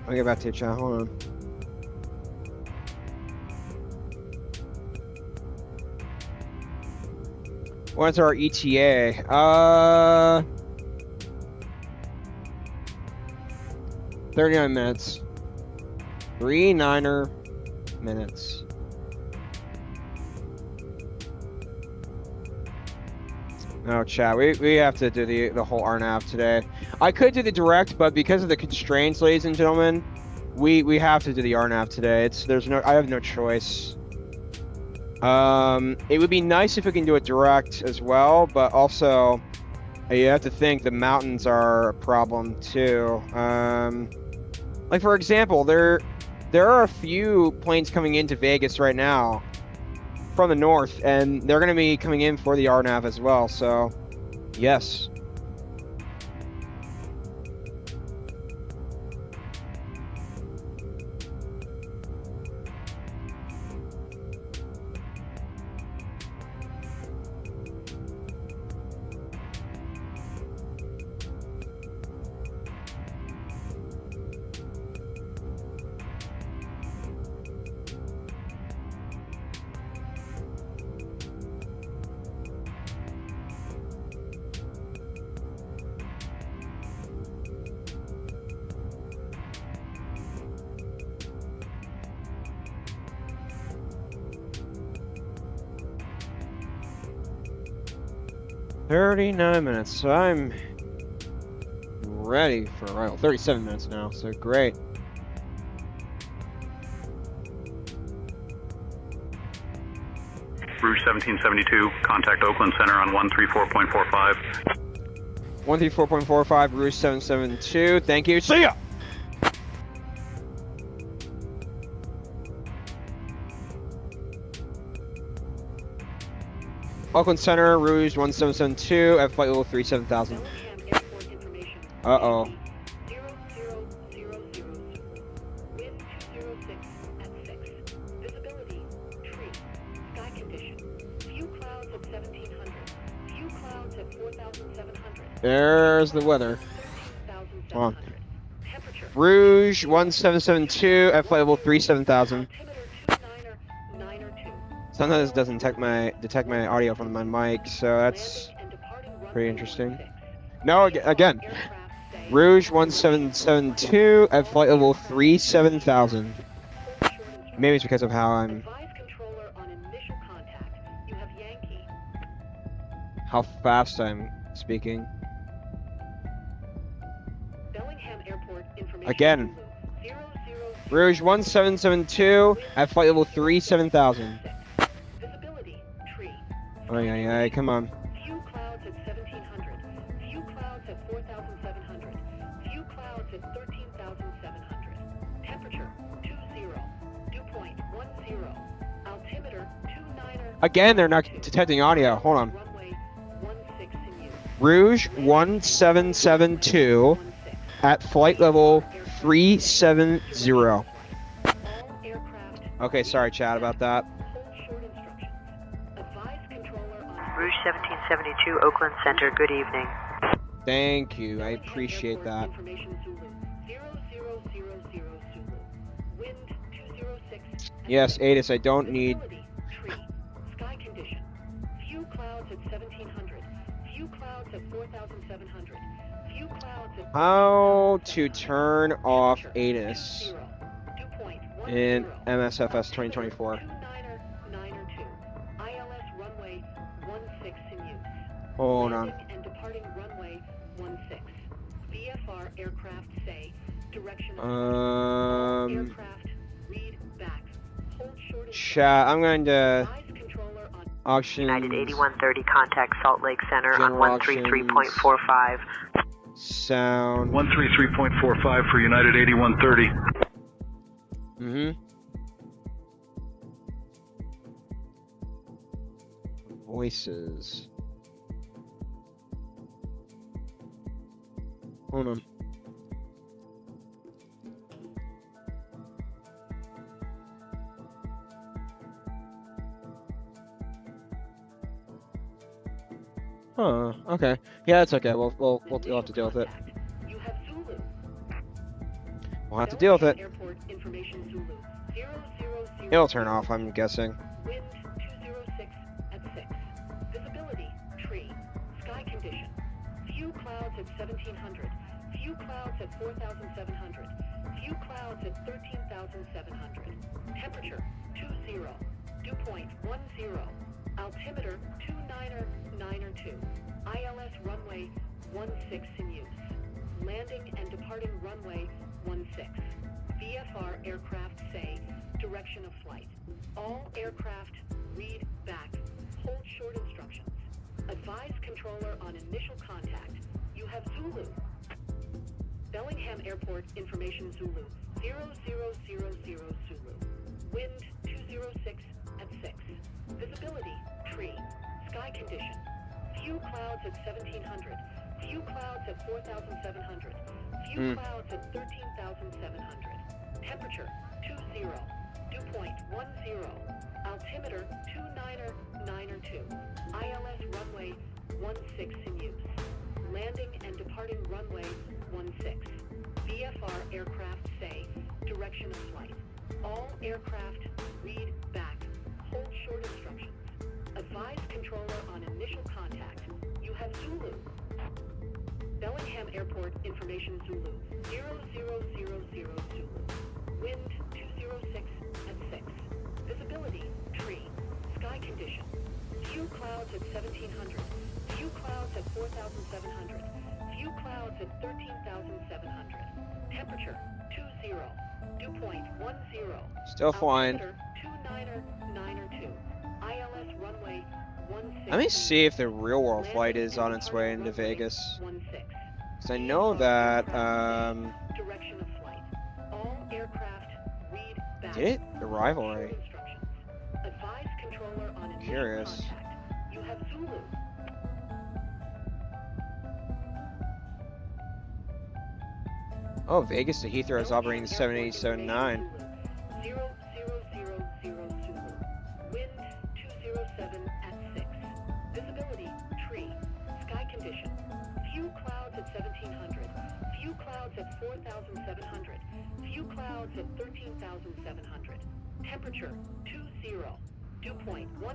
I'll get back to you, chat. Hold on. What's our ETA? 39 minutes. 39 minutes. No, chat. We have to do the whole RNAV today. I could do the direct, but because of the constraints, ladies and gentlemen, we have to do the RNAV today. I have no choice. It would be nice if we can do it direct as well, but also you have to think the mountains are a problem too. Like for example, there are a few planes coming into Vegas right now from the north, and they're going to be coming in for the RNAV as well. So, yes. $39 minutes, so I'm ready for arrival. 37 minutes now, so great. Rouge 1772, contact Oakland Center on 134.45. 134.45, Rouge 772, thank you, see ya! Auckland Center, Rouge 1772, at flight level 37,000. Uh-oh. There's the weather. Come on. Rouge 1772, at flight level 37,000. Sometimes it doesn't detect my audio from my mic, so that's pretty interesting. No, again, Rouge 1772 at flight level 37,000. Maybe it's because of how fast I'm speaking. Again, Rouge 1772 at flight level 37,000. Oh yeah, come on. Few clouds at 1,700. Few clouds at 4,700. Few clouds at 13,700. Temperature 20. Dew point 10. Altimeter 29er. Again, they're not detecting audio. Hold on. Rouge 1772 at flight level 370. Okay, sorry, chat, about that. Rouge 1772, Oakland Center, good evening. Thank you, I appreciate that. Yes, Adis, I don't need... Sky condition. Few clouds at 1,700. Few clouds at 4,700. Few clouds at... How to turn off Adis in MSFS 2024. Hold on. And departing runway 16. VFR aircraft say direction aircraft read back. Hold short chat, I'm going to options. United 8130, contact Salt Lake Center on 133.45. Sound 133.45 for United 8130. Voices. Hold on. Huh, okay. Yeah, it's okay. We'll have to deal with it. We'll have to deal with it. Airport information Zulu 000. It'll turn off, I'm guessing. Wind 206 at 6. Visibility tree. Sky condition. Few clouds at 1700. Few clouds at 4700. Few clouds at 13700. Temperature 20. Dew point 10. Altimeter 292. ILS runway 16 in use. Landing and departing runway 16. VFR aircraft say direction of flight. All aircraft read back. Hold short instructions. Advise controller on initial contact. You have Zulu. Bellingham Airport information Zulu 0000 Zulu. Wind 206 at 6. Visibility tree. Sky condition. Few clouds at 1700. Few clouds at 4700. Few clouds at 13700. Temperature 20. Dew point 10. Altimeter 292. ILS runway 16 in use. Landing and departing runway 16. VFR aircraft say direction of flight. All aircraft read back. Hold short instructions. Advise controller on initial contact. You have Zulu. Bellingham Airport information Zulu 0000 Zulu. Wind 206 at 6. Visibility tree. Sky condition. Few clouds at 1700. Few clouds at 4700. Few clouds at 13700. Temperature 20. Dew point 10. Still flying. 292. ILS runway 16. Let me see if the real world flight is on its way into Vegas. Because I know that, Direction of flight. All aircraft read back. did it? The rivalry. Advise controller on initial Curious. contact. You have Zulu. Oh, Vegas to Heathrow is operating the 787-9. 0000 Zulu. Wind 207 at 6. Visibility tree. Sky condition. Few clouds at 1700. Few clouds at 4700. Few clouds at 13700. Temperature 20. Dew point 10.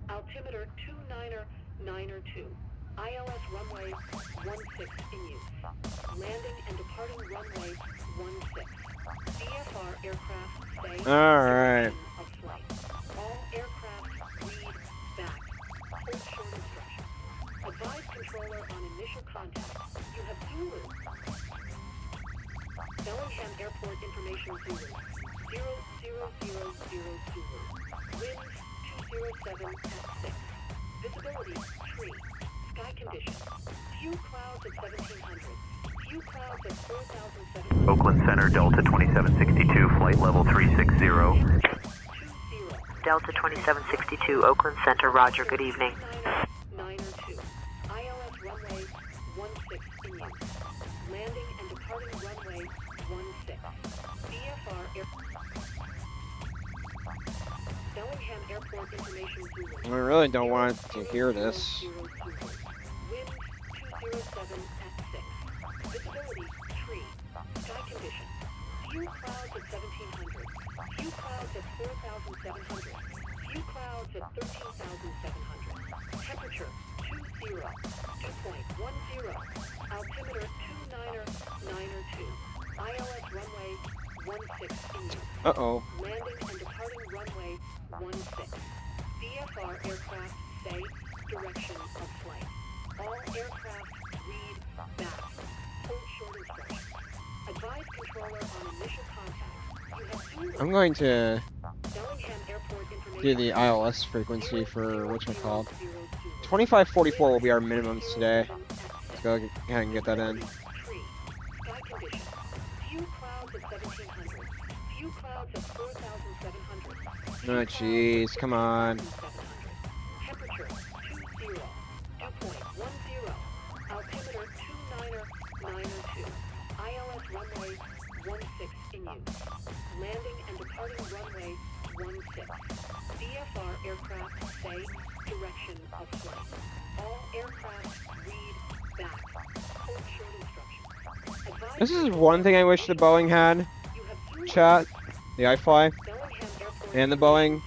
Altimeter 292. ILS runway 16 in use. Landing and departing runway 16. VFR aircraft stay Alright. of flight. All aircraft read back. Hold short instructions. Advise controller on initial contact. You have Zulu. Bellingham Airport information Zulu 0000 Zulu. Wind 207 at 6. Visibility tree. Sky condition. Few clouds at 1700. Few clouds at 4700. Oakland Center, Delta 2762, flight level 360. 20. Delta 2762, Oakland Center, roger, good evening. 92. ILS runway 16 in use. Landing and departing runway 16. VFR air. Bellingham Airport information Zulu. I really don't want to hear this. Wind 207 at 6. Visibility tree. Sky condition. Few clouds at 1700. Few clouds at 4700. Few clouds at 13700. Temperature 20. Dew point 10. Altimeter 292. ILS runway 16 in use. Uh-oh. Landing and departing runway 16. VFR aircraft say direction of flight. All aircraft read back. Hold short instructions. Advise controller on initial contact. You have Zulu. I'm going to Bellingham Airport information. do the ILS frequency for whatchamacallit. 2544 will be our minimums today. Let's go ahead and get that in. Tree. Sky condition. Few clouds at 1700. Few clouds at 4700. Oh, jeez. Come on. Temperature 20. Dew point 10. Altimeter 292. ILS runway 16 in use. Landing and departing runway 16. VFR aircraft say direction of flight. All aircraft read back. Hold short instructions. This is one thing I wish the Boeing had, chat, the iFLY, and the Boeing,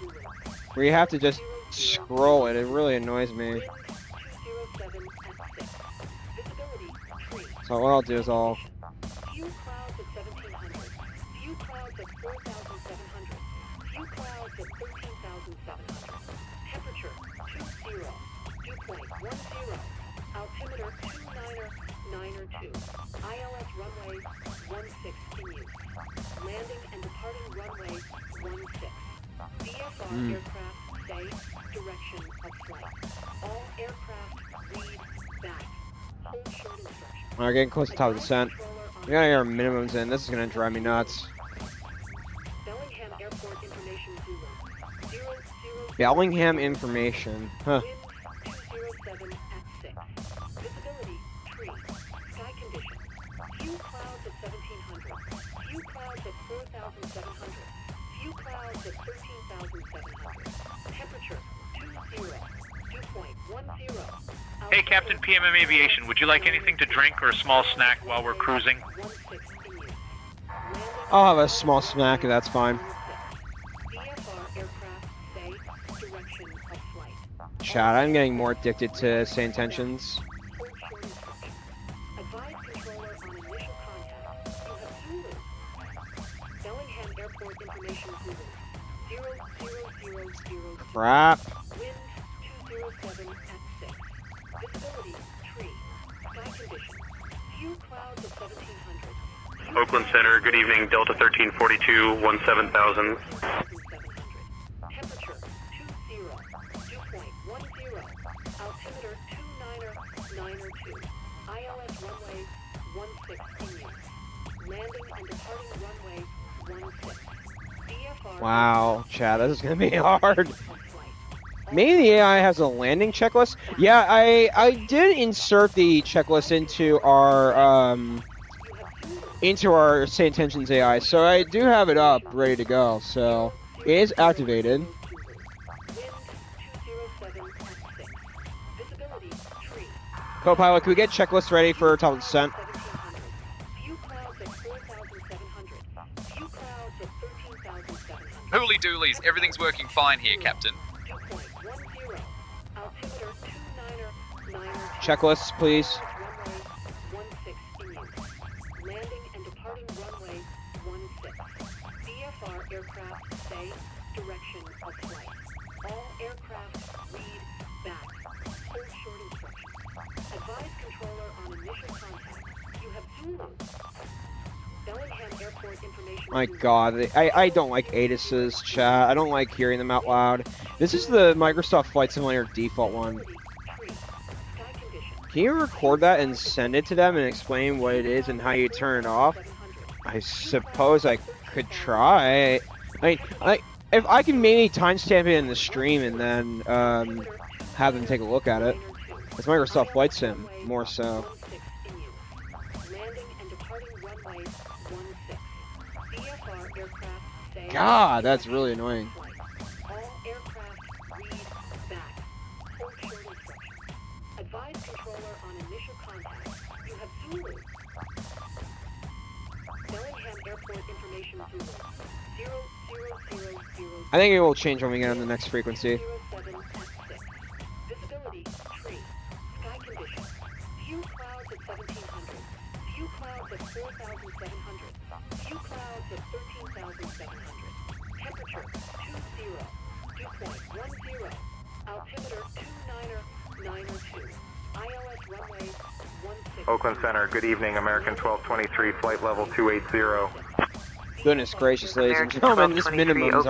where you have to just scroll it. It really annoys me. So what I'll do is I'll... Few clouds at 1700. Few clouds at 4700. Few clouds at 13,700. Temperature 20. Dew point 10. Altimeter 29er 2. ILS runway 16 in use. Landing and departing runway 16. VFR aircraft say direction of flight. All aircraft read back. Hold short instructions. We're getting close to top of the descent. We gotta get our minimums in. This is gonna drive me nuts. Bellingham Airport information Zulu. 00. Bellingham information. Huh. Wind 207 at 6. Visibility tree. Sky condition. Few clouds at 1700. Few clouds at 4,700. Few clouds at 13,700. Temperature 20. Dew point 10. Hey, Captain PMM Aviation, would you like anything to drink or a small snack while we're cruising? I'll have a small snack, and that's fine. Chat, I'm getting more addicted to SayIntentions. Crap. Wind 207 at 6. Visibility tree. Sky condition. Few clouds at 1700. Oakland Center, good evening, Delta 1342, 17,000. Temperature 20. Dew point 10. Altimeter 29er 2. ILS runway 16 in use. Landing and departing runway 16. VFR. Wow, chat, this is gonna be hard. Maybe the AI has a landing checklist. Yeah, I did insert the checklist into our SayIntentions AI, so I do have it up, ready to go. So it is activated. Wind 207 at 6. Visibility tree. Copilot, can we get checklist ready for top of descent? Few clouds at 4,700. Few clouds at 13,700. Holy doolies, everything's working fine here, Captain. Dew point 10. Altimeter 29er. Checklists, please. Runway 16 in use. Landing and departing runway 16. VFR aircraft say direction of flight. All aircraft read back. Hold short instructions. Advise controller on initial contact. You have Zulu. Bellingham Airport information. My God, I don't like ATIS's, chat. I don't like hearing them out loud. This is the Microsoft Flight Simulator default one. Can you record that and send it to them and explain what it is and how you turn it off? I suppose I could try. If I can maybe timestamp it in the stream and then have them take a look at it. It's Microsoft Flight Sim, more so. God, that's really annoying. All aircraft read back. Hold short instructions. Advise controller on initial contact. You have Zulu. Bellingham Airport information Zulu. 0000. I think it will change when we get on the next frequency. 07 at 6. Visibility tree. Sky condition. Few clouds at 1700. Few clouds at 4,700. Few clouds at 13,700. Temperature 20. Dew point 10. Altimeter 29er 2. ILS runway 16. Oakland Center, good evening, American 1223, flight level 280. Goodness gracious, ladies and gentlemen, this minimums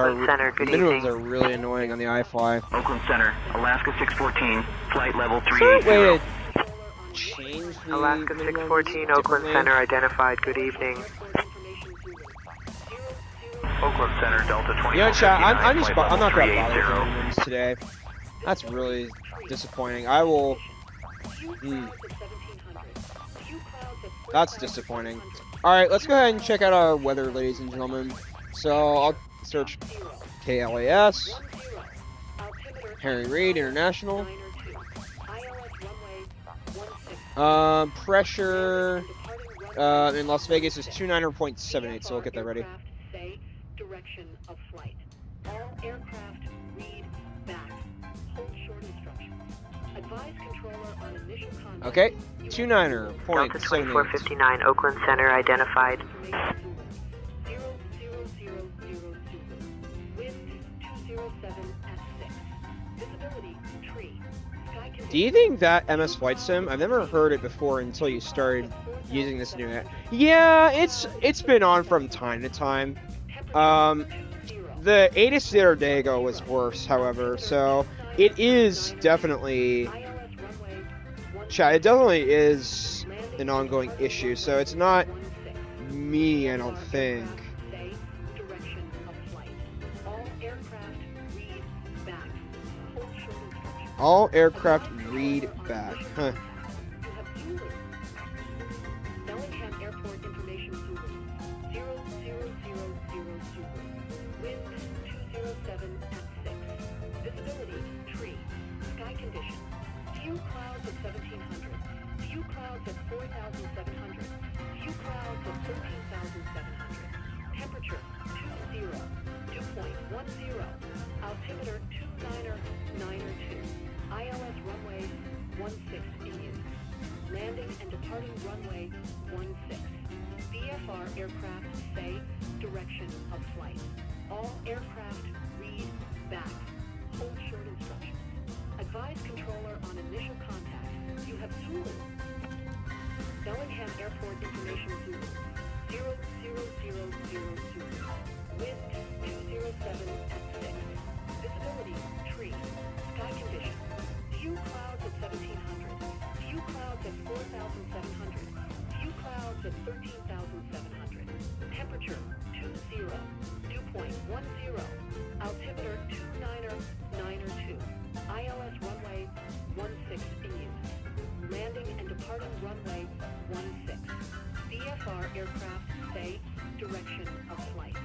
are really annoying on the iFLY. Oakland Center, Alaska 614, flight level Is there a 380. way to change the Alaska 614, Oakland differently? Center identified. Good evening. Oakland Center, Delta 24. You know, chat, I'm not gonna bother with minimums today. That's really disappointing. I will. That's disappointing. Alright, let's go ahead and check out our weather, ladies and gentlemen. So, I'll search KLAS, Harry Reid International, pressure, in Las Vegas is 29.78, so we'll get that ready. Say direction of flight. All aircraft read back. Hold short instructions. Advise controller on initial contact. Okay, Delta 29.78. 2459 Oakland Center identified. 00000. Wind 207 at 6. Visibility tree. Sky conditions. Do you think that MS Flight Sim? I've never heard it before until you started using this new app. Yeah, it's been on from time to time. The ATIS the other day ago was worse, however, so it is definitely. It definitely is an ongoing issue, so it's not me, I don't think. All aircraft read back. Huh. Bellingham Airport information Zulu. 00000. Wind 207 at 6. Visibility tree. Sky condition. Few clouds at 1700. Few clouds at 4700. Few clouds at 13,700. Temperature 20. Dew point 10. Altimeter 2992. ILS runway 16 in use. Landing and departing runway 16. VFR aircraft say direction of flight. All aircraft read back. Hold short instructions. Advise controller on initial contact. You have Zulu. Bellingham Airport information Zulu. 00000. Wind 207 at 6. Visibility tree. Sky condition. Few clouds at 1700. Few clouds at 4,700. Few clouds at 13,700. Temperature 20. Dew point 10. Altimeter 292. ILS runway 16 in use. Landing and departing runway 16. VFR aircraft say direction of flight.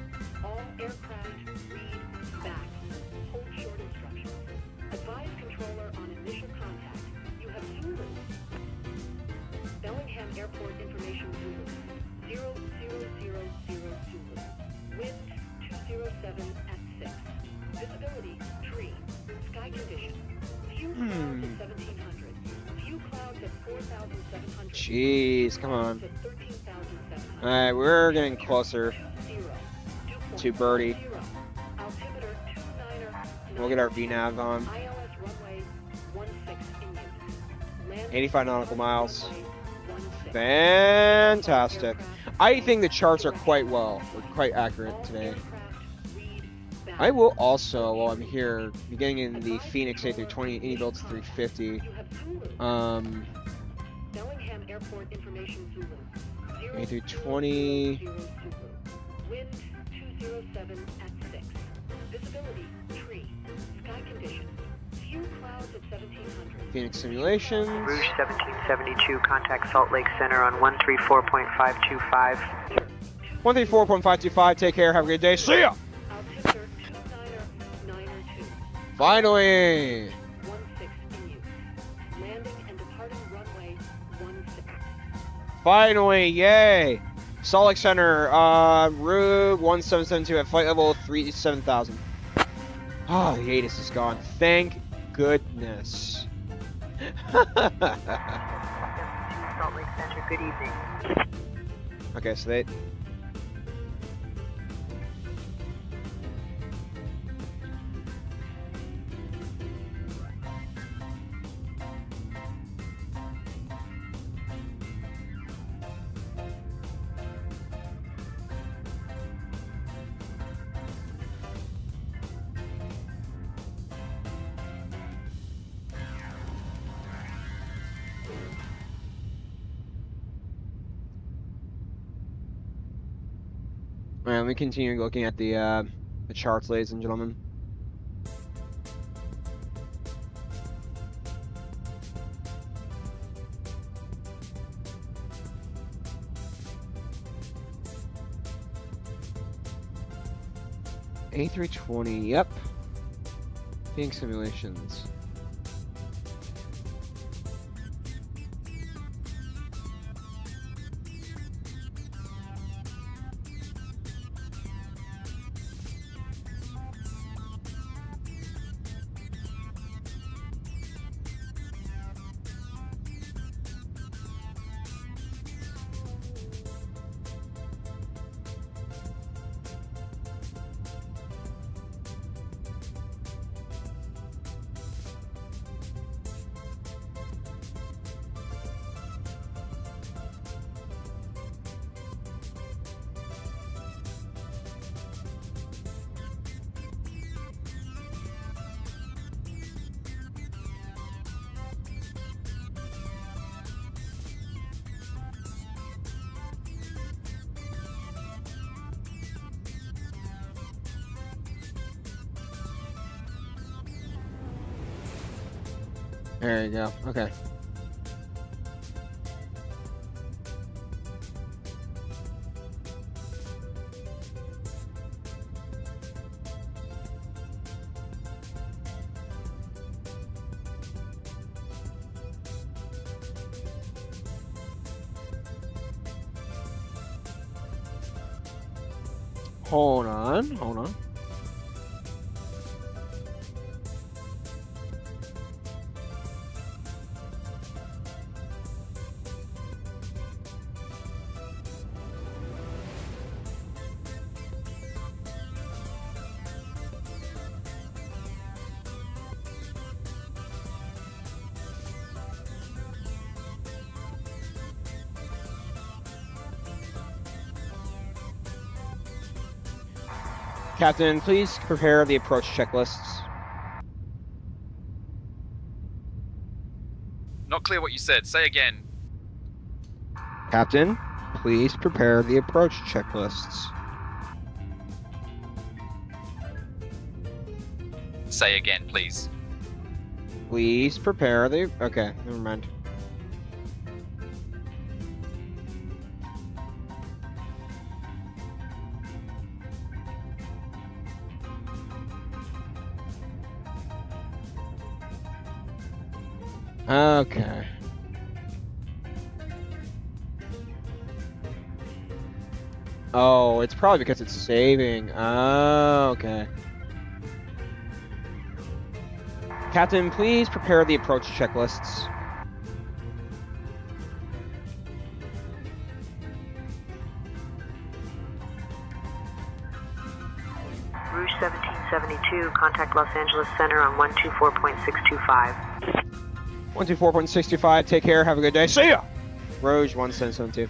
All aircraft read back. Hold short instructions. Advise controller on initial contact. You have Zulu. Bellingham Airport information Zulu. 00000 Zulu. Wind 207 at 6. Visibility tree. Sky condition. Few clouds at 1700. Few clouds at 4,700. Jeez, come on. Alright, we're getting closer to Birdie. We'll get our VNAV on. 85 nautical miles. Fantastic. I think the charts are quite accurate today. I will also, while I'm here, be getting in the Phoenix A320 any-builds 350. A320. Wind 207 at 6. Visibility tree. Sky condition. Few clouds at 1700. Phoenix simulations. Rouge 1772, contact Salt Lake Center on 134.525. 134.525, take care, have a good day, see ya! Finally! 16 in use. Landing and departing runway 16. Finally, yay! Salt Lake Center, Rube 1772 at flight level 37,000. Oh, the ATIS is gone. Thank goodness. Salt Lake Center, good evening. Okay, so they... Alright, let me continue looking at the charts, ladies and gentlemen. A320, yep. Phoenix simulations. There you go. Okay. Hold on, hold on. Captain, please prepare the approach checklists. Not clear what you said. Say again. Captain, please prepare the approach checklists. Say again, please. Please prepare the... Okay, never mind. Okay. Oh, it's probably because it's saving. Oh, okay. Captain, please prepare the approach checklists. Rouge 1772, contact Los Angeles Center on 124.625. 124.625, take care, have a good day. See ya! Rouge 1772.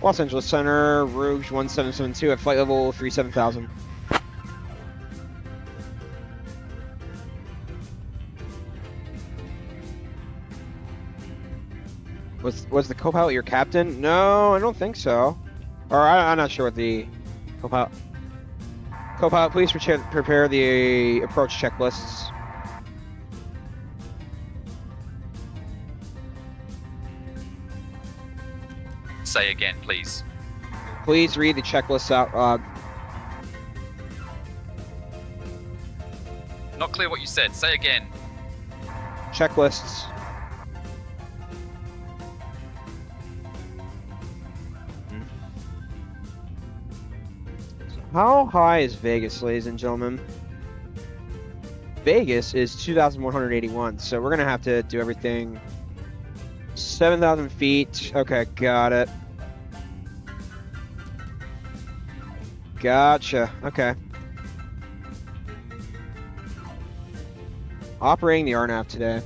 Los Angeles Center, Rouge 1772 at flight level 37,000. Was the co-pilot your captain? No, I don't think so. Or I'm not sure what the co-pilot. Co-pilot, please prepare the approach checklists. Say again, please. Please read the checklists out loud. Not clear what you said. Say again. Checklists. How high is Vegas, ladies and gentlemen? Vegas is 2,181, so we're gonna have to do everything 7,000 feet. Okay, got it. Gotcha. Okay. Operating the RNAV today.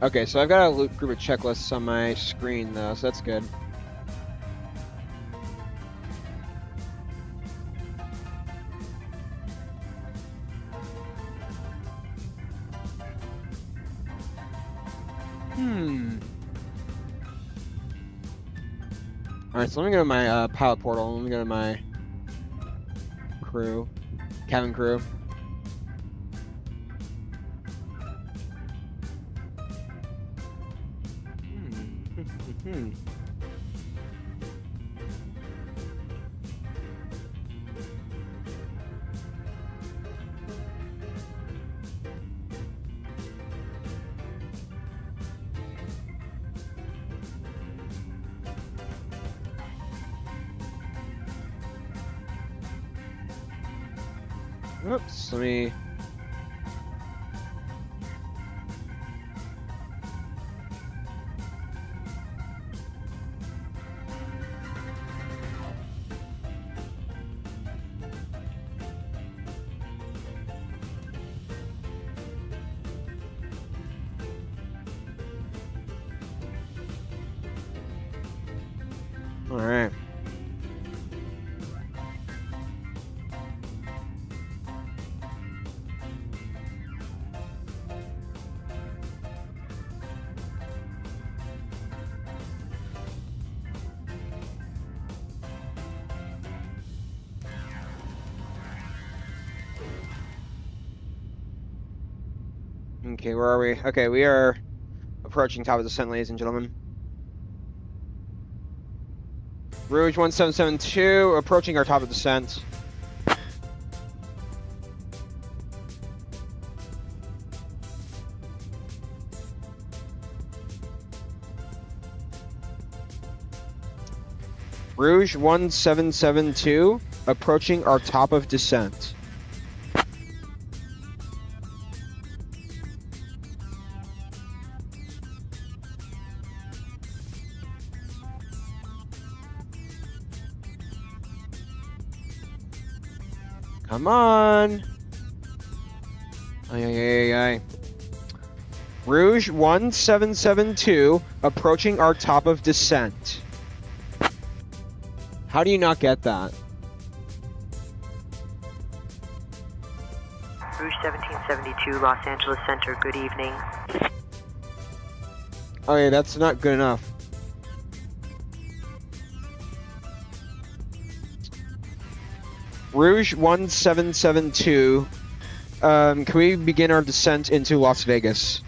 Okay, so I've got a loop group of checklists on my screen though, so that's good. Alright, so let me go to my pilot portal. Let me go to my crew, cabin crew. Oops, let me... All right. Okay, where are we? Okay, we are approaching top of descent, ladies and gentlemen. Rouge 1772, approaching our top of descent. Rouge 1772, approaching our top of descent. Come on. Aye. Rouge 1772, approaching our top of descent. How do you not get that? Rouge 1772, Los Angeles Center, good evening. Okay, that's not good enough. Rouge 1772, can we begin our descent into Las Vegas?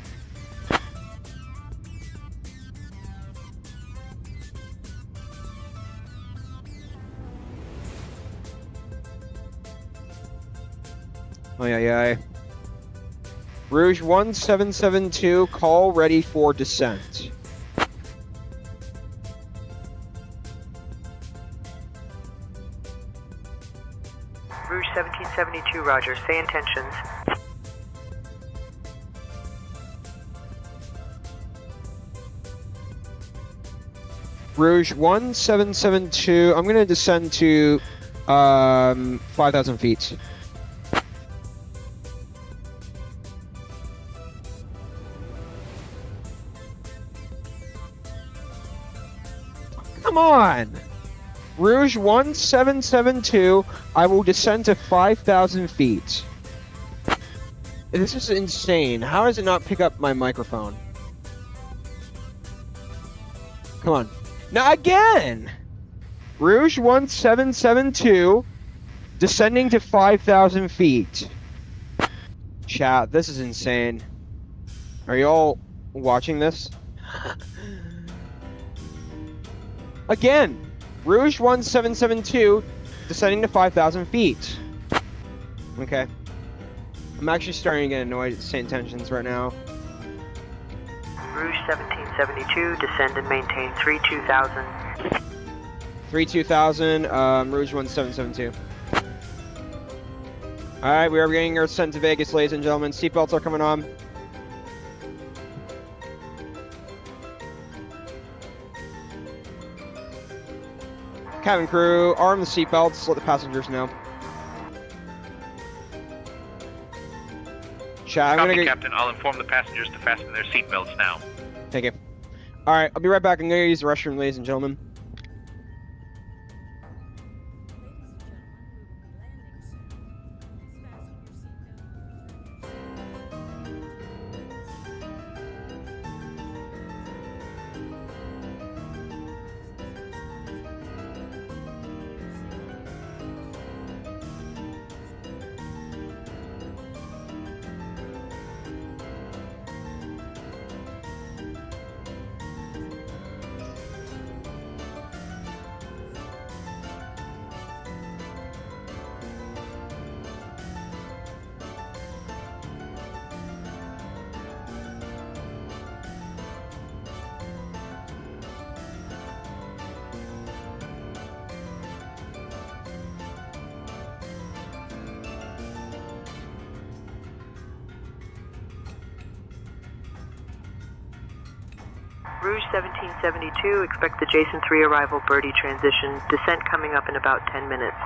Aye. Rouge 1772, call ready for descent. Rouge 1772, roger. Say intentions. Rouge 1772, I'm going to descend to 5,000 feet. Come on! Rouge 1772, I will descend to 5,000 feet. This is insane. How does it not pick up my microphone? Come on. Now again! Rouge 1772, descending to 5,000 feet. Chat, this is insane. Are you all watching this? Again! Rouge 1772, descending to 5,000 feet. Okay. I'm actually starting to get annoyed at SayIntentions right now. Rouge 1772, descend and maintain 32,000. 32,000, Rouge 1772. Alright, we are getting our descent to Vegas, ladies and gentlemen. Seatbelts are coming on. Cabin crew, arm the seatbelts, let the passengers know. Chat, Copy, Captain. I'll inform the passengers to fasten their seatbelts now. Thank you. Alright, I'll be right back. I'm going to use the restroom, ladies and gentlemen. Rouge 1772, expect the Jason 3 arrival, Birdie transition. Descent coming up in about 10 minutes.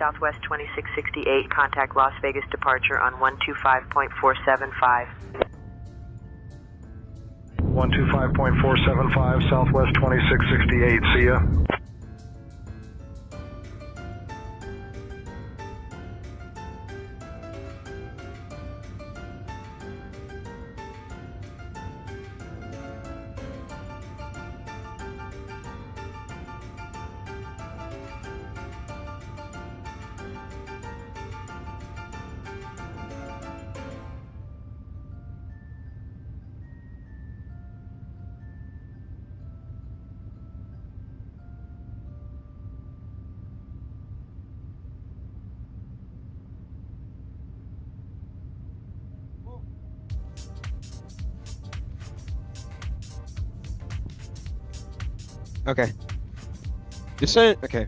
Southwest 2668, contact Las Vegas departure on 125.475. 125.475, Southwest 2668, see ya. Okay. Descend. Okay.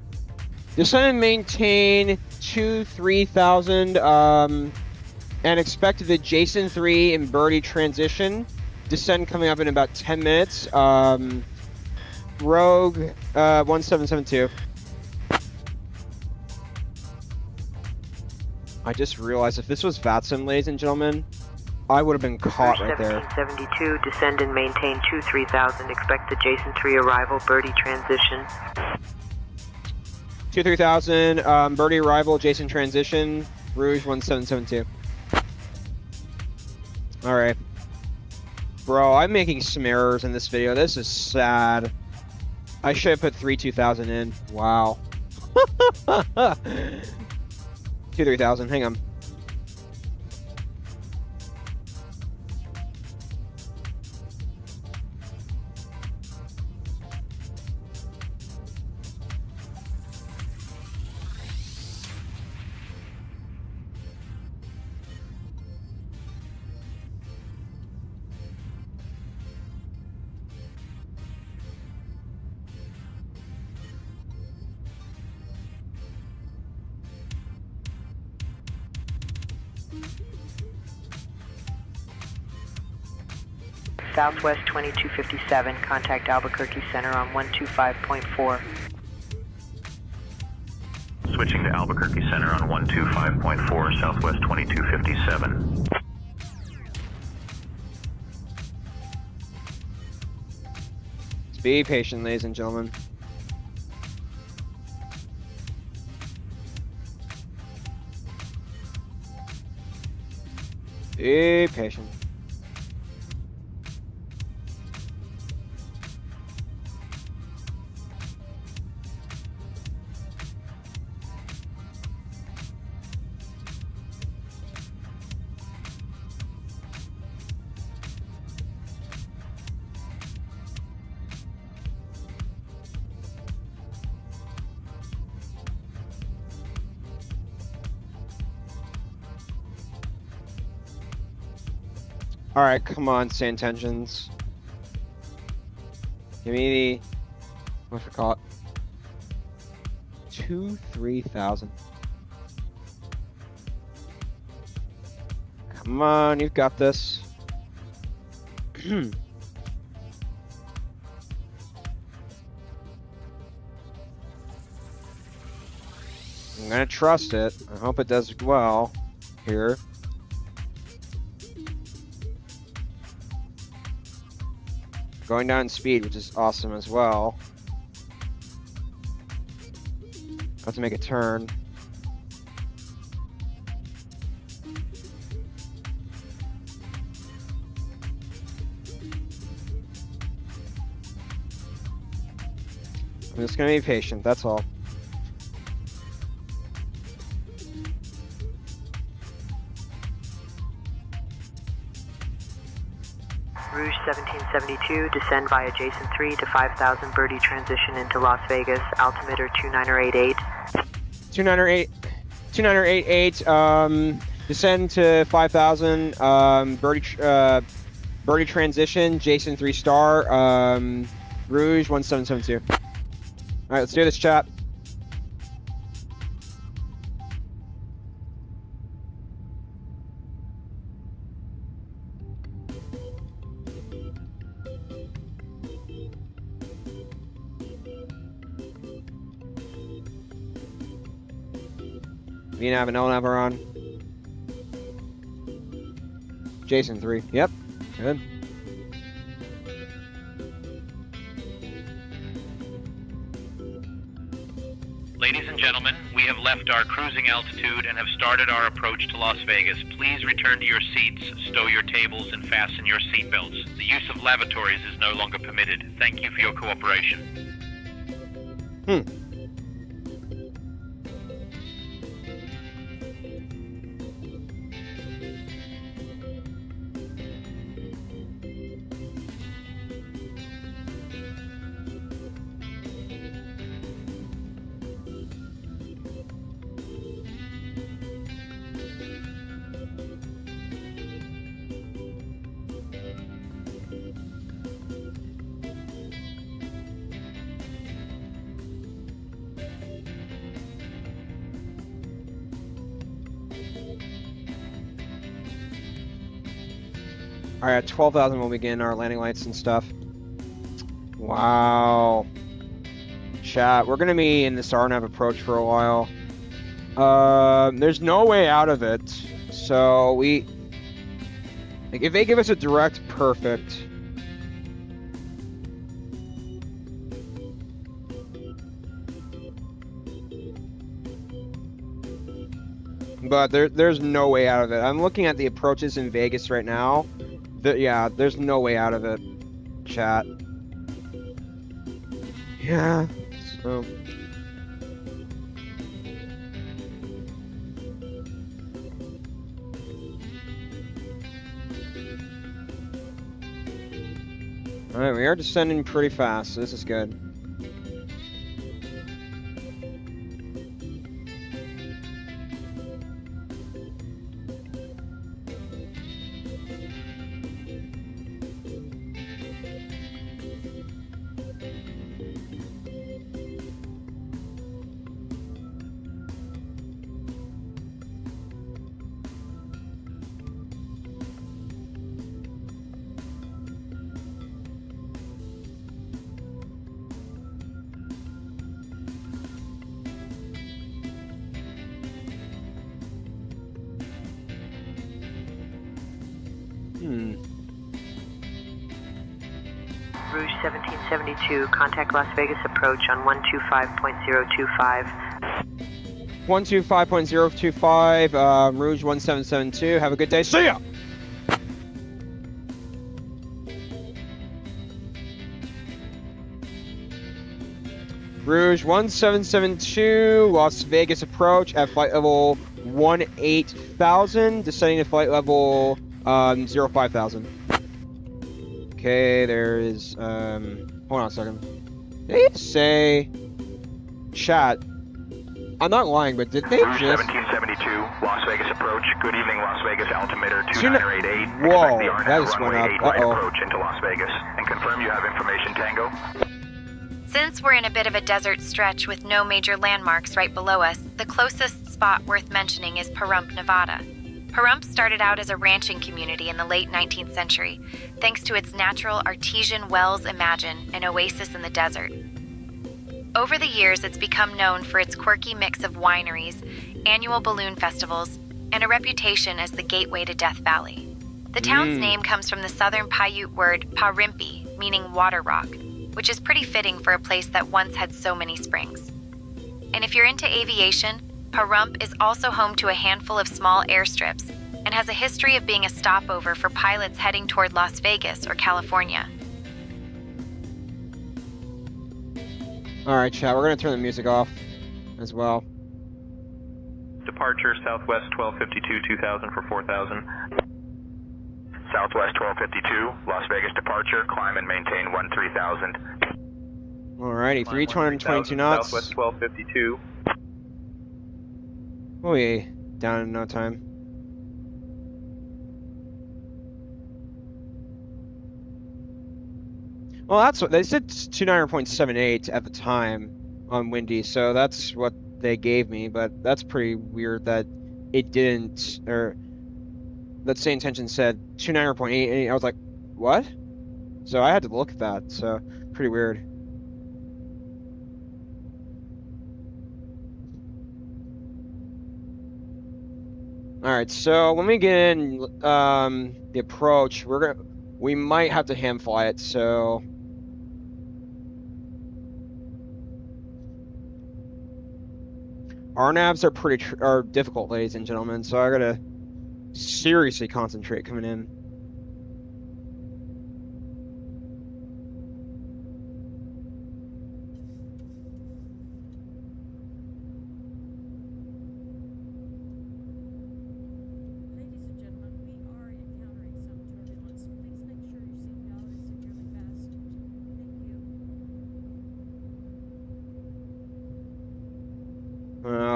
Descend and maintain 3000. And expect the Jason 3 and Birdie transition. Descend coming up in about 10 minutes. Rogue 1772. I just realized if this was VATSIM, ladies and gentlemen, I would have been caught right there. 1772, descend and maintain 3000. Expect the Jason 3 arrival, Birdie transition. 3000, Birdie arrival, Jason transition, Rouge 1772. Alright. Bro, I'm making some errors in this video. This is sad. I should have put 2000 in. Wow. 3000, hang on. Southwest 2257, contact Albuquerque Center on 125.4. Switching to Albuquerque Center on 125.4, Southwest 2257. Be patient, ladies and gentlemen. Be patient. Alright, come on, SayIntentions. Give me the... What's it called? 3000. Come on, you've got this. I'm gonna trust it. I hope it does well here. Going down in speed, which is awesome as well. Have to make a turn. I'm just gonna be patient, that's all. Rouge 1772, descend via Jason 3 to 5000, Birdie transition into Las Vegas, altimeter 2988. 2988, descend to 5000, Birdie transition, Jason 3 star, Rouge 1772. Alright, let's do this, chat. VNAV and LNAV are on. Jason 3. Yep. Good. Ladies and gentlemen, we have left our cruising altitude and have started our approach to Las Vegas. Please return to your seats, stow your tables, and fasten your seatbelts. The use of lavatories is no longer permitted. Thank you for your cooperation. All right, at 12,000 we'll begin our landing lights and stuff. Wow. Chat, we're gonna be in this RNAV approach for a while. There's no way out of it. So like, if they give us a direct, perfect. But there's no way out of it. I'm looking at the approaches in Vegas right now. Yeah, there's no way out of it, chat. Yeah, so... Alright, we are descending pretty fast, so this is good. Rouge 1772, contact Las Vegas approach on 125.025. 125.025, Rouge 1772. Have a good day. See ya! Rouge 1772, Las Vegas approach at flight level 18,000, descending to flight level 05,000. Okay, there is, hold on a second. Did they say, chat, I'm not lying, but did they Rouge just... 1772, Las Vegas approach. Good evening, Las Vegas, altimeter 2988. Whoa, Expect the that RNAV just went runway up. 8 right Uh-oh. approach into Las Vegas. And confirm you have information, Tango. Since we're in a bit of a desert stretch with no major landmarks right below us, the closest spot worth mentioning is Pahrump, Nevada. Pahrump started out as a ranching community in the late 19th century, thanks to its natural artesian wells Imagine, an oasis in the desert. Over the years, it's become known for its quirky mix of wineries, annual balloon festivals, and a reputation as the gateway to Death Valley. The town's name comes from the southern Paiute word Parimpi, meaning water rock, which is pretty fitting for a place that once had so many springs. And if you're into aviation, Pahrump is also home to a handful of small airstrips and has a history of being a stopover for pilots heading toward Las Vegas or California. Alright, chat, we're gonna turn the music off as well. Departure Southwest 1252, 2000 for 4000. Southwest 1252, Las Vegas departure, climb and maintain 13,000. Alrighty, for each 122 knots. Southwest 1252. We'll be down in no time. Well, that's what they said, 29.78 at the time on Windy, so that's what they gave me, but that's pretty weird that it didn't, or that SayIntentions said 29.8, and I was like, what? So I had to look at that, so pretty weird. All right, so when we get in the approach, we might have to ham fly it. So RNAVs are difficult, ladies and gentlemen. So I gotta seriously concentrate coming in.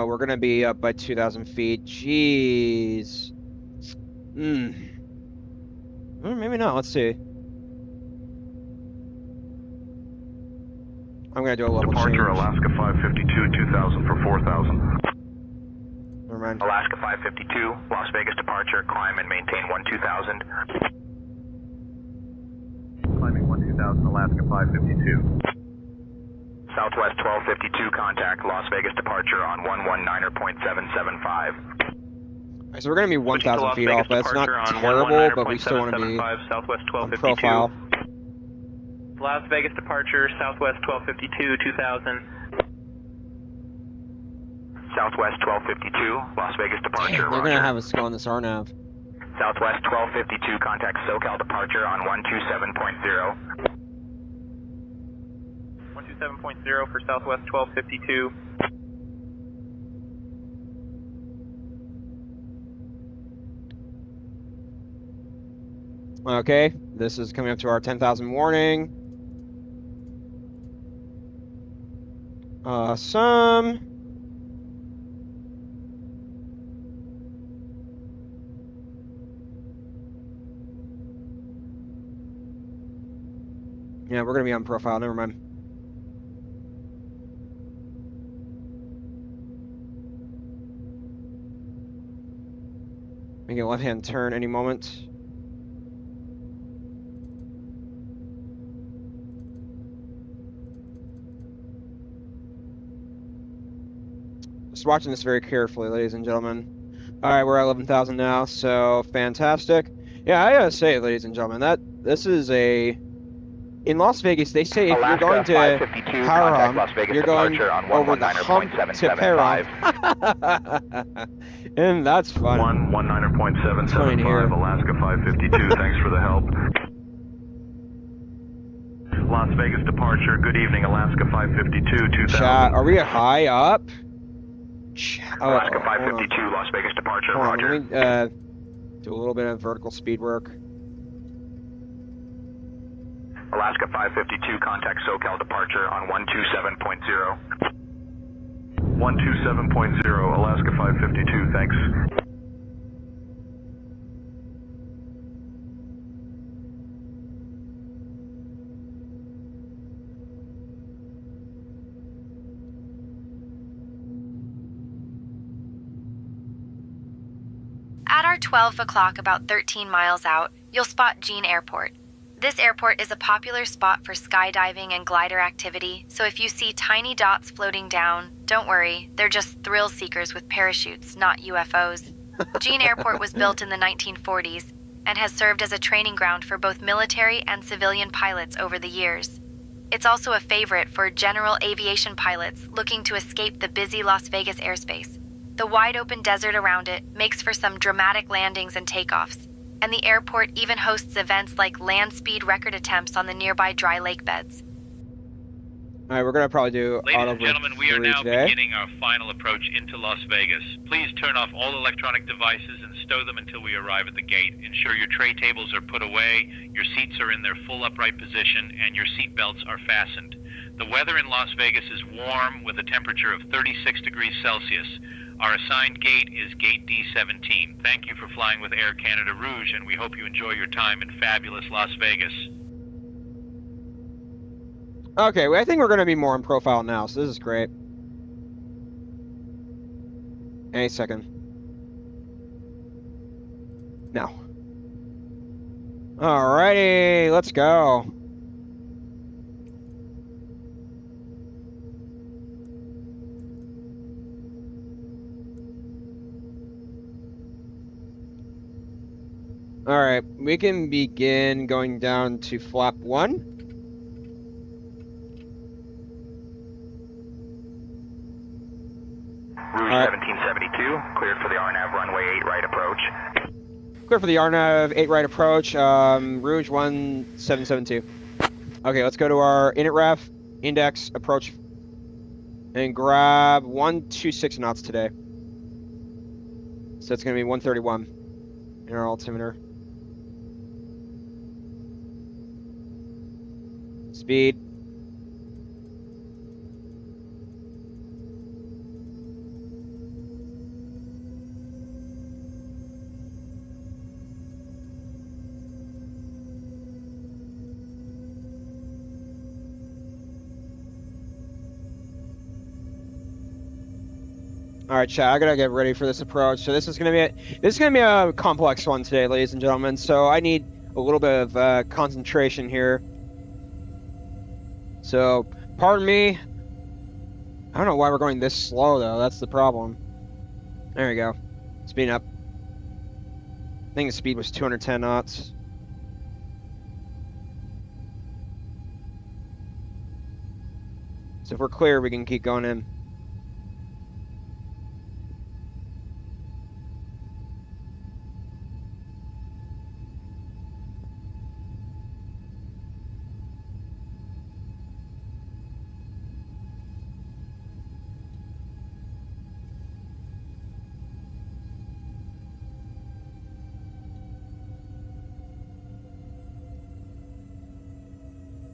We're gonna be up by 2,000 feet. Jeez. Maybe not. Let's see. I'm gonna do a level Departure change. Alaska 552, 2,000 for 4,000. Never mind. Alaska 552, Las Vegas departure, climb and maintain 12,000. Climbing 12,000, Alaska 552. Southwest 1252, contact Las Vegas departure on 119.775. Alright, so we're gonna be 1,000 feet off, but it's not terrible, but we still want to be Southwest on 1252. profile. Las Vegas departure, Southwest 1252, 2000. Southwest 1252, Las Vegas departure. They're gonna have us go on this RNAV. Southwest 1252, contact SoCal departure on 127.0. 127.0 for Southwest 1252. Okay, this is coming up to our 10,000 warning. Awesome. Yeah, we're gonna be on profile, never mind. Making a left-hand turn any moment. Just watching this very carefully, ladies and gentlemen. All right, we're at 11,000 now, so fantastic. Yeah, I gotta say, ladies and gentlemen, that this is in Las Vegas, they say if you're going to power hump, you're going over the hump to power hump. And that's fun. 119.775, Alaska 552, thanks for the help. Las Vegas departure, good evening, Alaska 552, 2000. Chat, are we high up? Alaska 552, Las Vegas departure, roger. Let me do a little bit of vertical speed work. Alaska 552, contact SoCal departure on 127.0. 127.0, Alaska 552, thanks. At our 12 o'clock, about 13 miles out, you'll spot Jean Airport. This airport is a popular spot for skydiving and glider activity, so if you see tiny dots floating down, don't worry, they're just thrill seekers with parachutes, not UFOs. Jean Airport was built in the 1940s and has served as a training ground for both military and civilian pilots over the years. It's also a favorite for general aviation pilots looking to escape the busy Las Vegas airspace. The wide-open desert around it makes for some dramatic landings and takeoffs, and the airport even hosts events like land speed record attempts on the nearby dry lake beds. All right, we're gonna probably do Ladies auto and gentlemen, we are now today. beginning our final approach into Las Vegas. Please turn off all electronic devices and stow them until we arrive at the gate. Ensure your tray tables are put away, your seats are in their full upright position, and your seat belts are fastened. The weather in Las Vegas is warm with a temperature of 36 degrees Celsius. Our assigned gate is gate D17. Thank you for flying with Air Canada Rouge, and we hope you enjoy your time in fabulous Las Vegas. Okay, well, I think we're gonna be more in profile now, so this is great. Any second. Now. Alrighty, let's go. All right, we can begin going down to flap 1. Rouge 1772, cleared for the RNAV runway 8 right approach. Clear for the RNAV 8 right approach, Rouge 1772. Okay, let's go to our init ref, index, approach, and grab 126 knots today. So it's going to be 131 in our altimeter. Speed. All right, chat. I gotta get ready for this approach. So this is gonna be a complex one today, ladies and gentlemen. So I need a little bit of concentration here. So pardon me. I don't know why we're going this slow though. That's the problem. There we go. Speeding up. I think the speed was 210 knots. So if we're clear, we can keep going in.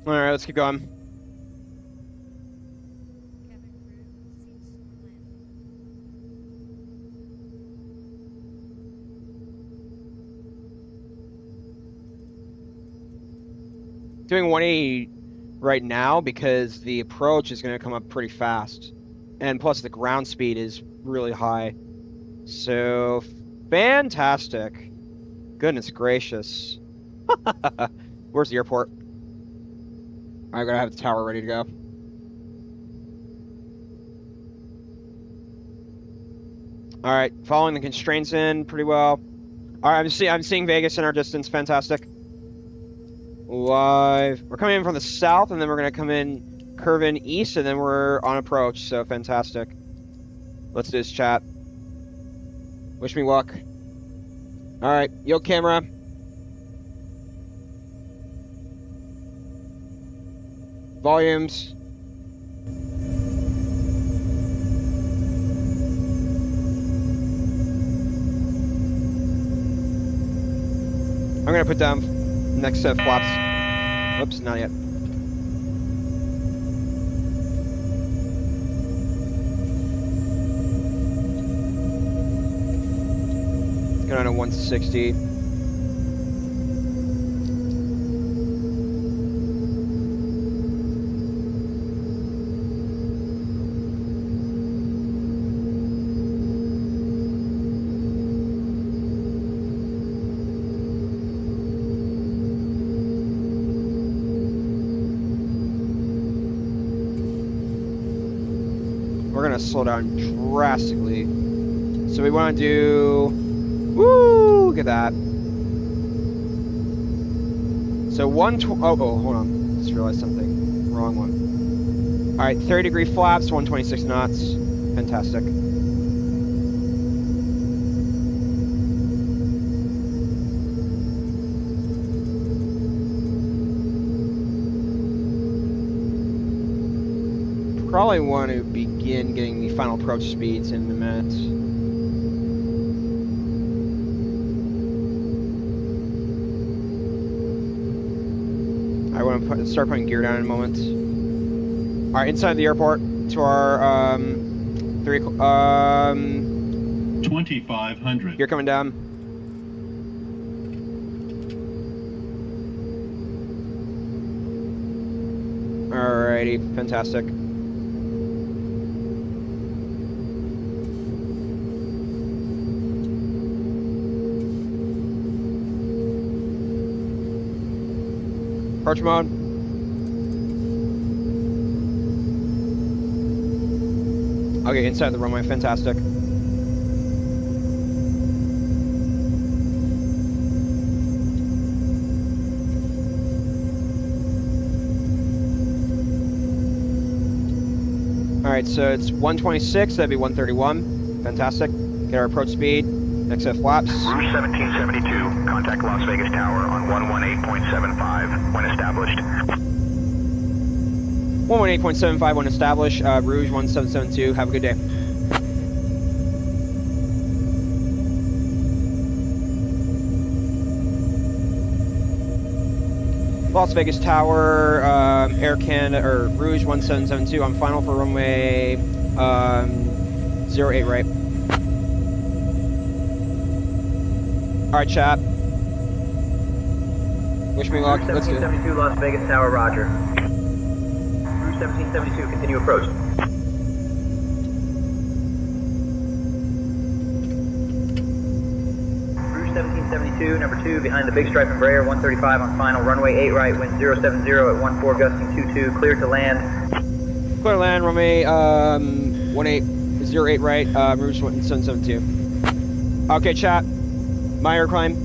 All right, let's keep going. Doing 180 right now because the approach is going to come up pretty fast. And plus the ground speed is really high. So, fantastic. Goodness gracious. Where's the airport? I gotta have the tower ready to go. All right, following the constraints in pretty well. All right, I'm seeing Vegas in our distance. Fantastic. Live. We're coming in from the south, and then we're gonna come in, curve in east, and then we're on approach. So fantastic. Let's do this, chat. Wish me luck. All right, yo, camera. Volumes. I'm gonna put down next set of flaps. Oops, not yet. Let's go down to 160. Slow down drastically. So we want to do, woo, look at that. So hold on, just realized something, wrong one. All right, 30-degree flaps, 126 knots, fantastic. Probably want to begin getting the final approach speeds in the minutes. I want to start putting gear down in a moment. All right, inside the airport to our 2500. Gear coming down. Alrighty, fantastic. Approach mode. Okay, inside the runway, fantastic. Alright, so it's 126, that'd be 131. Fantastic. Get our approach speed. XF flaps. Rouge 1772, contact Las Vegas Tower on 118.75 when established. 118.75 when established. Rouge 1772. Have a good day. Las Vegas Tower, Air Canada, or Rouge 1772. I'm final for runway 08 right. Alright, chat. Wish me luck. Let's do it. 1772 Las Vegas Tower, roger. Rouge 1772, continue approach. Rouge 1772, number 2, behind the big stripe Embraer, 135 on final, runway 8 right, wind 070 at 14, gusting 22, clear to land. Clear to land, runway 1808 right, Rouge 1772. Okay, chat. My air climb.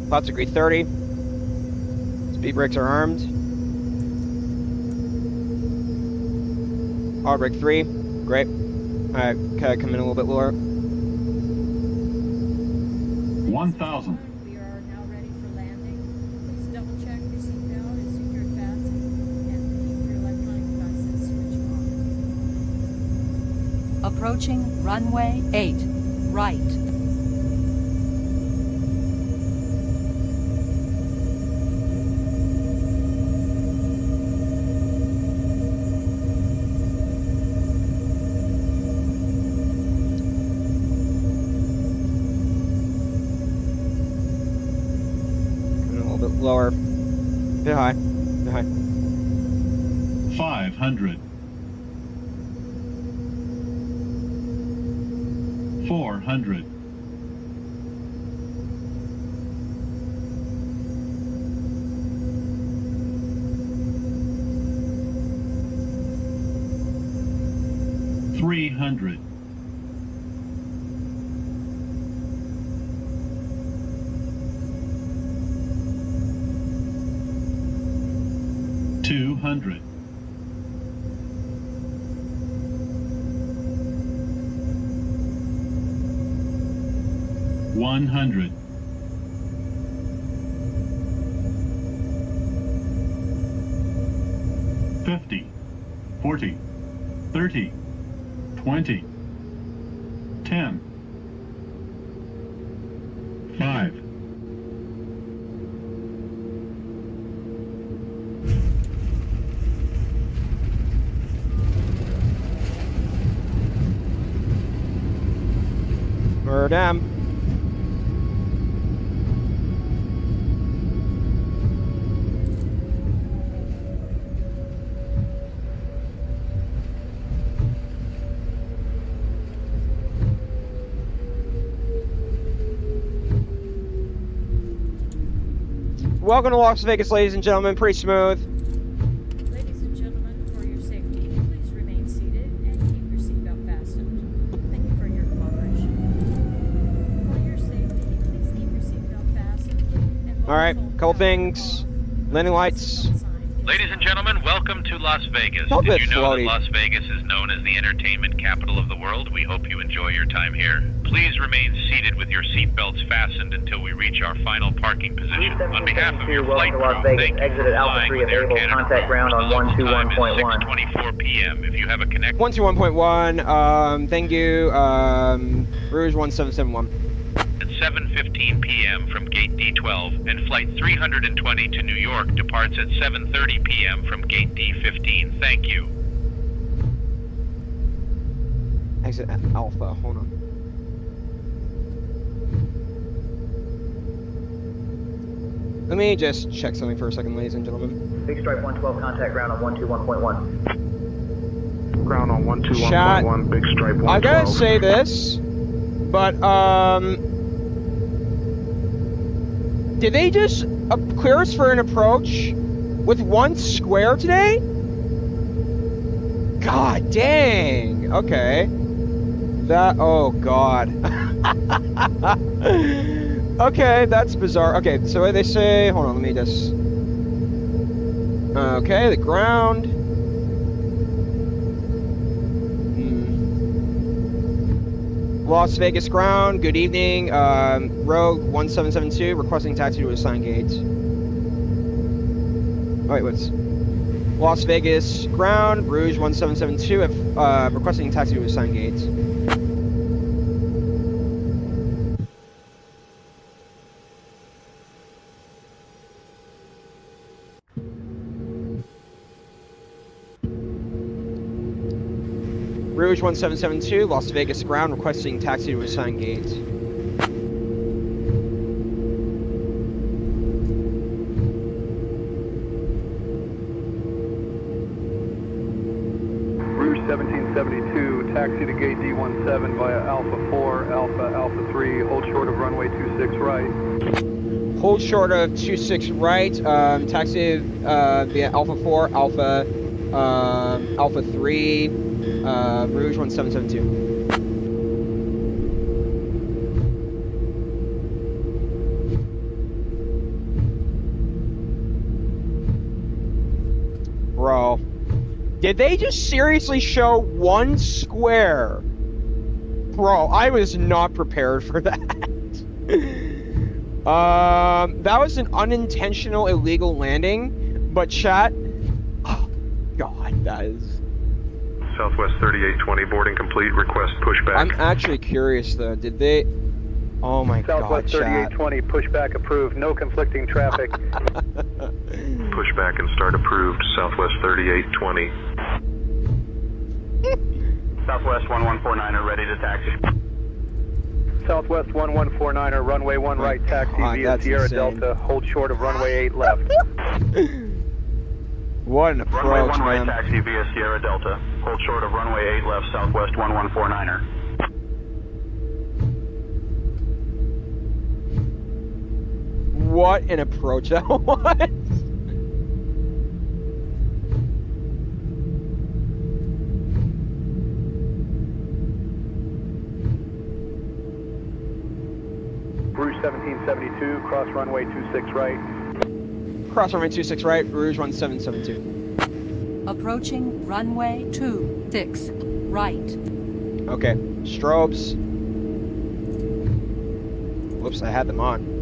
Cloud degree 30. Speed brakes are armed. Auto brake 3. Great. Alright, can I come in a little bit lower? 1,000. Approaching runway 8, right. Coming a little bit lower. Bit high. Bit high. 500. 400. 300. 200. 100. 50, 40, 30, 20, 10, 5. Damn. Welcome to Las Vegas, ladies and gentlemen. Pretty smooth. Ladies and gentlemen, for your safety, please remain seated and keep your seatbelt fastened. Thank you for your cooperation. For your safety, please keep your seatbelt fastened. All right, couple things. Landing lights. Ladies and gentlemen, welcome to Las Vegas. A Did bit you know floaty. that Las Vegas is known as the entertainment capital of the world? We hope you enjoy your time here. Please remain seated with your seatbelts fastened until we reach our final parking position. On behalf of your flight crew, thank you for flying with Air Canada. Contact ground on The local time is 121.1. 6:24 p.m. If you have a connect. 121.1. Thank you. Rouge 1771. At 7:15 p.m. from gate D12, and flight 320 to New York departs at 7:30 p.m. from gate D15. Thank you. Exit Alpha. Hold on. Let me just check something for a second, ladies and gentlemen. Big Stripe 112, contact ground on 121.1. Ground on Chat. 121.1, Big Stripe 112. I gotta say this, but did they just clear us for an approach with one square today? God dang. Okay. That, oh god. Okay, that's bizarre. Okay, so what they say, hold on, let me just... Okay, the ground. Las Vegas ground, good evening. Rogue 1772, requesting taxi to assigned gate. Oh, wait, what's... Las Vegas ground, Rouge 1772, requesting taxi to assigned gate. Rouge 1772, Las Vegas ground, requesting taxi to assigned gate. Rouge 1772, taxi to gate D17 via Alpha 4, Alpha 3, hold short of runway 26 right. Hold short of 26 right, taxi via Alpha 4, Alpha 3, Rouge 1772. Bro, did they just seriously show one square? Bro, I was not prepared for that. That was an unintentional illegal landing, but chat, oh god, that is... Southwest 3820, boarding complete, request pushback. I'm actually curious though, did they... Oh my Southwest god, chat. 3820, pushback approved, no conflicting traffic. Pushback and start approved, Southwest 3820. Southwest 1149er ready to taxi. Southwest 1149er, runway 1 right, taxi God, via that's Sierra insane. Delta, hold short of runway 8 left. What an Runway approach, 1 right, man. taxi via Sierra Delta, hold short of runway 8 left, Southwest 1149er. What an approach that was. Rouge 1772, cross runway 26 right. Cross runway 26 right, Rouge 1772. Approaching runway 26 right. Okay, strobes. Whoops, I had them on.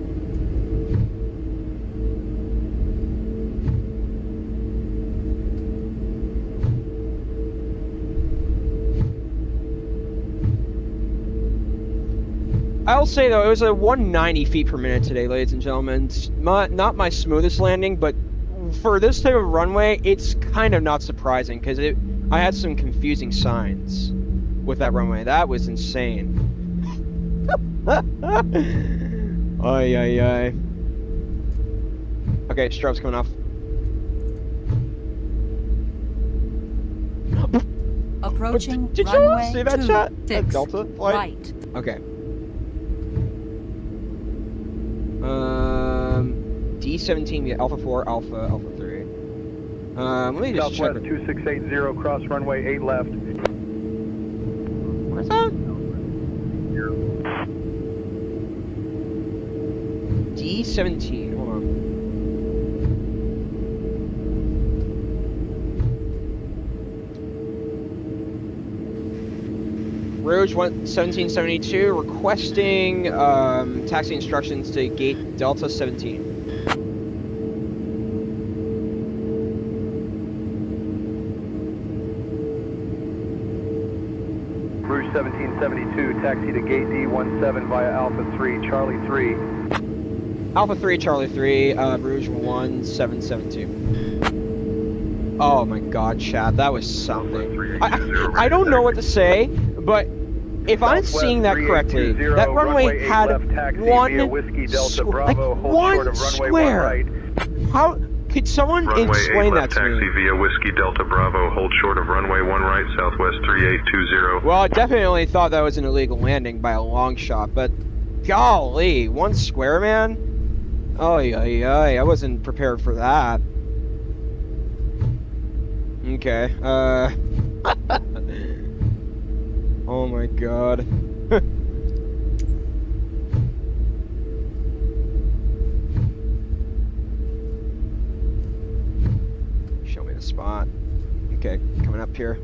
I'll say though, it was a 190 feet per minute today, ladies and gentlemen. It's not my smoothest landing, but for this type of runway, it's kind of not surprising because I had some confusing signs with that runway. That was insane. Ay, ay, ay. Okay, strobes coming off. Approaching Did you runway see that shot? That 26 Delta flight? right. Okay. D17 via Alpha 4, Alpha 3. Let me just check. Southwest 2680, cross runway 8 left. Where's that? D17, hold on. Rouge 1772 requesting taxi instructions to gate Delta 17. Rouge 1772, taxi to gate D17 via Alpha 3, Charlie 3. Alpha 3, Charlie 3, Rouge 1772. Oh my god, chat, that was something. I don't know what to say, but if I'm seeing that correctly, that runway had one square. How could someone explain that to me? Taxi via Whiskey Delta Bravo, hold short of runway 1 right, Southwest 3820. Well, I definitely thought that was an illegal landing by a long shot, but golly, one square, man? Oh, yeah, I wasn't prepared for that. Okay, Oh my god. Show me the spot. Okay, coming up here.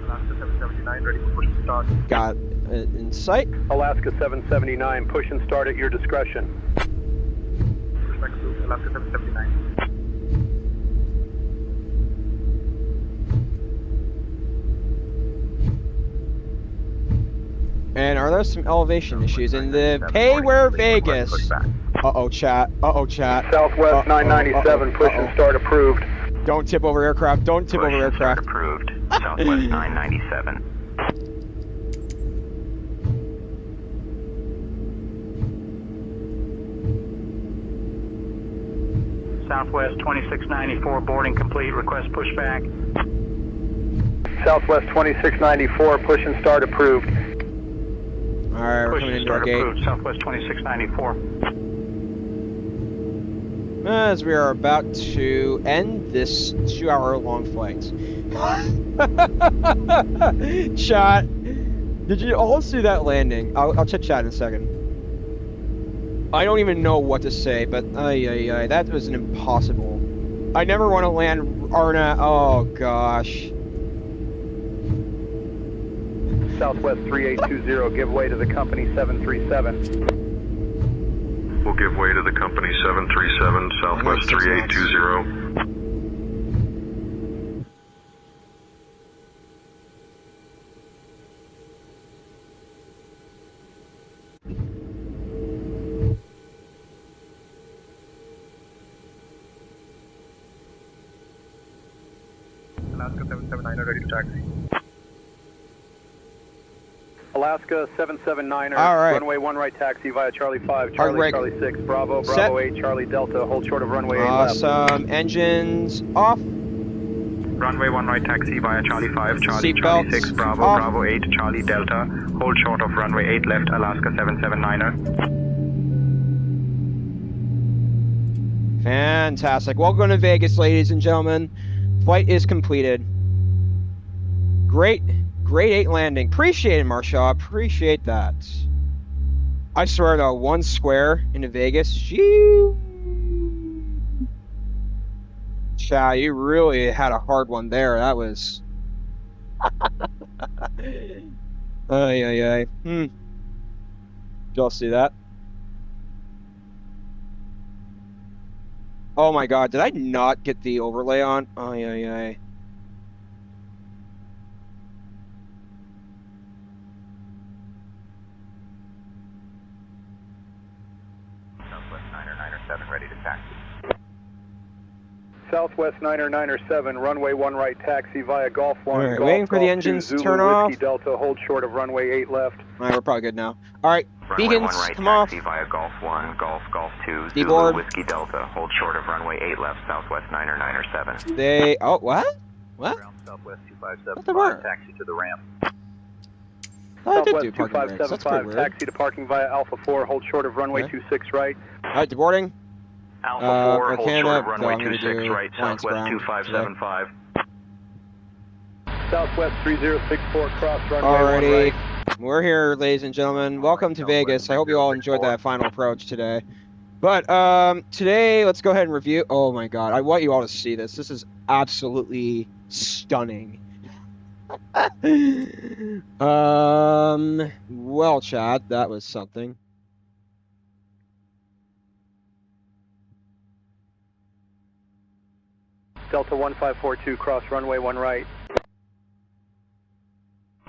Alaska 779, ready for push and start. Got it in sight. Alaska 779, push and start at your discretion. Pushback approved, Alaska 779. And are there some elevation issues in the Payware Vegas? Uh-oh, chat. Uh-oh, chat. Southwest 997, push and start approved. Don't tip over aircraft. Don't tip over aircraft. Approved. Southwest 997. Southwest 2694, boarding complete, request pushback. Southwest 2694, push and start approved. Alright, we're Push coming and into our start gate. approved, Southwest 2694. As we are about to end this 2-hour-long flight. Chat, did you all see that landing? I'll check chat in a second. I don't even know what to say, but that was an impossible. I never want to land Arna. Oh gosh. Southwest 3820, give way to the company 737. We'll give way to the company 737, Southwest 3820. Alaska 779, ready to taxi. Alaska 779er, All right. runway 1 right taxi via Charlie 5, Charlie, right. Charlie 6, Bravo, Set. Bravo 8, Charlie Delta, hold short of runway 8 left. Awesome. Engines off. Runway 1 right taxi via Charlie 5, Charlie, Seat Charlie belts 6, Bravo, off. Bravo 8, Charlie Delta, hold short of runway 8 left, Alaska 779er. Fantastic. Welcome to Vegas, ladies and gentlemen. Flight is completed. Great 8 landing. Appreciate it, Marshaw. Appreciate that. I swear though, 1 square into Vegas. Gee. Chow, you really had a hard one there. That was. Ay. Did y'all see that? Oh my god, did I not get the overlay on? Ay. Southwest 997, ready to taxi. Southwest 997, runway 1 right taxi via Golf 1. Alright, Golf, waiting for the Golf engines 2, to Zulu, turn off. Whiskey Delta, hold short of runway 8 left. Alright, we're probably good now. Alright, Runway beacons, 1 right come off. taxi via Golf 1, Golf 2, Zulu, D-board. Whiskey Delta, hold short of runway 8 left, Southwest 997. They. Oh, what? What? Ground Southwest 257, What the word? taxi to the ramp. Oh, I did Southwest do parking brakes. That's pretty 2575, weird. taxi to parking via Alpha 4, hold short of runway Okay. 26 right. Alright, deboarding. Alpha 4, Air hold Canada, short of runway I'm gonna 26 do right, Lions Southwest ground 2575. Southwest 3064, cross runway 1 Alrighty. right. We're here, ladies and gentlemen. Welcome to Vegas. I hope you all enjoyed that final approach today. But today, let's go ahead and review. Oh my god, I want you all to see this. This is absolutely stunning. Well, chat, that was something. Delta 1542, cross runway 1 right.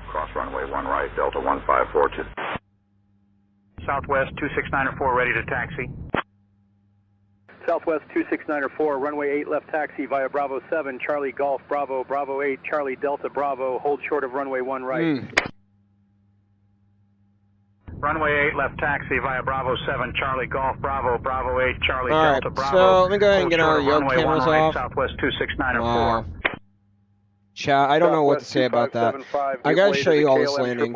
Cross runway 1 right, Delta 1542. Southwest 26904, ready to taxi. Southwest 26904, runway 8 left taxi via Bravo 7, Charlie Golf, Bravo, Bravo 8, Charlie Delta, Bravo, hold short of runway 1 right. Runway 8 left taxi via Bravo 7, Charlie Golf, Bravo, Bravo 8, Charlie Alright, Delta, Bravo. so let me go ahead and get hold our short of yoke runway cameras 1 right, off. Southwest 26904. Chat, I don't know what to say about that. I gotta show you all this landing.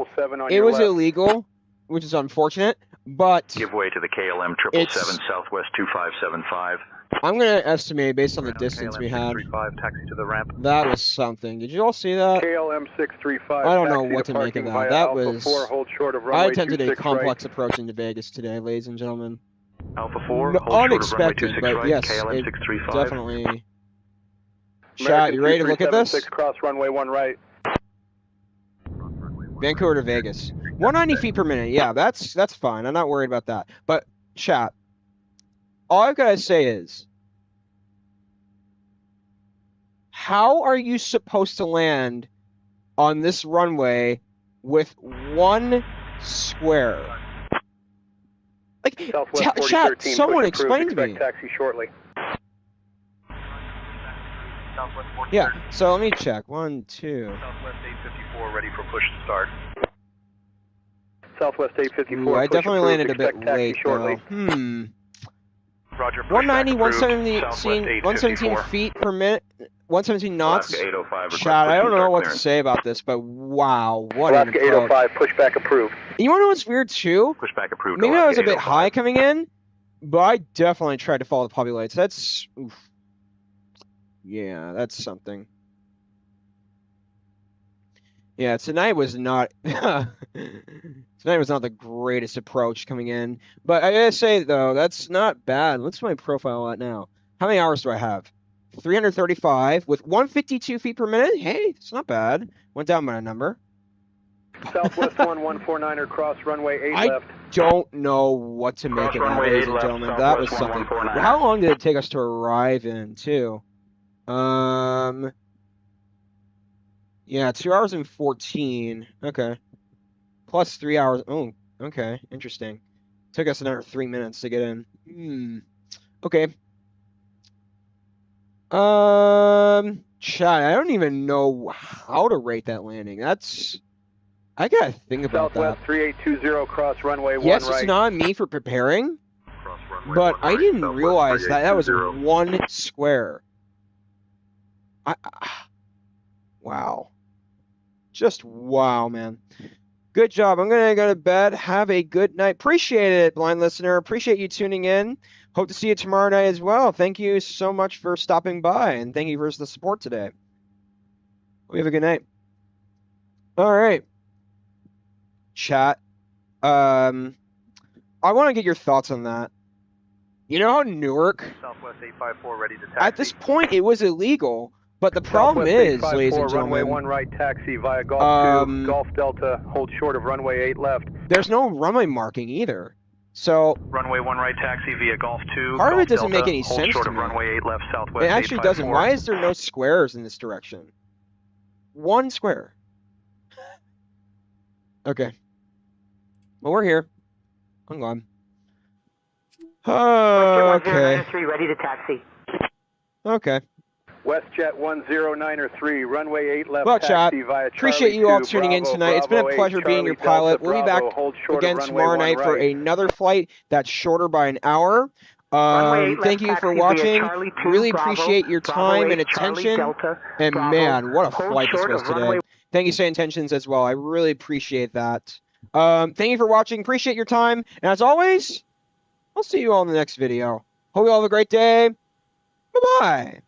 It was illegal, which is unfortunate, but Give way to the KLM 777, Southwest 2575. I'm gonna estimate based on the distance we had. Taxi to the ramp. That was something. Did you all see that? KLM 635. I don't know what to make of that. That was. 4, hold short of I runway attempted a 26 complex right. approach into Vegas today, ladies and gentlemen. Alpha 4, hold Unexpected, short of runway 26 but right, yes, KLM it 635. definitely. Chat, you ready to look at this? Cross runway 1 right. Vancouver to Vegas. 190 feet per minute. Yeah, that's fine. I'm not worried about that. But chat, all I've got to say is, how are you supposed to land on this runway with one square? Like, chat, someone explain to me. Taxi shortly. Yeah, so let me check. 1, 2. Southwest 854, ready for push to start. Southwest 854. Ooh, I definitely landed a bit taxi late, shortly. though. Roger, 190, 117 feet per minute, 117 knots. Alaska 805, Chat, I don't know what to clearance. say about this, but wow, what an Alaska approach. 805, pushback approved. You want to know what's weird, too? Pushback approved. Maybe I was a bit 805. high coming in, but I definitely tried to follow the poppy lights. That's... Oof. Yeah, that's something. Yeah, tonight was not the greatest approach coming in. But I gotta say though, that's not bad. What's my profile at now? How many hours do I have? 335 with 152 feet per minute. Hey, it's not bad. Went down by a number. Southwest 1149er, cross runway 8 I left. don't know what to make of that, ladies and gentlemen. That was something. How long did it take us to arrive in, too? Yeah, 2 hours and 14. Okay. Plus 3 hours. Oh, okay. Interesting. Took us another 3 minutes to get in. Okay. Chat, I don't even know how to rate that landing. I gotta think about Southwest that. 3820, cross runway 1 Yes, right. it's not me for preparing, but I didn't realize that was one square. Wow. Just wow, man. Good job. I'm going to go to bed. Have a good night. Appreciate it, blind listener. Appreciate you tuning in. Hope to see you tomorrow night as well. Thank you so much for stopping by, and thank you for the support today. We have a good night. All right. Chat. I want to get your thoughts on that. You know how Newark, Southwest 854, ready to taxi. at this point, it was illegal. But the problem is, ladies and runway gentlemen, 1 right taxi via Golf 2, Golf Delta, hold short of runway 8 left. There's no runway marking either. So runway 1 right taxi via Golf 2. Part of it doesn't Delta, make any hold sense short to of me. runway 8 left, Southwest It actually doesn't. 854. Why is there no squares in this direction? One square. Okay. Well, we're here. I'm gone. Okay. Ready to taxi. Okay. WestJet 1093, runway 8 left Well, taxi chat, via appreciate Charlie you all 2, tuning in Bravo, tonight. It's been a Bravo pleasure 8, being your Charlie pilot. Delta, We'll be back Bravo, hold short of again runway tomorrow 1 night for right. another flight that's shorter by an hour. Thank you for watching. Really appreciate your time and attention. And man, what a flight this was today. Thank you, SayIntentions, as well. I really appreciate that. Thank you for watching. Appreciate your time. And as always, I'll see you all in the next video. Hope you all have a great day. Bye-bye.